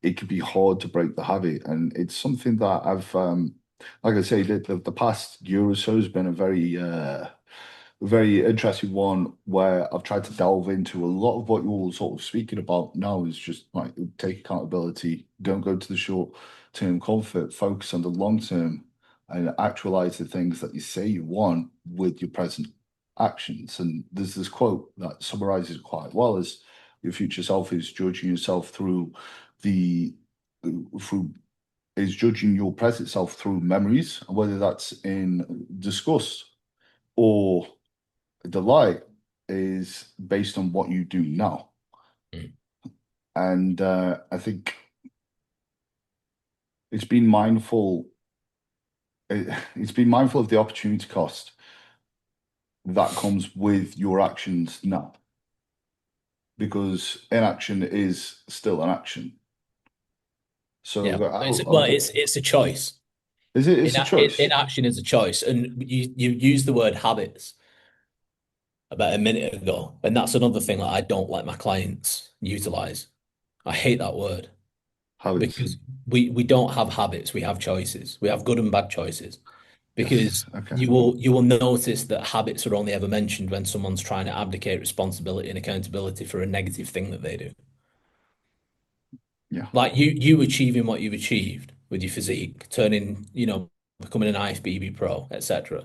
it could be hard to break the habit, and it's something that I've like I say, the past year or so has been a very interesting one where I've tried to delve into a lot of what you're sort of speaking about now is just like take accountability, don't go to the short term comfort, focus on the long term, and actualize the things that you say you want with your present actions. And there's this quote that summarizes it quite well: is your future self is judging yourself the through is judging your present self through memories, and whether that's in disgust or delight is based on what you do now. Mm. And I think it's been mindful. It's been mindful of the opportunity cost that comes with your actions now, because inaction is still an action. So Yeah. I'll Well, get, it's a choice. is it? It's a choice. Inaction is a choice, and you use the word habits about a minute ago, and that's another thing that I don't like my clients utilize. I hate that word Habits. because we don't have habits, we have choices. We have good and bad choices. Yes. Because Okay. you will notice that habits are only ever mentioned when someone's trying to abdicate responsibility and accountability for a negative thing that they do. Yeah. Like you achieving what you've achieved with your physique, turning, becoming an IFBB pro, etc.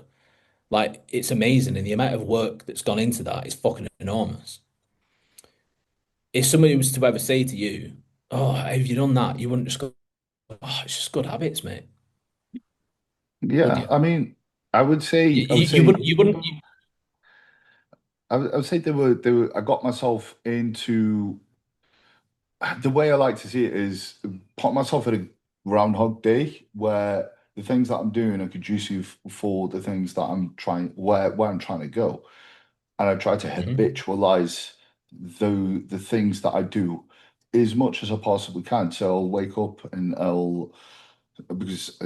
Like it's amazing, and the amount of work that's gone into that is fucking enormous. If somebody was to ever say to you, "Oh, have you done that?" You wouldn't just go, "Oh, it's just good habits, mate," would Yeah. you? I mean, I would You, say, I would you, you say, wouldn't. You wouldn't. I would say I got myself into the way I like to see it is put myself at a Groundhog Day where the things that I'm doing are conducive for the things that I'm trying where I'm trying to go. And I try to Mhm. habitualize the things that I do as much as I possibly can. So I'll wake up and because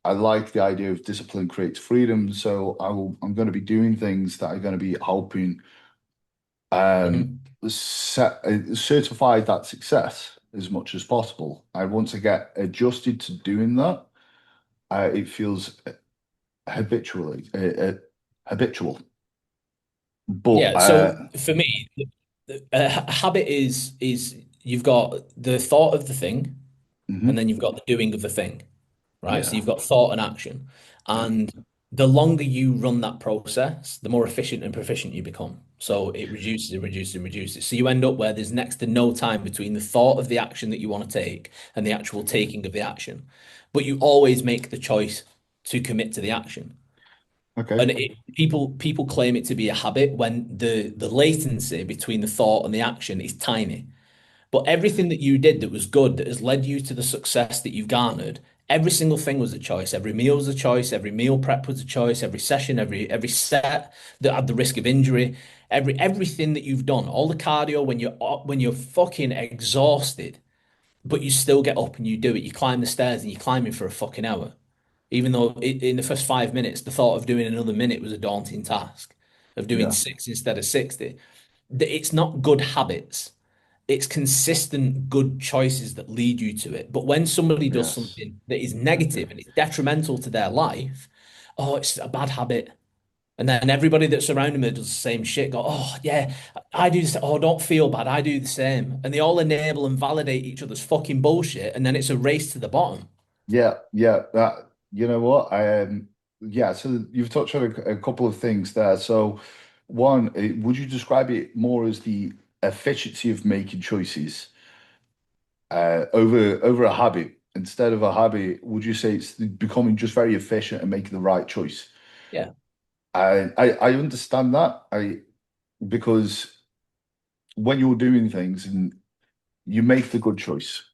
I like the idea of discipline creates freedom. So I'm going to be doing things that are going to be helping um, Mhm. certify that success as much as possible. And once I get adjusted to doing that, it feels habitually habitual. But Yeah. So for me, a habit is you've got the thought of the thing, and mhm, then you've got the doing of the thing, right? So yeah, you've got thought and action, yeah, and the longer you run that process, the more efficient and proficient you become. So it reduces and reduces and reduces. So you end up where there's next to no time between the thought of the action that you want to take and the actual taking of the action, but you always make the choice to commit to the action. okay, And people claim it to be a habit when the latency between the thought and the action is tiny. But everything that you did that was good, that has led you to the success that you've garnered, every single thing was a choice. Every meal was a choice. Every meal prep was a choice. Every session, every set that had the risk of injury, everything that you've done, all the cardio when you're fucking exhausted, but you still get up and you do it. You climb the stairs and you're climbing for a fucking hour. Even though in the first 5 minutes, the thought of doing another minute was a daunting task, of doing yeah, six instead of 60. It's not good habits. It's consistent good choices that lead you to it. But when somebody does yes, something that is okay, negative and it's detrimental to their life, oh, it's a bad habit. And then everybody that's around them that does the same shit go, oh, yeah, I do this. Oh, don't feel bad. I do the same. And they all enable and validate each other's fucking bullshit. And then it's a race to the bottom. yeah, yeah. That you know what? yeah, so you've touched on a couple of things there. So, one, would you describe it more as the efficiency of making choices over a habit? Instead of a habit, would you say it's becoming just very efficient and making the right choice? Yeah. I understand that. Because when you're doing things and you make the good choice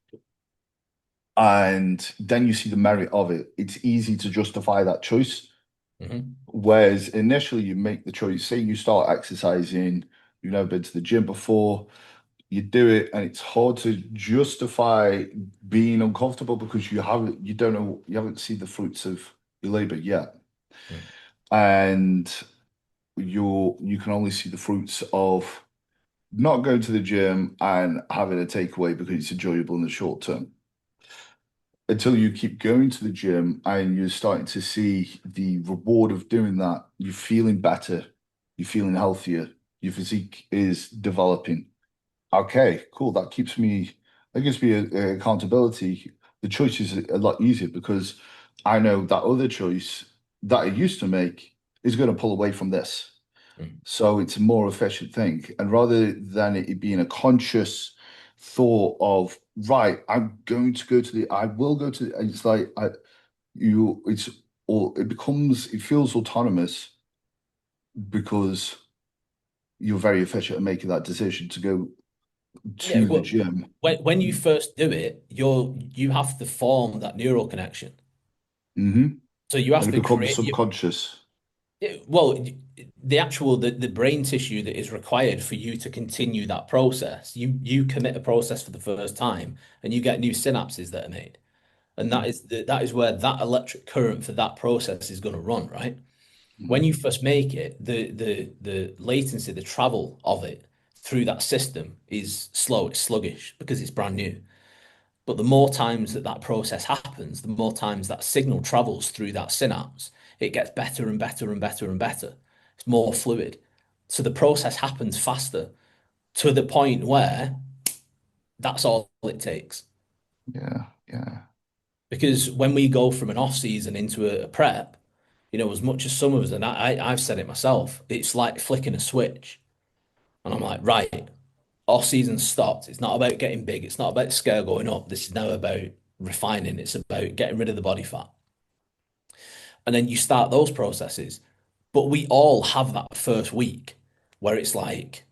and then you see the merit of it, it's easy to justify that choice. Hmm. Whereas initially you make the choice, say you start exercising, you've never been to the gym before, you do it, and it's hard to justify being uncomfortable because you don't know, you haven't seen the fruits of your labor yet. And you can only see the fruits of not going to the gym and having a takeaway because it's enjoyable in the short term. Until you keep going to the gym and you're starting to see the reward of doing that, you're feeling better, you're feeling healthier, your physique is developing. Okay, cool. That gives me accountability. The choice is a lot easier because I know that other choice that I used to make is going to pull away from this. So it's a more efficient thing. And rather than it being a conscious thought of, right, I will go to, it's like, it's, or it feels autonomous because you're very efficient at making that decision to go Yeah, to the well, gym. when you first do it, you have to form that neural connection. Hmm. So you And have it to becomes create you, subconscious. well, the actual the brain tissue that is required for you to continue that process. You commit a process for the first time, and you get new synapses that are made, and that is where that electric current for that process is going to run, right? When Mhm. you first make it, the latency, the travel of it through that system is slow, it's sluggish because it's brand new. But the more times that that process happens, the more times that signal travels through that synapse, it gets better and better and better and better. It's more fluid. So the process happens faster to the point where that's all it takes. Yeah, yeah. Because when we go from an off season into a prep, as much as some of us, and I've said it myself, it's like flicking a switch. And I'm like, right, off season stopped. It's not about getting big. It's not about scale going up. This is now about refining. It's about getting rid of the body fat. And then you start those processes. But we all have that first week where it's like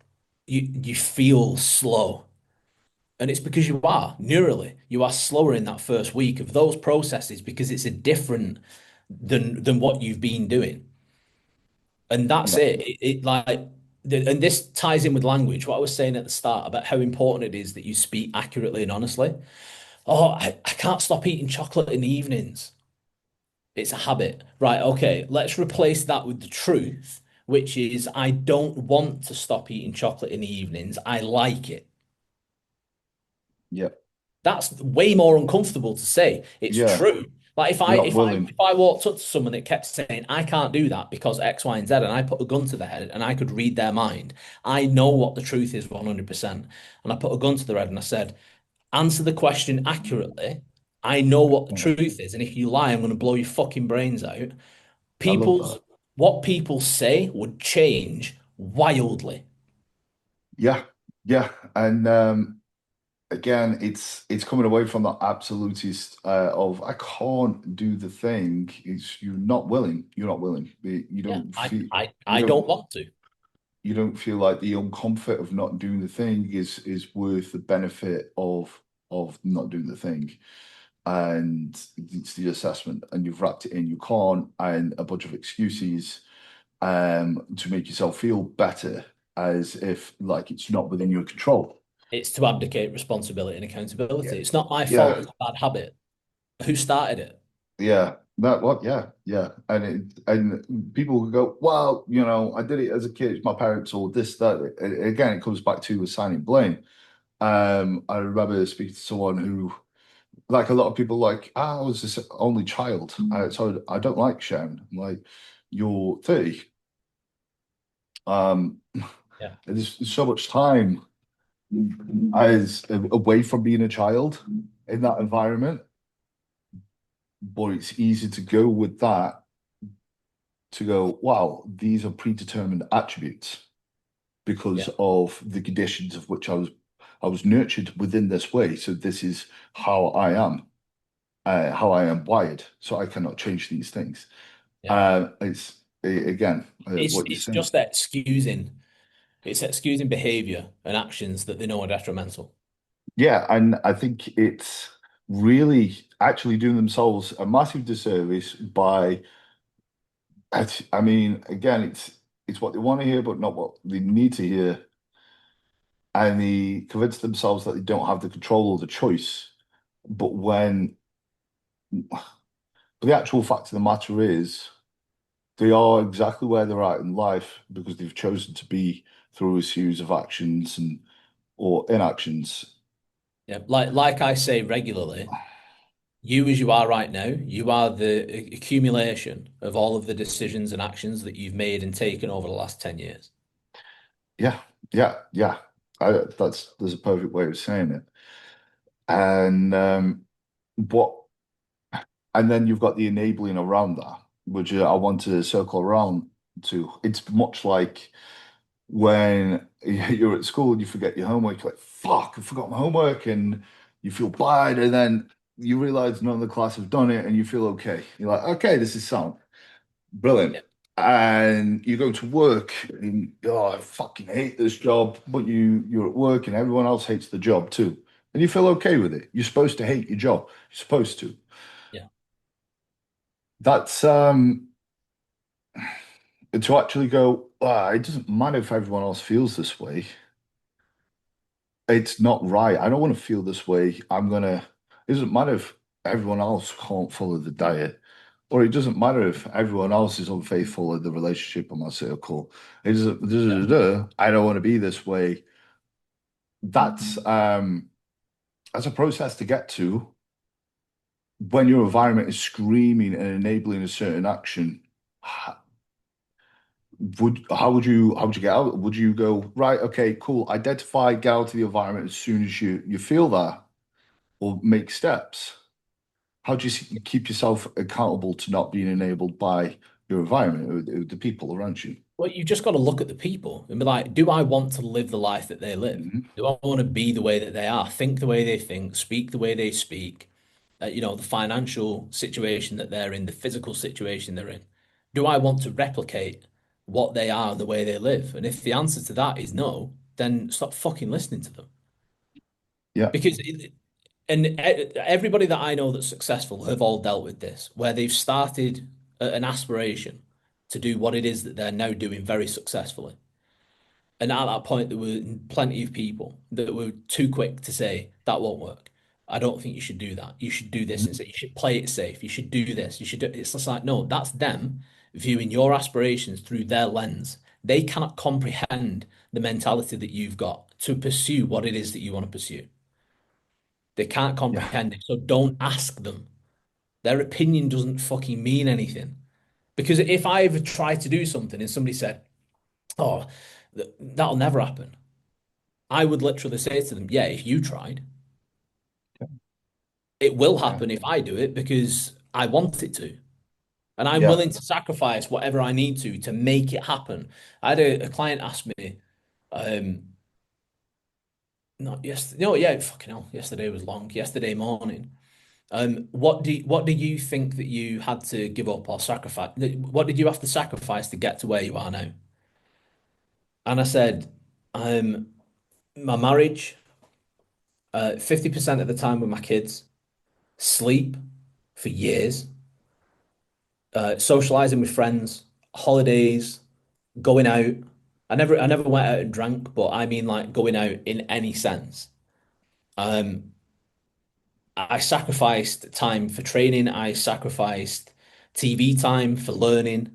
you feel slow. And it's because you are neurally, you are slower in that first week of those processes because it's a different than what you've been doing. And that's Yeah, it. And this ties in with language. What I was saying at the start about how important it is that you speak accurately and honestly. Oh, I can't stop eating chocolate in the evenings. It's a habit. Right, okay, let's replace that with the truth, which is I don't want to stop eating chocolate in the evenings. I like it. yeah, That's way more uncomfortable to say. It's yeah. true. Like if You're I not if I willing. if I walked up to someone that kept saying I can't do that because X, Y, and Z, and I put a gun to their head and I could read their mind, I know what the truth is 100%. And I put a gun to their head and I said, answer the question accurately. I know what the Yeah, truth is, and if you lie, I'm going to blow your fucking brains out. I love People's that. what people say would change wildly. Yeah, yeah. And again, it's coming away from that absolutist of I can't do the thing. It's you're not willing. You're not willing. Yeah, You I don't want to. don't feel like the uncomfort of not doing the thing is worth the benefit of not doing the thing. And it's the assessment, and you've wrapped it in. You can't, and a bunch of excuses to make yourself feel better, as if like it's not within your control. It's to abdicate responsibility and Yeah, accountability. It's not my fault. yeah, It's a bad habit. Who started it? yeah. That what? Yeah, yeah. And people will go, well, I did it as a kid. It's my parents or this, that. Again, it comes back to assigning blame. I remember speaking to someone who, like a lot of people, like, I was this only child, so I don't like sharing. I'm like, you're 30. Um, Yeah. there's so much time as away from being a child in that environment, but it's easy to go with that to go, wow, these are predetermined attributes because Yeah. of the conditions of which I was nurtured within this way. So this is how I am wired. So I cannot change these things. Yeah. Again, It's what you're it's saying. just excusing behavior and actions that they know are detrimental. Yeah, and I think it's really actually doing themselves a massive disservice by, I mean, again, it's what they want to hear, but not what they need to hear. And they convince themselves that they don't have the control or the choice. But but the actual fact of the matter is, they are exactly where they're at in life because they've chosen to be through a series of actions and or inactions. Yeah. Like I say regularly, you as you are right now, you are the accumulation of all of the decisions and actions that you've made and taken over the last 10 years. Yeah, yeah, yeah. There's a perfect way of saying it. And what and then you've got the enabling around that, which I want to circle around to. It's much like when you're at school and you forget your homework, you're like, fuck, I forgot my homework, and you feel bad, and then you realize none of the class have done it, and you feel okay. You're like, okay, this is sound. Brilliant. Yeah. And you go to work and oh, I fucking hate this job, but you're at work and everyone else hates the job too. And you feel okay with it. You're supposed to hate your job. You're supposed to. Yeah. That's to actually go, ah, it doesn't matter if everyone else feels this way. It's not right. I don't want to feel this way. It doesn't matter if everyone else can't follow the diet. Or it doesn't matter if everyone else is unfaithful in the relationship on my circle. It Yeah. doesn't, I don't want to be this way. That's a process to get to when your environment is screaming and enabling a certain action. How would you get out? Would you go, right, okay, cool, identify, get out of the environment as soon as you feel that, or make steps? How do you keep yourself accountable to not being enabled by your environment or the people around you? Well, you've just got to look at the people and be like, do I want to live the life that they live? Mhm. Do I want to be the way that they are, think the way they think, speak the way they speak? The financial situation that they're in, the physical situation they're in. Do I want to replicate what they are, the way they live? And if the answer to that is no, then stop fucking listening to them. Yeah, Because everybody that I know that's successful have all dealt with this, where they've started an aspiration to do what it is that they're now doing very successfully. And at that point, there were plenty of people that were too quick to say, that won't work. I don't think you should do that. You should do this mhm, instead. You should play it safe. You should do this. You should do it's just like, no, that's them viewing your aspirations through their lens. They cannot comprehend the mentality that you've got to pursue what it is that you want to pursue. They can't yeah, comprehend it. So don't ask them. Their opinion doesn't fucking mean anything. Because if I ever tried to do something and somebody said, oh, that'll never happen. I would literally say to them, yeah, if you tried, it will yeah, happen if I do it because I want it to. And I'm yeah. willing to sacrifice whatever I need to make it happen. I had a client ask me, um, not yesterday, no, yeah, fucking hell, yesterday was long, yesterday morning. What do you think that you had to give up or sacrifice? What did you have to sacrifice to get to where you are now? And I said, my marriage, 50% of the time with my kids, sleep for years, socializing with friends, holidays, going out. I never went out and drank, but I mean like going out in any sense. Um, I sacrificed time for training. I sacrificed TV time for learning.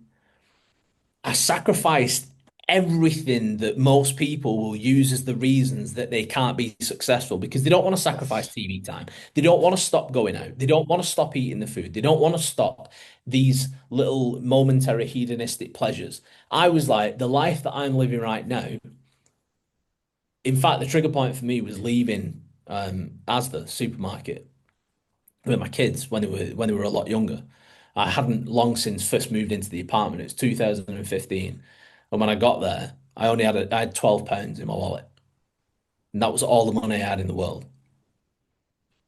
I sacrificed everything that most people will use as the reasons that they can't be successful because they don't want to sacrifice Yes. TV time. They don't want to stop going out. They don't want to stop eating the food. They don't want to stop these little momentary hedonistic pleasures. I was like, the life that I'm living right now, in fact, the trigger point for me was leaving Asda supermarket with my kids when they were a lot younger. I hadn't long since first moved into the apartment. It was 2015. And when I got there, I had £12 in my wallet. And that was all the money I had in the world.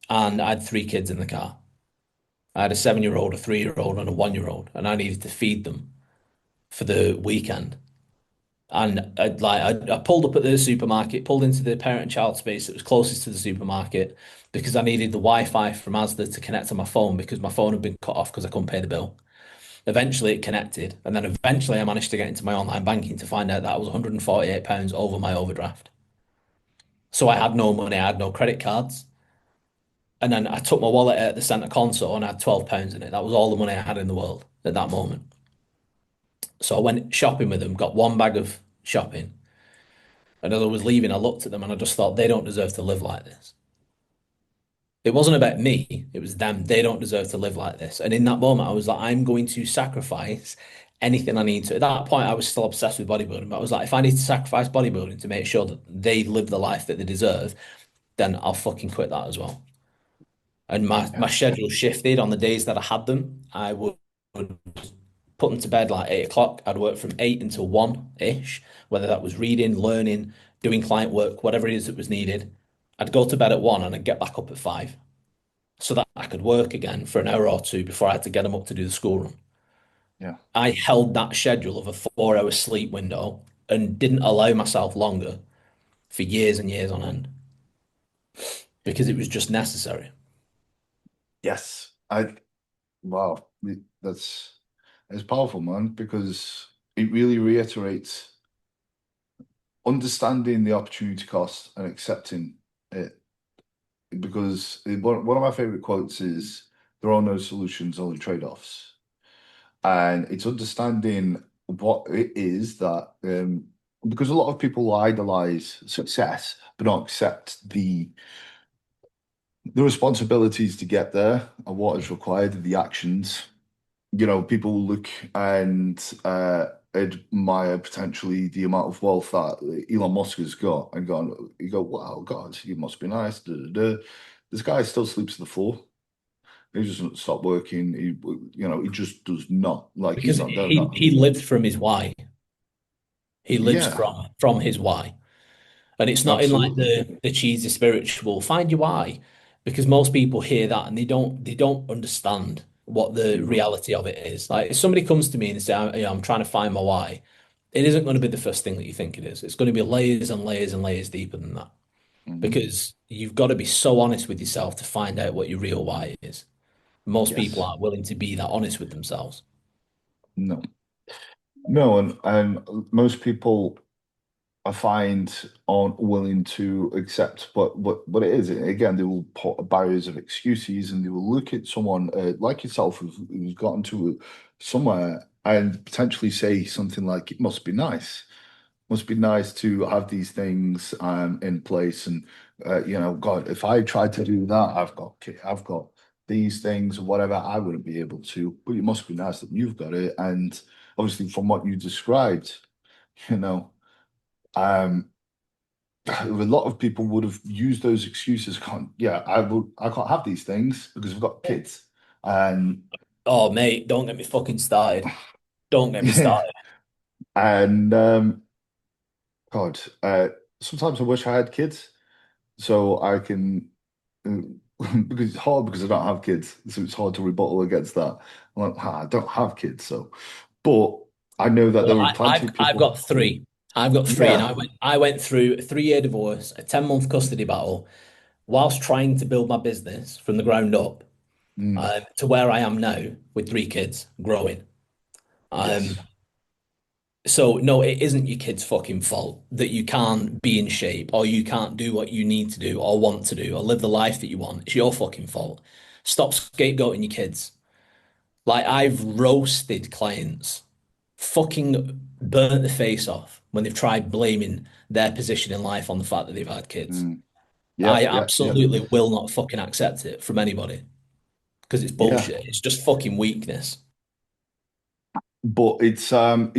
And I had three kids in the car. I had a 7-year-old, a 3-year-old, and a 1-year-old, and I needed to feed them for the weekend. And I pulled up at the supermarket, pulled into the parent and child space that was closest to the supermarket because I needed the Wi-Fi from Asda to connect to my phone because my phone had been cut off because I couldn't pay the bill. Eventually it connected, and then eventually I managed to get into my online banking to find out that I was £148 over my overdraft. So I had no money, I had no credit cards. And then I took my wallet out of the center console and I had £12 in it. That was all the money I had in the world at that moment. So I went shopping with them, got one bag of shopping. And as I was leaving, I looked at them and I just thought, they don't deserve to live like this. It wasn't about me, it was them. They don't deserve to live like this. And in that moment, I was like, I'm going to sacrifice anything I need to. At that point, I was still obsessed with bodybuilding, but I was like, if I need to sacrifice bodybuilding to make sure that they live the life that they deserve, then I'll fucking quit that as well. And my Yeah, schedule shifted on the days that I had them. I would put them to bed like 8 o'clock. I'd work from 8 until 1-ish, whether that was reading, learning, doing client work, whatever it is that was needed. I'd go to bed at 1 and I'd get back up at 5 so that I could work again for an hour or two before I had to get them up to do the school run. yeah, I held that schedule of a 4 hour sleep window and didn't allow myself longer for years and years on end because it was just necessary. yes. Wow, that's it's powerful, man, because it really reiterates understanding the opportunity cost and accepting it. Because one of my favorite quotes is, "There are no solutions, only trade-offs." And it's understanding what it is that, because a lot of people idolize success, but don't accept the responsibilities to get there and what is required, the actions. People look and admire potentially the amount of wealth that Elon Musk has got and gone, you go, wow, God, you must be nice. Da, da, da. This guy still sleeps on the floor. He doesn't stop working. He just does not. Like, he's Because not there, he lived from his why. He lives Yeah, from his why. And it's not in like absolutely. the cheesy spiritual, find your why. Because most people hear that and they don't understand what the No. reality of it is. Like if somebody comes to me and say, I'm trying to find my why, it isn't going to be the first thing that you think it is. It's going to be layers and layers and layers deeper than that. Hmm. Because you've got to be so honest with yourself to find out what your real why is. Most people Yes. aren't willing to be that honest with themselves. No. No, and most people I find aren't willing to accept what it is. Again, they will put barriers of excuses and they will look at someone like yourself who's gotten to somewhere and potentially say something like, "It must be nice. Must be nice to have these things in place." And God, if I tried to do that, I've got these things or whatever, I wouldn't be able to. But it must be nice that you've got it. And obviously, from what you described, you know. Um, a lot of people would have used those excuses. Yeah, I can't have these things because I've got kids, and Oh, mate, don't get me fucking started. Don't get me yeah, started. and God, sometimes I wish I had kids so I can, because it's hard because I don't have kids, so it's hard to rebuttal against that. I'm like, I don't have kids, so, but I know that Well, there are plenty of I've people. got three. I've got three, and Yeah, I went through a 3 year divorce, a 10-month custody battle, whilst trying to build my business from the ground up, mm, to where I am now with three kids growing. Um, yes, so no, it isn't your kid's fucking fault that you can't be in shape or you can't do what you need to do or want to do or live the life that you want. It's your fucking fault. Stop scapegoating your kids. Like I've roasted clients, fucking burnt the face off when they've tried blaming their position in life on the fact that they've had kids. mm, yeah, I yeah, yeah, absolutely will not fucking accept it from anybody because it's yeah. bullshit. It's just fucking weakness. But it's an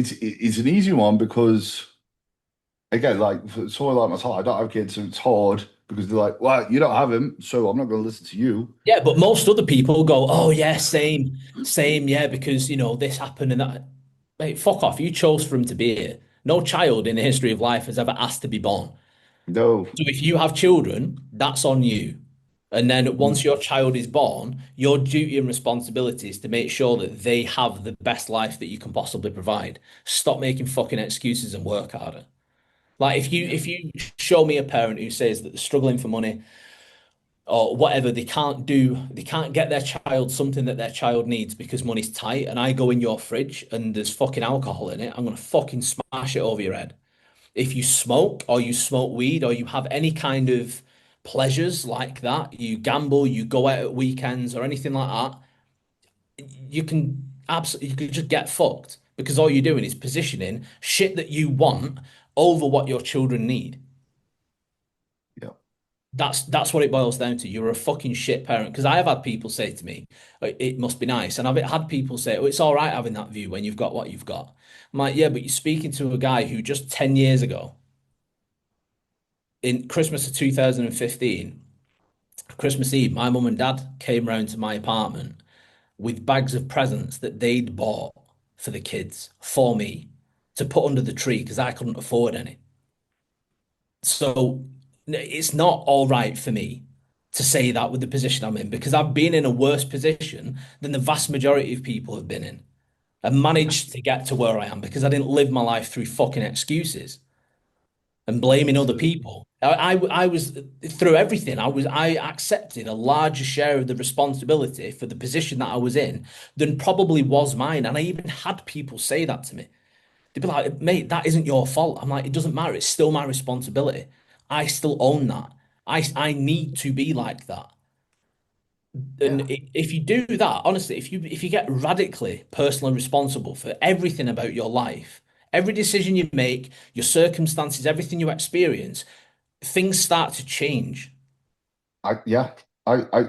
easy one because again, like for someone like myself, I don't have kids, so it's hard because they're like, well, you don't have him, so I'm not going to listen to you. Yeah, but most other people go, oh yeah, same, same, yeah, because this happened and that. Mate, fuck off. You chose for him to be here. No child in the history of life has ever asked to be born. No. So if you have children, that's on you. And then Mm, once your child is born, your duty and responsibility is to make sure that they have the best life that you can possibly provide. Stop making fucking excuses and work harder. Like if you yeah, if you show me a parent who says that they're struggling for money or whatever, they can't get their child something that their child needs because money's tight, and I go in your fridge and there's fucking alcohol in it, I'm gonna fucking smash it over your head. If you smoke or you smoke weed or you have any kind of pleasures like that, you gamble, you go out at weekends or anything like that, you can just get fucked because all you're doing is positioning shit that you want over what your children need. yeah, That's what it boils down to. You're a fucking shit parent. Because I have had people say to me, it must be nice. And I've had people say, oh, it's all right having that view when you've got what you've got. I'm like, yeah, but you're speaking to a guy who just 10 years ago, in Christmas of 2015, Christmas Eve, my mum and dad came round to my apartment with bags of presents that they'd bought for the kids, for me, to put under the tree because I couldn't afford any. So it's not all right for me to say that with the position I'm in because I've been in a worse position than the vast majority of people have been in and managed to get to where I am because I didn't live my life through fucking excuses and blaming other absolutely. people. I was through everything. I accepted a larger share of the responsibility for the position that I was in than probably was mine. And I even had people say that to me. They'd be like, mate, that isn't your fault. I'm like, it doesn't matter. It's still my responsibility. I still own that. I need to be like that. And Yeah, if you do that, honestly, if you get radically personally responsible for everything about your life, every decision you make, your circumstances, everything you experience, things start to change. yeah, I, I,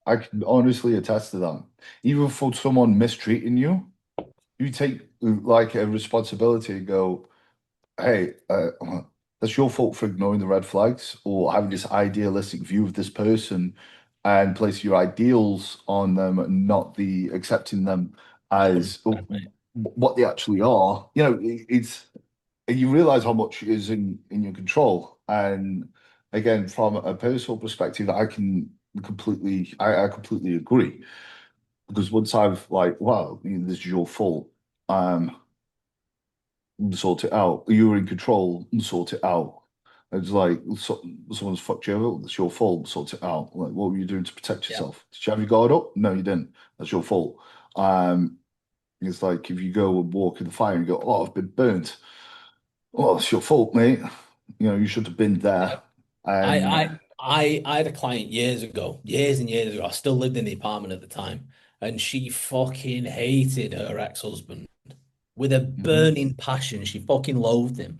I can honestly attest to that. Even for someone mistreating you, you take like a responsibility and go, hey, that's your fault for ignoring the red flags or having this idealistic view of this person and place your ideals on them and not the accepting them as 100%, mate. what they actually are. You know, it's you realize how much is in your control. And again, from a personal perspective, I completely agree because once I've like, wow, this is your fault. Um, sort it out. You were in control and sort it out. It's like someone's fucked you over. It's your fault. Sort it out. Like, what were you doing to protect Yeah. yourself? Did you have your guard up? No, you didn't. That's your fault. Um, it's like if you go and walk in the fire and you go, "Oh, I've been burnt." Well, it's your fault, mate. You know, you should have been Yeah. there. And I had a client years ago, years and years ago. I still lived in the apartment at the time, and she fucking hated her ex-husband with a mhm, burning passion. She fucking loathed him.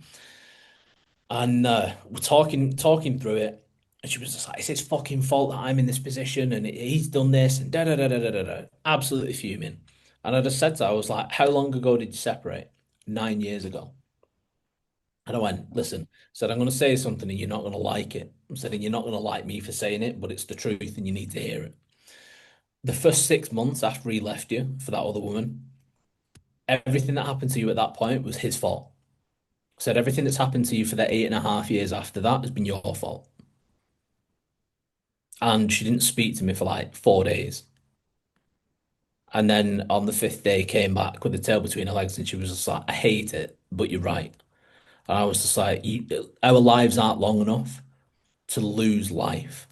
And we're talking through it, and she was just like, "It's his fucking fault that I'm in this position, and he's done this, and da da da da da da da." Absolutely fuming. And I just said to her, I was like, "How long ago did you separate?" 9 years ago. And I went, "Listen," I said, "I'm going to say something, and you're not going to like it." I said, "And you're not going to like me for saying it, but it's the truth, and you need to hear it." The first 6 months after he left you for that other woman, everything that happened to you at that point was his fault. I said, "Everything that's happened to you for the 8.5 years after that has been your fault." And she didn't speak to me for like 4 days. And then on the fifth day, came back with the tail between her legs, and she was just like, "I hate it, but you're right." And I was just like, Our lives aren't long enough to lose life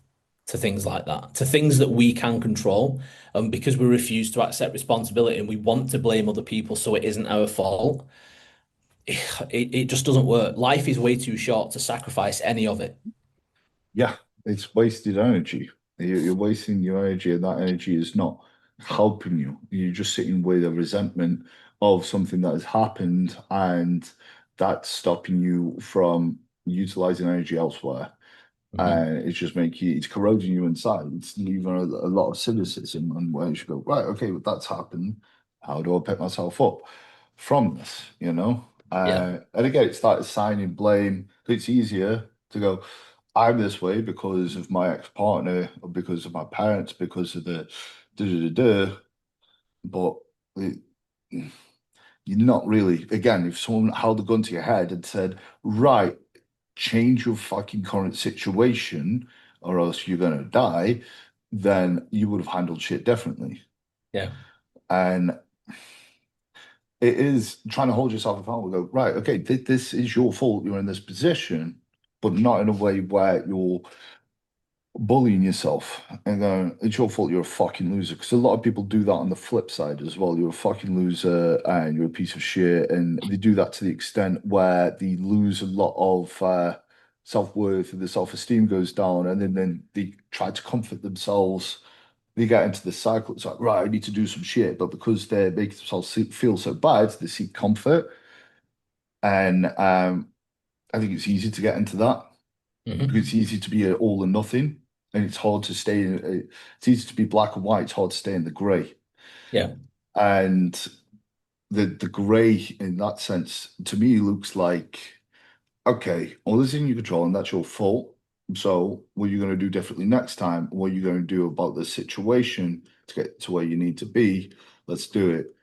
to things like that, to things that we can control." And because we refuse to accept responsibility and we want to blame other people so it isn't our fault, it just doesn't work. Life is way too short to sacrifice any of it. yeah, it's wasted energy. You're wasting your energy, and that energy is not helping you. You're just sitting with a resentment of something that has happened, and that's stopping you from utilizing energy elsewhere. Mhm. And it's just making it's corroding you inside. It's leaving a lot of cynicism and where you should go, right, okay, but that's happened. How do I pick myself up from this? You know? Yeah. And again, it started assigning blame. It's easier to go, I'm this way because of my ex-partner, or because of my parents, because of the da da da da. But it, you're not really, again, if someone held a gun to your head and said, right, change your fucking current situation or else you're gonna die, then you would have handled shit differently. Yeah. And it is trying to hold yourself accountable, go, right, okay, this is your fault, you're in this position, but not in a way where you're bullying yourself and going, it's your fault, you're a fucking loser. Because a lot of people do that on the flip side as well. You're a fucking loser and you're a piece of shit. And they do that to the extent where they lose a lot of self-worth and the self-esteem goes down. And then they try to comfort themselves. They get into the cycle. It's like, right, I need to do some shit. But because they're making themselves feel so bad, they seek comfort. And I think it's easy to get into that because it's Hmm. easy to be an all or nothing, and it's hard to stay. It's easy to be black and white. It's hard to stay in the grey. Yeah. And the grey in that sense to me looks like, okay, all this is in your control, and that's your fault. So what are you going to do differently next time? What are you going to do about the situation to get to where you need to be? Let's do it.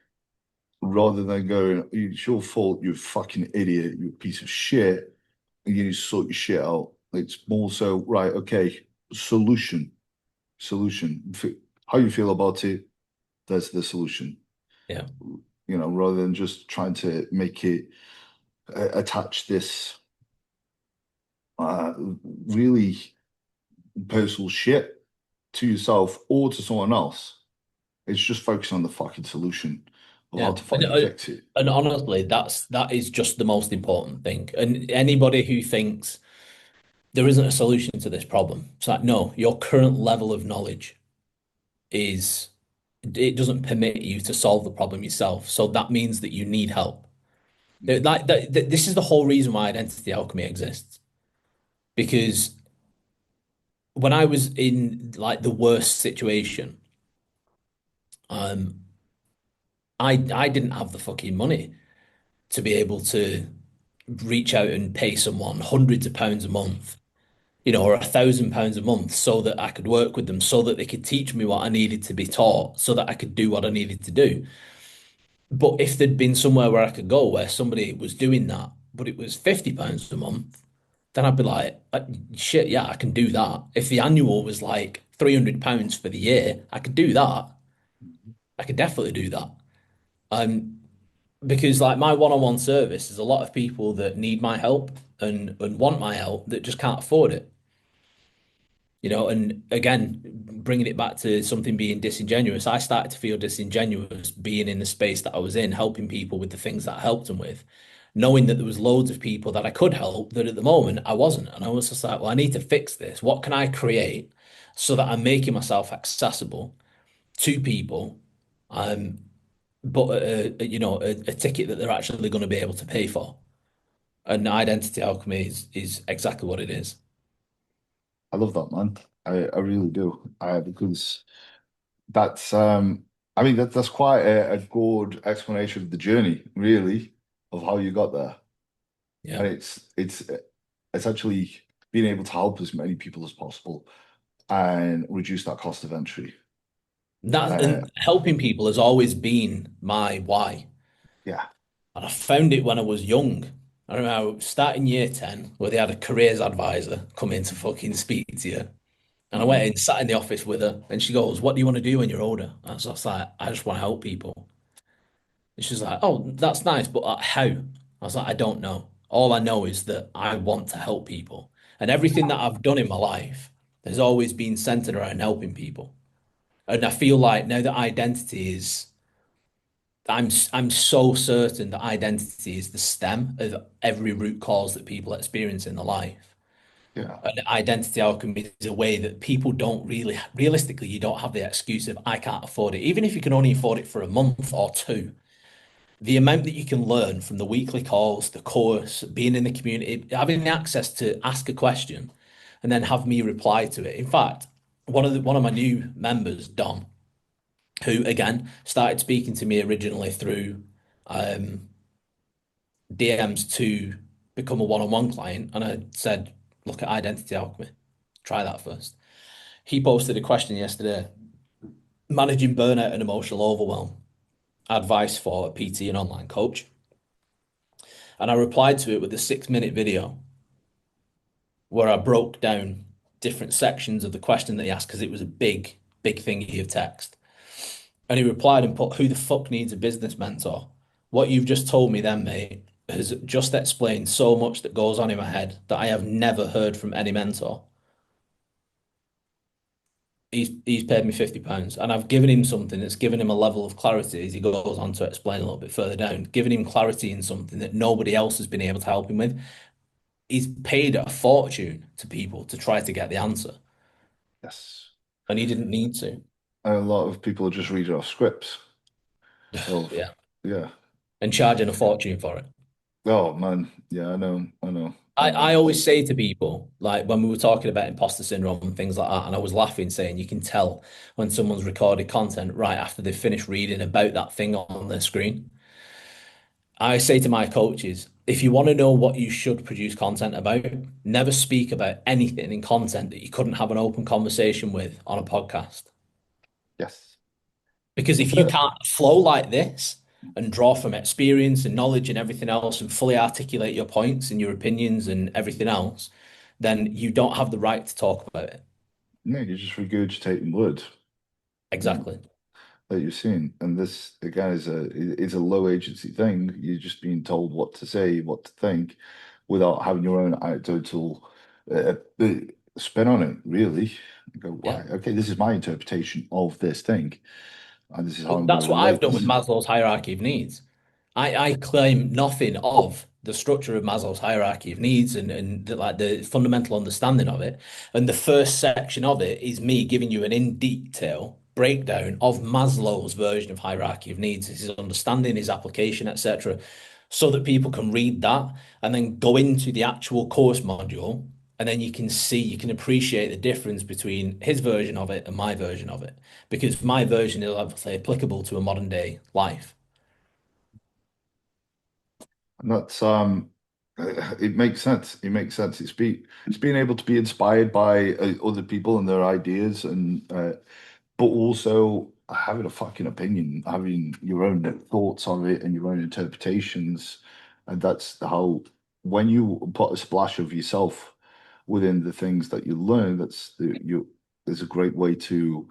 Rather than going, it's your fault, you fucking idiot, you piece of shit, and you need to sort your shit out. It's more so, right, okay, solution, solution. How you feel about it, that's the solution. Yeah. Rather than just trying to make it attach this uh, really personal shit to yourself or to someone else. It's just focusing on the fucking solution of how Yeah. to fucking fix it. And honestly, that is just the most important thing. And anybody who thinks there isn't a solution to this problem, it's like, no, your current level of knowledge is it doesn't permit you to solve the problem yourself. So that means that you need help. This is the whole reason why identity alchemy exists. Because when I was in like the worst situation, um, I didn't have the fucking money to be able to reach out and pay someone hundreds of pounds a month, or £1,000 a month so that I could work with them, so that they could teach me what I needed to be taught, so that I could do what I needed to do. But if there'd been somewhere where I could go where somebody was doing that, but it was £50 a month, then I'd be like, shit, yeah, I can do that. If the annual was like £300 for the year, I could do that. I could definitely do that. Um, because like my one-on-one service is a lot of people that need my help and want my help that just can't afford it. And again, bringing it back to something being disingenuous, I started to feel disingenuous being in the space that I was in, helping people with the things that I helped them with, knowing that there was loads of people that I could help that at the moment I wasn't. And I was just like, well, I need to fix this. What can I create so that I'm making myself accessible to people, um, but a ticket that they're actually going to be able to pay for. And identity alchemy is exactly what it is. I love that, man. I really do. Because that's I mean that's quite a good explanation of the journey, really, of how you got there. Yeah. And it's actually being able to help as many people as possible and reduce that cost of entry. That Uh, and helping people has always been my why. yeah. And I found it when I was young. I remember starting year 10, where they had a careers advisor come in to fucking speak to you. And I went Mhm. in, sat in the office with her, and she goes, "What do you want to do when you're older?" And I was just like, "I just want to help people." And she's like, "Oh, that's nice, but how?" I was like, "I don't know. All I know is that I want to help people. And everything that I've done in my life has always been centered around helping people. And I feel like now that identity is I'm so certain that identity is the stem of every root cause that people experience in their life. Yeah. And identity alchemy is a way that people don't really, realistically, you don't have the excuse of I can't afford it. Even if you can only afford it for a month or two, the amount that you can learn from the weekly calls, the course, being in the community, having the access to ask a question and then have me reply to it. In fact, one of my new members, Dom, who again started speaking to me originally through um, DMs to become a one-on-one client, and I said, look at identity alchemy. Try that first. He posted a question yesterday, managing burnout and emotional overwhelm, advice for a PT and online coach. And I replied to it with a 6-minute video where I broke down different sections of the question that he asked because it was a big, big thingy of text. And he replied and put, who the fuck needs a business mentor? What you've just told me then, mate, has just explained so much that goes on in my head that I have never heard from any mentor. He's paid me £50 and I've given him something that's given him a level of clarity as he goes on to explain a little bit further down, giving him clarity in something that nobody else has been able to help him with. He's paid a fortune to people to try to get the answer, Yes. and he didn't need to. And a lot of people just read it off scripts of, Yeah. yeah. And charging a fortune for it. Oh man, yeah, I know, I I know. always say to people, like when we were talking about imposter syndrome and things like that, and I was laughing, saying you can tell when someone's recorded content right after they've finished reading about that thing on their screen. I say to my coaches, if you want to know what you should produce content about, never speak about anything in content that you couldn't have an open conversation with on a podcast. Yes. Because That's if you it. can't flow like this and draw from experience and knowledge and everything else and fully articulate your points and your opinions and everything else, then you don't have the right to talk about it. No, you're just regurgitating words. Exactly. That you've seen. And this again is a low agency thing. You're just being told what to say, what to think, without having your own anecdotal uh, spin on it, really. You go, Yeah. right, okay, this is my interpretation of this thing, and this is how Well, I'm going that's to what I've relate done with this. Maslow's hierarchy of needs. I claim nothing of the structure of Maslow's hierarchy of needs and like the fundamental understanding of it. And the first section of it is me giving you an in detail breakdown of Maslow's version of hierarchy of needs, his understanding, his application, etc., so that people can read that and then go into the actual course module. And then you can see, you can appreciate the difference between his version of it and my version of it, because my version is obviously applicable to a modern day life. And that's it makes sense. It makes sense. It's being able to be inspired by other people and their ideas, and but also having a fucking opinion, having your own thoughts on it and your own interpretations. And that's how, when you put a splash of yourself within the things that you learn, there's a great way to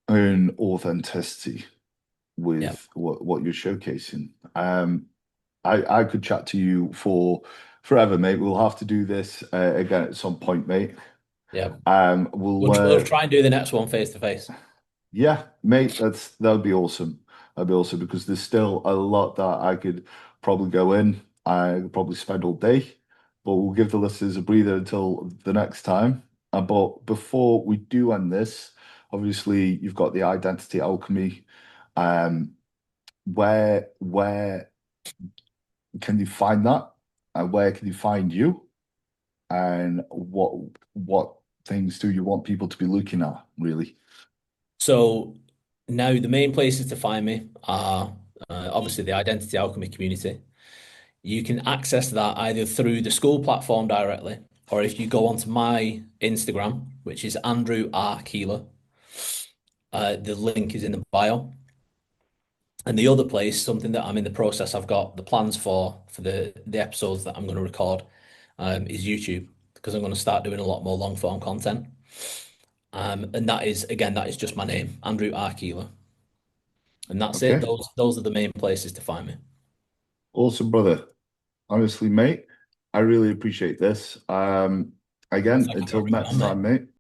earn authenticity Yeah. with what you're showcasing. I could chat to you for forever, mate. We'll have to do this again at some point, mate. Yeah. We'll We'll try and do the next one face to face. Yeah, mate, that would be awesome. That'd be awesome because there's still a lot that I could probably go in. I could probably spend all day, but we'll give the listeners a breather until the next time. But before we do end this, obviously you've got the identity alchemy. Um, where can you find that? And where can you find you? And what things do you want people to be looking at, really? So now the main places to find me are obviously the Identity Alchemy community. You can access that either through the school platform directly, or if you go onto my Instagram, which is Andrew R. Keeler, the link is in the bio. And the other place, something that I'm in the process, I've got the plans for the episodes that I'm going to record, is YouTube because I'm going to start doing a lot more long form content. And that is again, that is just my name, Andrew R. Keeler. And that's it. Okay, Those are the main places to find me. awesome, brother. Honestly, mate, I really appreciate this. Well, Again, thank you for until bringing me next on, mate. time, mate.